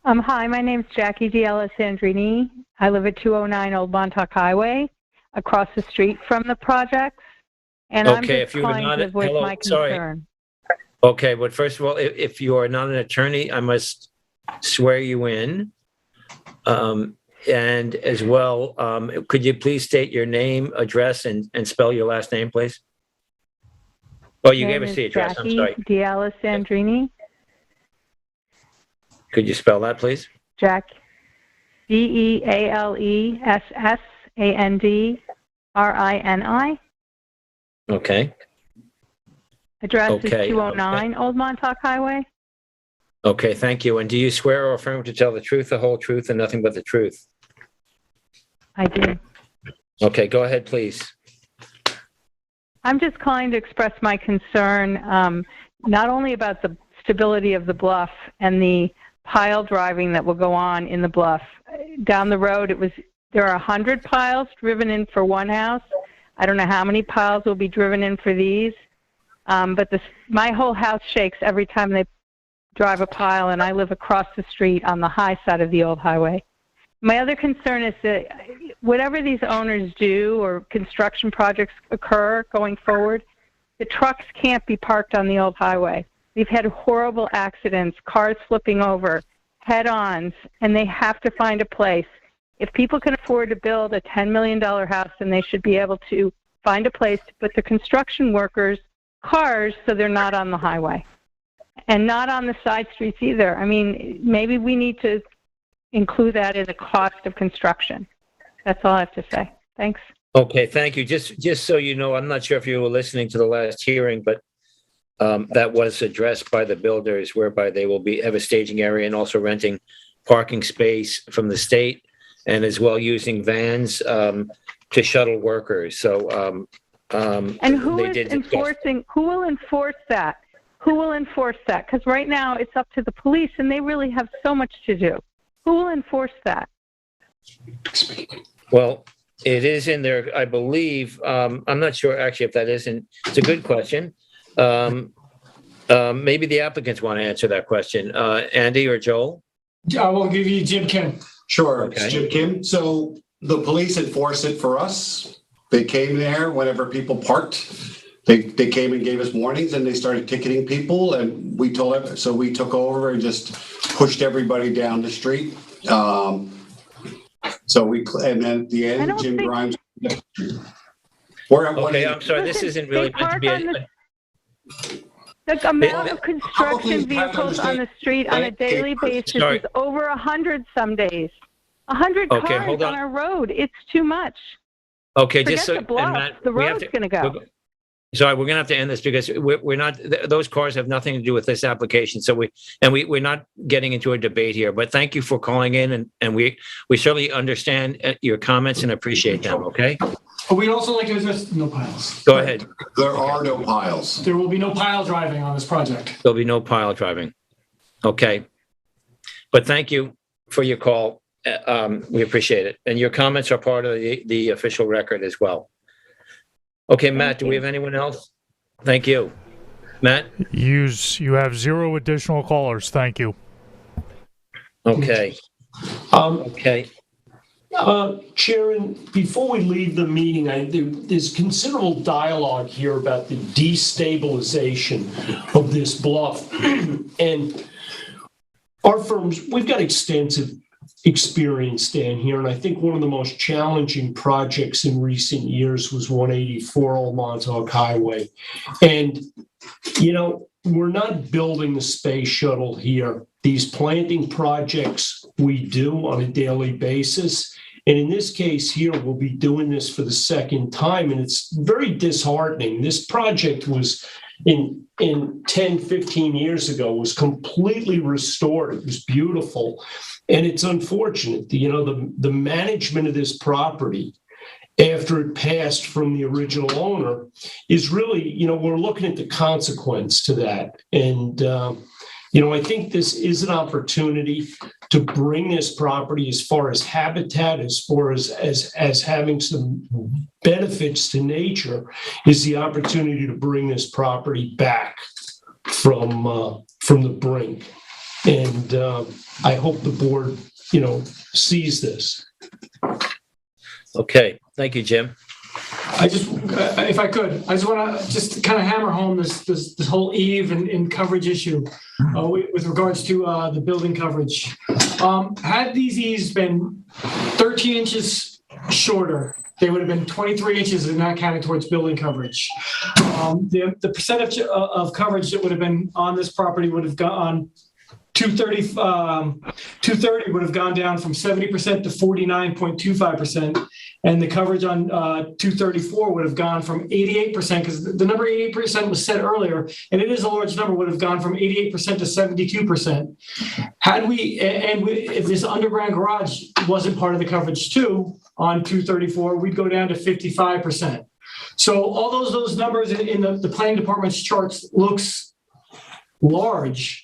Hi, my name's Jackie D'Alessandrini. I live at 209 Old Montauk Highway, across the street from the projects, and I'm just calling to voice my concern. Okay, but first of all, if you are not an attorney, I must swear you in. And as well, could you please state your name, address, and spell your last name, please? Oh, you gave us the address. I'm sorry. Jackie D'Alessandrini. Could you spell that, please? Jack, DEALESSANDRINI. Okay. Address is 209 Old Montauk Highway. Okay, thank you. And do you swear or affirm to tell the truth, the whole truth, and nothing but the truth? I do. Okay, go ahead, please. I'm just calling to express my concern, not only about the stability of the bluff and the pile driving that will go on in the bluff. Down the road, there are 100 piles driven in for one house. I don't know how many piles will be driven in for these, but my whole house shakes every time they drive a pile, and I live across the street on the high side of the old highway. My other concern is that whatever these owners do or construction projects occur going forward, the trucks can't be parked on the old highway. We've had horrible accidents, cars flipping over, head-ons, and they have to find a place. If people can afford to build a $10 million house, then they should be able to find a place to put the construction workers' cars so they're not on the highway. And not on the side streets either. I mean, maybe we need to include that in the cost of construction. That's all I have to say. Thanks. Okay, thank you. Just so you know, I'm not sure if you were listening to the last hearing, but that was addressed by the builders, whereby they will have a staging area and also renting parking space from the state, and as well using vans to shuttle workers. So, And who they is did enforcing? Who will enforce that? Who will enforce that? Because right now it's up to the police, and they really have so much to do. Who will enforce that? Well, it is in there, I believe. I'm not sure actually if that isn't. It's a good question. Maybe the applicants want to answer that question. Andy or Joel? I will give you Jim Kim. Sure, Okay. it's Jim Kim. So the police enforce it for us. They came there whenever people parked. They came and gave us warnings, and they started ticketing people, and we told them. So we took over and just pushed everybody down the street. And then at the end, Jim Grimes. Okay, I'm sorry. This isn't really meant to be The amount of construction vehicles on the street on a daily basis is over 100 some days. 100 Okay, cars hold on on. our road. It's too much. Okay, Forget just so the bluff. Matt, The we have road's going to go. Sorry, we're going to have to end this because we're not. Those cars have nothing to do with this application. So we're not getting into a debate here. But thank you for calling in, and we certainly understand your comments and appreciate them. Okay. But we'd also like to address no piles. Go ahead. There are no piles. There will be no pile driving on this project. There'll be no pile driving. Okay. But thank you for your call. We appreciate it. And your comments are part of the official record as well. Okay, Matt, do we have anyone else? Thank you. Matt? You have 0 additional callers. Thank you. Okay. Okay. Chairman, before we leave the meeting, there's considerable dialogue here about the destabilization of this bluff. And our firms, we've got extensive experience down here, and I think one of the most challenging projects in recent years was 184 Old Montauk Highway. And, we're not building the space shuttle here. These planting projects we do on a daily basis. And in this case here, we'll be doing this for the second time, and it's very disheartening. This project was in 10, 15 years ago, was completely restored. It was beautiful. And it's unfortunate, the management of this property after it passed from the original owner is really, we're looking at the consequence to that. And, I think this is an opportunity to bring this property as far as habitat, as far as having some benefits to nature, is the opportunity to bring this property back from the brink. And I hope the board, sees this. Okay. Thank you, Jim. If I could, I just want to just kind of hammer home this whole eve and coverage issue with regards to the building coverage. Had these eaves been 13 inches shorter, they would have been 23 inches and not counted towards building coverage. The percentage of coverage that would have been on this property would have gone 230 would have gone down from 70% to 49.25%. And the coverage on 234 would have gone from 88%, because the number 88% was said earlier, and it is a large number, would have gone from 88% to 72%. If this underground garage wasn't part of the coverage too, on 234, we'd go down to 55%. So all those numbers in the planning department's charts looks large.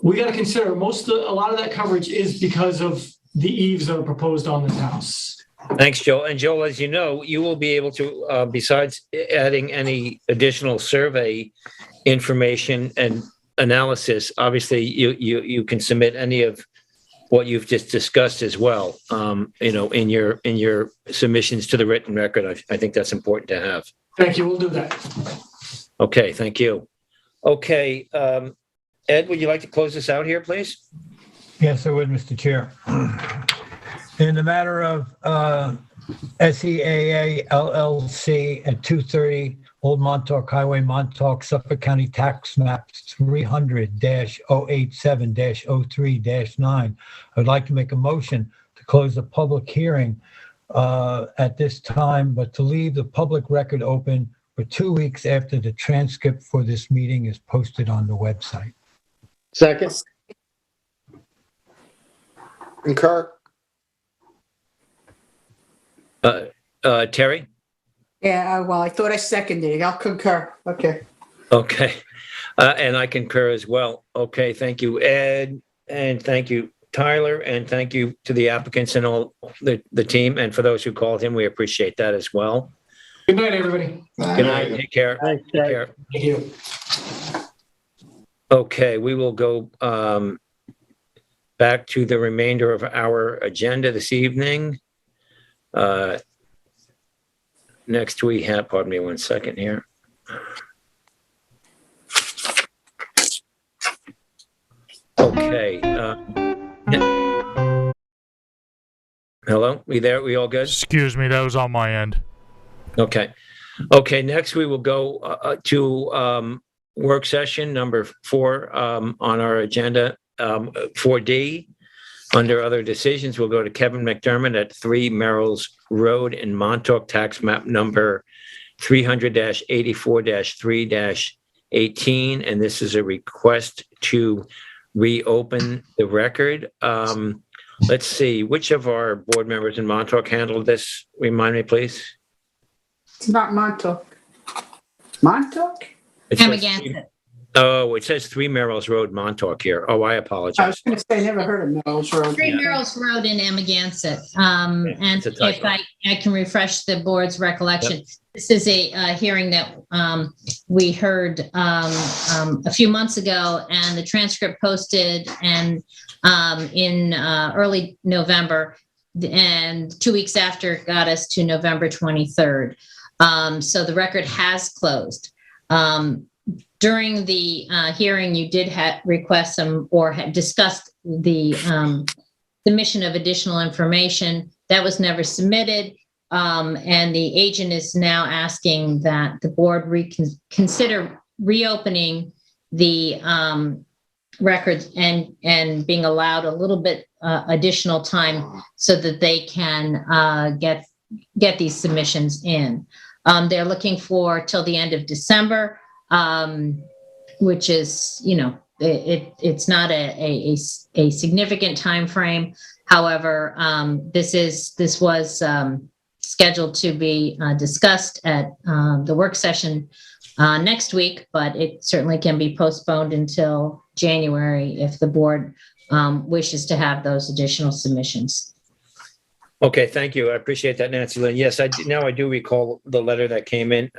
We got to consider a lot of that coverage is because of the eaves that are proposed on this house. Thanks, Joel. And Joel, as you know, you will be able to, besides adding any additional survey information and analysis, obviously you can submit any of what you've just discussed as well, in your submissions to the written record. I think that's important to have. Thank you. We'll do that. Okay. Thank you. Okay. Ed, would you like to close this out here, please? Yes, I would, Mr. Chair. In the matter of SEAA LLC at 230 Old Montauk Highway, Montauk, Suffolk County Tax Map 300-087-03-9, I would like to make a motion to close the public hearing at this time, but to leave the public record open for 2 weeks after the transcript for this meeting is posted on the website. Second. Concur? Terry? Yeah, well, I thought I seconded it. I'll concur. Okay. Okay. And I concur as well. Okay, thank you, Ed, and thank you, Tyler, and thank you to the applicants and all the team, and for those who called in, we appreciate that as well. Good night, everybody. Good night. Take care. Thanks, Take Ted. care. Thank you. Okay, we will go back to the remainder of our agenda this evening. Next we have, pardon me one second here. Okay. Hello, we there? We all good? Excuse me, that was on my end. Okay. Okay, next we will go to work session number 4 on our agenda, 4D. Under other decisions, we'll go to Kevin McDermott at 3 Merrill's Road in Montauk, tax map number 300-84-3-18. And this is a request to reopen the record. Let's see, which of our board members in Montauk handled this? Remind me, please. It's not Montauk. Montauk? It I'm says against it. Oh, it says 3 Merrill's Road, Montauk here. Oh, I I apologize. was going to say, I never heard of Melrose Road. 3 Merrill's Road in Amagansett. And it's a if typo. I can refresh the board's recollection, this is a hearing that we heard a few months ago, and the transcript posted and in early November, and 2 weeks after got us to November 23rd. So the record has closed. During the hearing, you did request some or had discussed the submission of additional information. That was never submitted. And the agent is now asking that the board consider reopening the records and being allowed a little bit additional time so that they can get these submissions in. They're looking for till the end of December. Which is, you know, it's not a significant time frame. However, this was scheduled to be discussed at the work session next week, but it certainly can be postponed until January if the board wishes to have those additional submissions. Okay, thank you. I appreciate that, Nancy Lynn. Yes, now I do recall the letter that came in.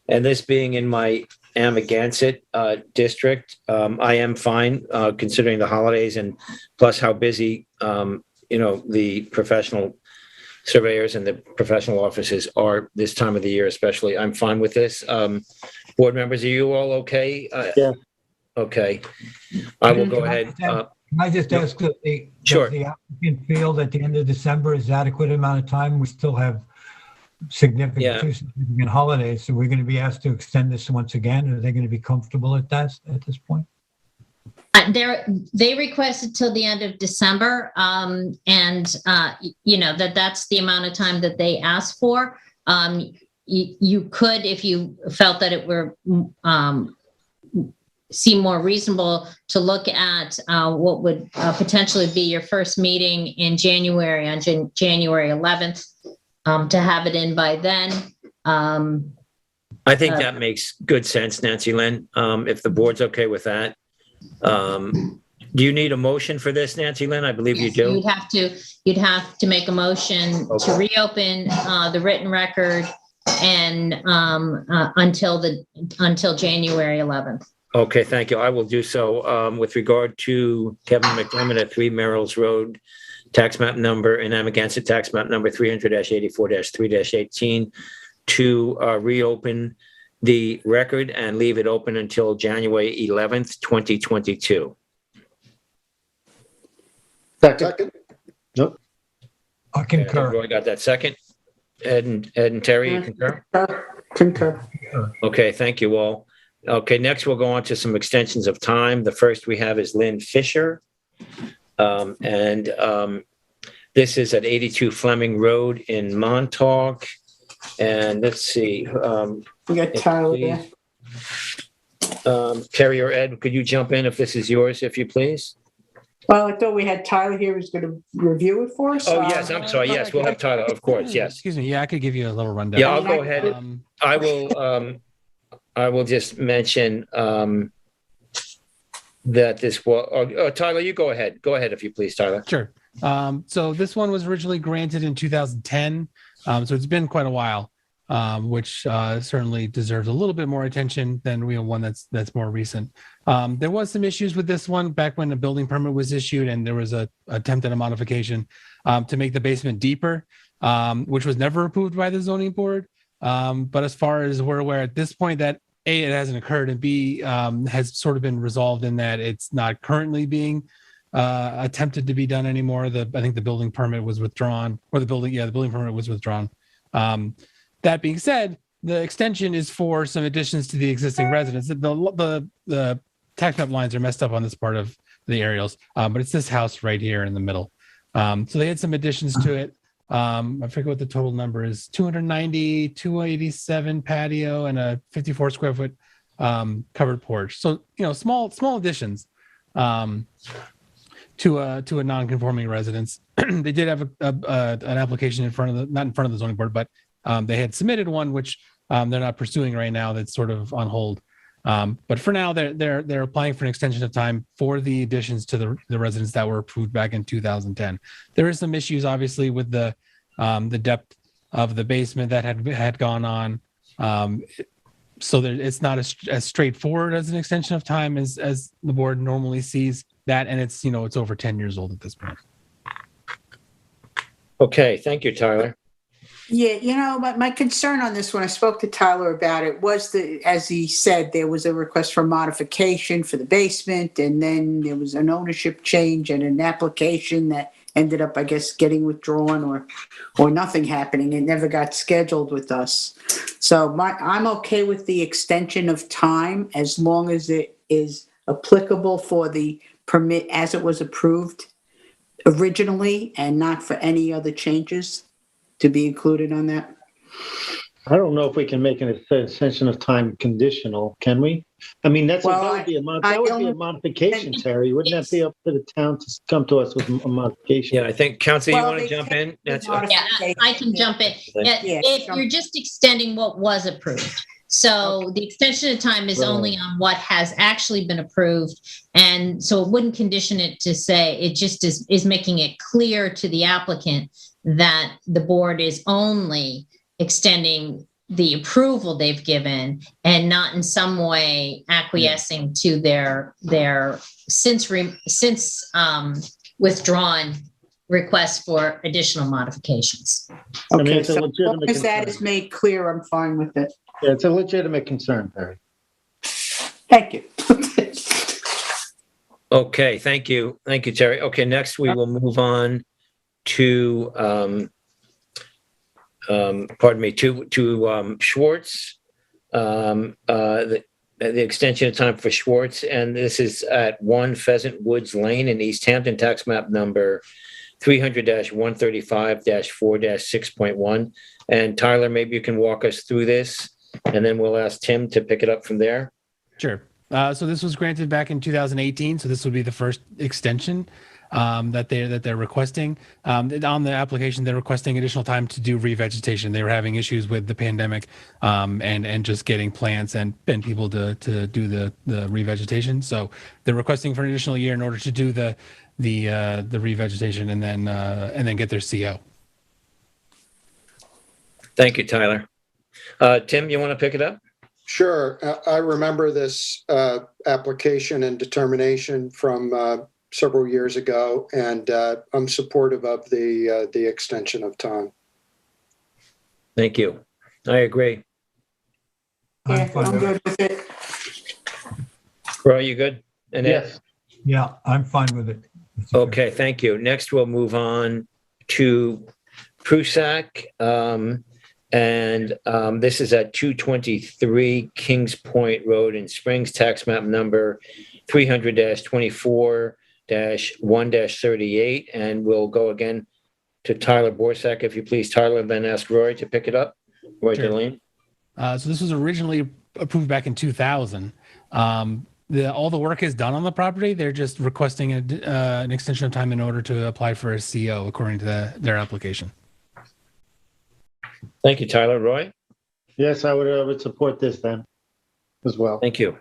And this being in my Amagansett district, I am fine considering the holidays and plus how busy, the professional surveyors and the professional offices are this time of the year, especially. I'm fine with this. Board members, are you all okay? Yeah. Okay. I will go ahead. Can I just ask that Sure. the applicant feel that the end of December is adequate amount of time? We still have two significant holidays, so we're going to be asked to extend this once again. Are they going to be comfortable at this point? They requested till the end of December, and that's the amount of time that they asked for. You could, if you felt that it were seem more reasonable, to look at what would potentially be your first meeting in January on January 11th. To have it in by then. I think that makes good sense, Nancy Lynn, if the board's okay with that. Do you need a motion for this, Nancy Lynn? I believe you do. You'd have to make a motion to reopen the written record and until January 11th. Okay, thank you. I will do so. With regard to Kevin McDermott at 3 Merrill's Road, tax map number in Amagansett, tax map number 300-84-3-18, to reopen the record and leave it open until January 11th, 2022. Second. Nope. I concur. Roy got that second. Ed and Terry, you concur? Concur. Okay, thank you all. Okay, next we'll go on to some extensions of time. The first we have is Lynn Fisher. This is at 82 Fleming Road in Montauk. And let's see. We got Tyler there. Terry or Ed, could you jump in if this is yours, if you please? Well, I thought we had Tyler here who's going to review it for us. Oh, yes, I'm sorry. Yes, we'll have Tyler, of course, yes. Excuse me. Yeah, I could give you a little rundown. Yeah, I'll go ahead. I will just mention that this will, Tyler, you go ahead. Go ahead, if you please, Tyler. Sure. So this one was originally granted in 2010. So it's been quite a while, which certainly deserves a little bit more attention than one that's more recent. There was some issues with this one back when the building permit was issued, and there was a attempt at a modification to make the basement deeper, which was never approved by the zoning board. But as far as we're aware at this point, that A, it hasn't occurred, and B, has sort of been resolved in that it's not currently being attempted to be done anymore. I think the building permit was withdrawn, or the building permit was withdrawn. That being said, the extension is for some additions to the existing residence. The tax map lines are messed up on this part of the aerials, but it's this house right here in the middle. So they had some additions to it. I forget what the total number is: 290, 287 patio, and a 54 square foot covered porch. So small additions to a non-conforming residence. They did have an application not in front of the zoning board, but they had submitted one which they're not pursuing right now. That's sort of on hold. But for now, they're applying for an extension of time for the additions to the residence that were approved back in 2010. There is some issues, obviously, with the depth of the basement that had gone on. So it's not as straightforward as an extension of time as the board normally sees that, and it's over 10 years old at this point. Okay, thank you, Tyler. Yeah, my concern on this one, I spoke to Tyler about it, was as he said, there was a request for modification for the basement, and then there was an ownership change and an application that ended up, I guess, getting withdrawn or nothing happening. It never got scheduled with us. So I'm okay with the extension of time as long as it is applicable for the permit as it was approved originally and not for any other changes to be included on that. I don't know if we can make an extension of time conditional, can we? I mean, that would be a modification, Terry. Wouldn't that be up to the town to come to us with a modification? Yeah, I think, Council, you want to jump in? Yeah, I can jump in. If you're just extending what was approved. So the extension of time is only on what has actually been approved. And so it wouldn't condition it to say, it just is making it clear to the applicant that the board is only extending the approval they've given and not in some way acquiescing to their since withdrawn request for additional modifications. Okay, so as long as that is made clear, I'm fine with it. Yeah, it's a legitimate concern, Barry. Thank you. Okay, thank you. Thank you, Terry. Okay, next we will move on to Schwartz. The extension of time for Schwartz, and this is at 1 Pheasant Woods Lane in East Hampton, tax map number 300-135-4-6.1. And Tyler, maybe you can walk us through this, and then we'll ask Tim to pick it up from there. Sure. So this was granted back in 2018. So this would be the first extension that they're requesting. On the application, they're requesting additional time to do revegetation. They were having issues with the pandemic and just getting plants and people to do the revegetation. So they're requesting for an additional year in order to do the revegetation and then get their CO. Thank you, Tyler. Tim, you want to pick it up? Sure. I remember this application and determination from several years ago, and I'm supportive of the extension of time. Thank you. I agree. Yeah, I'm good with it. Roy, you good? And yes. Yeah, I'm fine with it. Okay, thank you. Next, we'll move on to Prusak. And this is at 223 Kings Point Road in Springs, tax map number 300-24-1-38. And we'll go again to Tyler Borsak, if you please, Tyler, and then ask Roy to pick it up. Roy Sure. Delaney. So this was originally approved back in 2000. All the work is done on the property. They're just requesting an extension of time in order to apply for a CO according to their application. Thank you, Tyler. Roy? Yes, I would support this then as well. Thank you.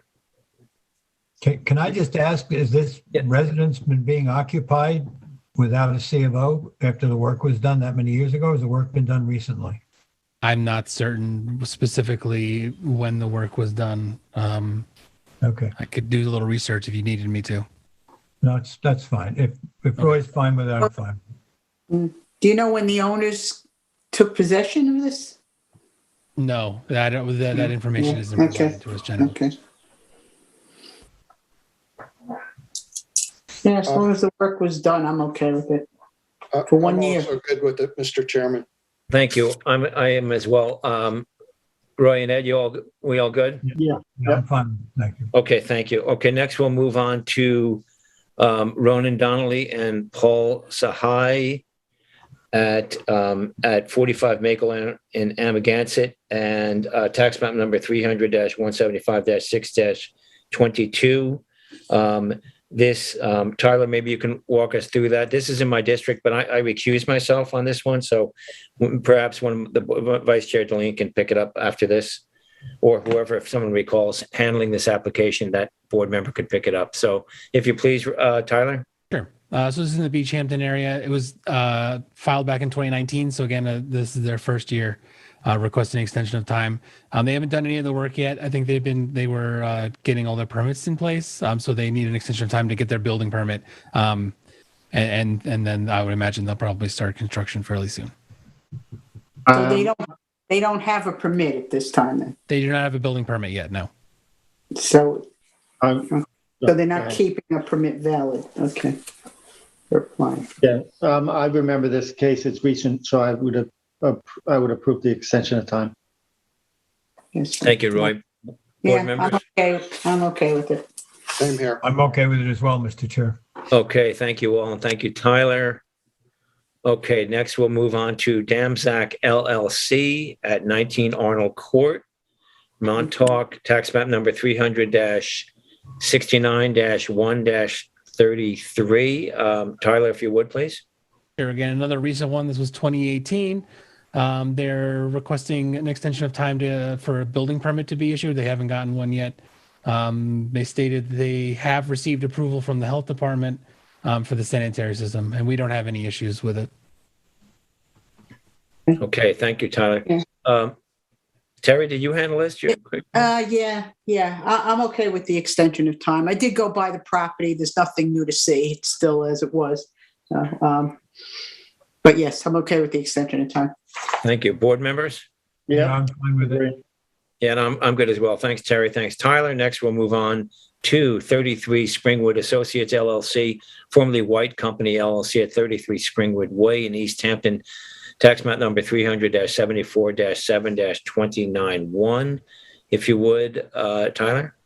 Can I just ask, is this residence been being occupied without a C of O after the work was done that many years ago? Has the work been done recently? I'm not certain specifically when the work was done. Okay. I could do a little research if you needed me to. No, that's fine. If Roy's fine with that, I'm fine. Do you know when the owners took possession of this? No, that information isn't provided to us generally. Okay. Yeah, as long as the work was done, I'm okay with it. For 1 year. I'm also good with it, Mr. Chairman. Thank you. I am as well. Roy and Ed, we all good? Yeah. I'm fine. Thank you. Okay, thank you. Okay, next we'll move on to Ronan Donnelly and Paul Sahai at 45 Maple in Amagansett, and tax map number 300-175-6-22. This, Tyler, maybe you can walk us through that. This is in my district, but I recuse myself on this one. So perhaps one of the Vice Chair Delaney can pick it up after this, or whoever, if someone recalls handling this application, that board member could pick it up. So if you please, Tyler. Sure. So this is in the Beach Hampton area. It was filed back in 2019. So again, this is their first year requesting extension of time. They haven't done any of the work yet. I think they were getting all their permits in place. So they need an extension of time to get their building permit. And then I would imagine they'll probably start construction fairly soon. So they don't have a permit at this time then? They do not have a building permit yet, no. So they're not keeping a permit valid. Okay. Yeah, I remember this case. It's recent, so I would approve the extension of time. Yes. Thank you, Roy. Board members? I'm okay with it. Same here. I'm okay with it as well, Mr. Chair. Okay, thank you all, and thank you, Tyler. Okay, next we'll move on to Damzak LLC at 19 Arnold Court, Montauk, tax map number 300-69-1-33. Tyler, if you would, please. Here again, another recent one. This was 2018. They're requesting an extension of time for a building permit to be issued. They haven't gotten one yet. They stated they have received approval from the health department for the sanitary system, and we don't have any issues with it. Okay, thank you, Tyler. Terry, did you handle this? Yeah. I'm okay with the extension of time. I did go by the property. There's nothing new to see. It's still as it was. But yes, I'm okay with the extension of time. Thank you. Board members? Yeah, I'm fine with it. Yeah, and I'm good as well. Thanks, Terry. Thanks, Tyler. Next, we'll move on to 33 Springwood Associates LLC, formerly White Company LLC at 33 Springwood Way in East Hampton, tax map number 300-74-7-291. If you would, Tyler.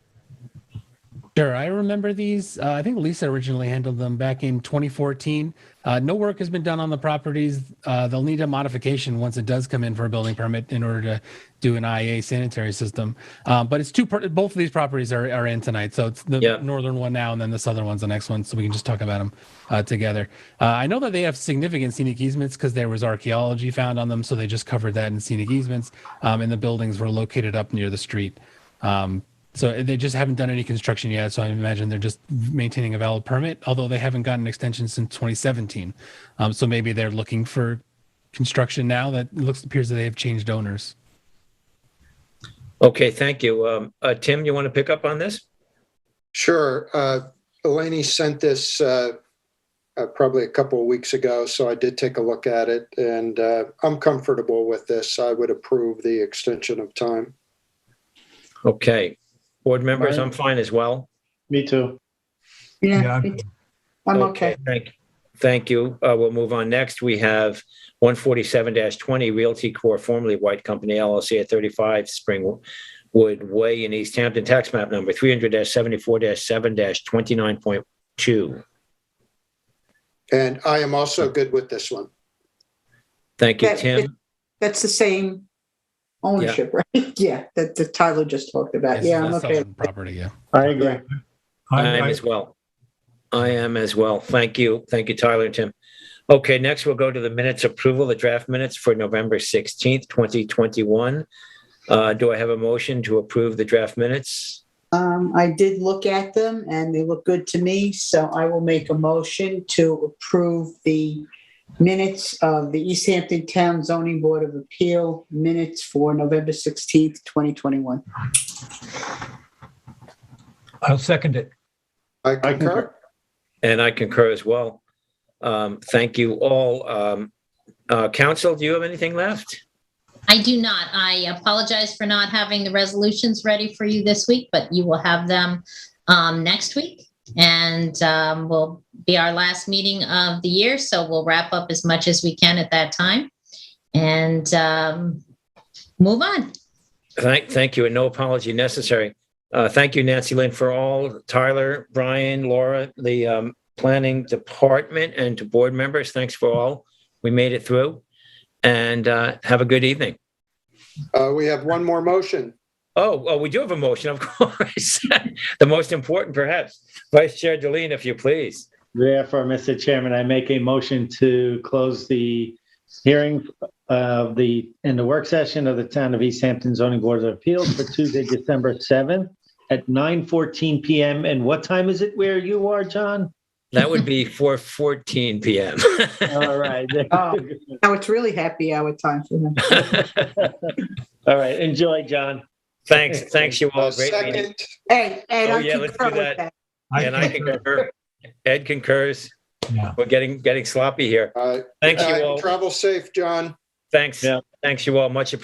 Sure. I remember these. I think Lisa originally handled them back in 2014. No work has been done on the properties. They'll need a modification once it does come in for a building permit in order to do an IA sanitary system. But it's both of these properties are in tonight. So it's the northern one now, and then the southern one's the next one. So we can just talk about them together. I know that they have significant scenic easements because there was archaeology found on them. So they just covered that in scenic easements. And the buildings were located up near the street. So they just haven't done any construction yet. So I imagine they're just maintaining a valid permit, although they haven't gotten an extension since 2017. So maybe they're looking for construction now. That appears that they have changed owners. Okay, thank you. Tim, you want to pick up on this? Sure. Eleni sent this probably a couple of weeks ago, so I did take a look at it, and I'm comfortable with this. I would approve the extension of time. Okay. Board members, I'm fine as well. Me too. Yeah, I'm okay. Thank you. We'll move on. Next, we have 147-20 Realty Corp., formerly White Company LLC at 35 Springwood Way in East Hampton, tax map number 300-74-7-29.2. And I am also good with this one. Thank you, That- Tim. That's the same ownership, right? Yeah, that Tyler just talked about. Yes, Yeah, I'm that's okay. on property, yeah. I agree. I am as well. I am as well. Thank you. Thank you, Tyler and Tim. Okay, next we'll go to the minutes approval, the draft minutes for November 16th, 2021. Do I have a motion to approve the draft minutes? I did look at them and they look good to me, so I will make a motion to approve the minutes of the East Hampton Town Zoning Board of Appeal minutes for November 16th, 2021. I'll second it. I concur. And I concur as well. Thank you all. Council, do you have anything left? I do not. I apologize for not having the resolutions ready for you this week, but you will have them next week. And will be our last meeting of the year, so we'll wrap up as much as we can at that time and move on. Thank you, and no apology necessary. Thank you, Nancy Lynn, for all, Tyler, Brian, Laura, the planning department, and to board members. Thanks for all. We made it through, and have a good evening. We have one more motion. Oh, we do have a motion, of course. The most important, perhaps. Vice Chair Deline, if you please. Therefore, Mr. Chairman, I make a motion to close the hearing of in the work session of the Town of East Hampton Zoning Board of Appeals for Tuesday, December 7th at 9:14 p.m. And what time is it where you are, John? That would be 4:14 p.m. All right. Now it's really happy hour time for them. All right. Enjoy, John. Thanks you all. Great Second. meeting. Hey, Ed, Oh, I yeah, let's concur do with that. that. And I concur. Ed concurs. Yeah. We're getting sloppy here. Thanks you all. Travel safe, John. Thanks. Thanks you all. Much appreciated.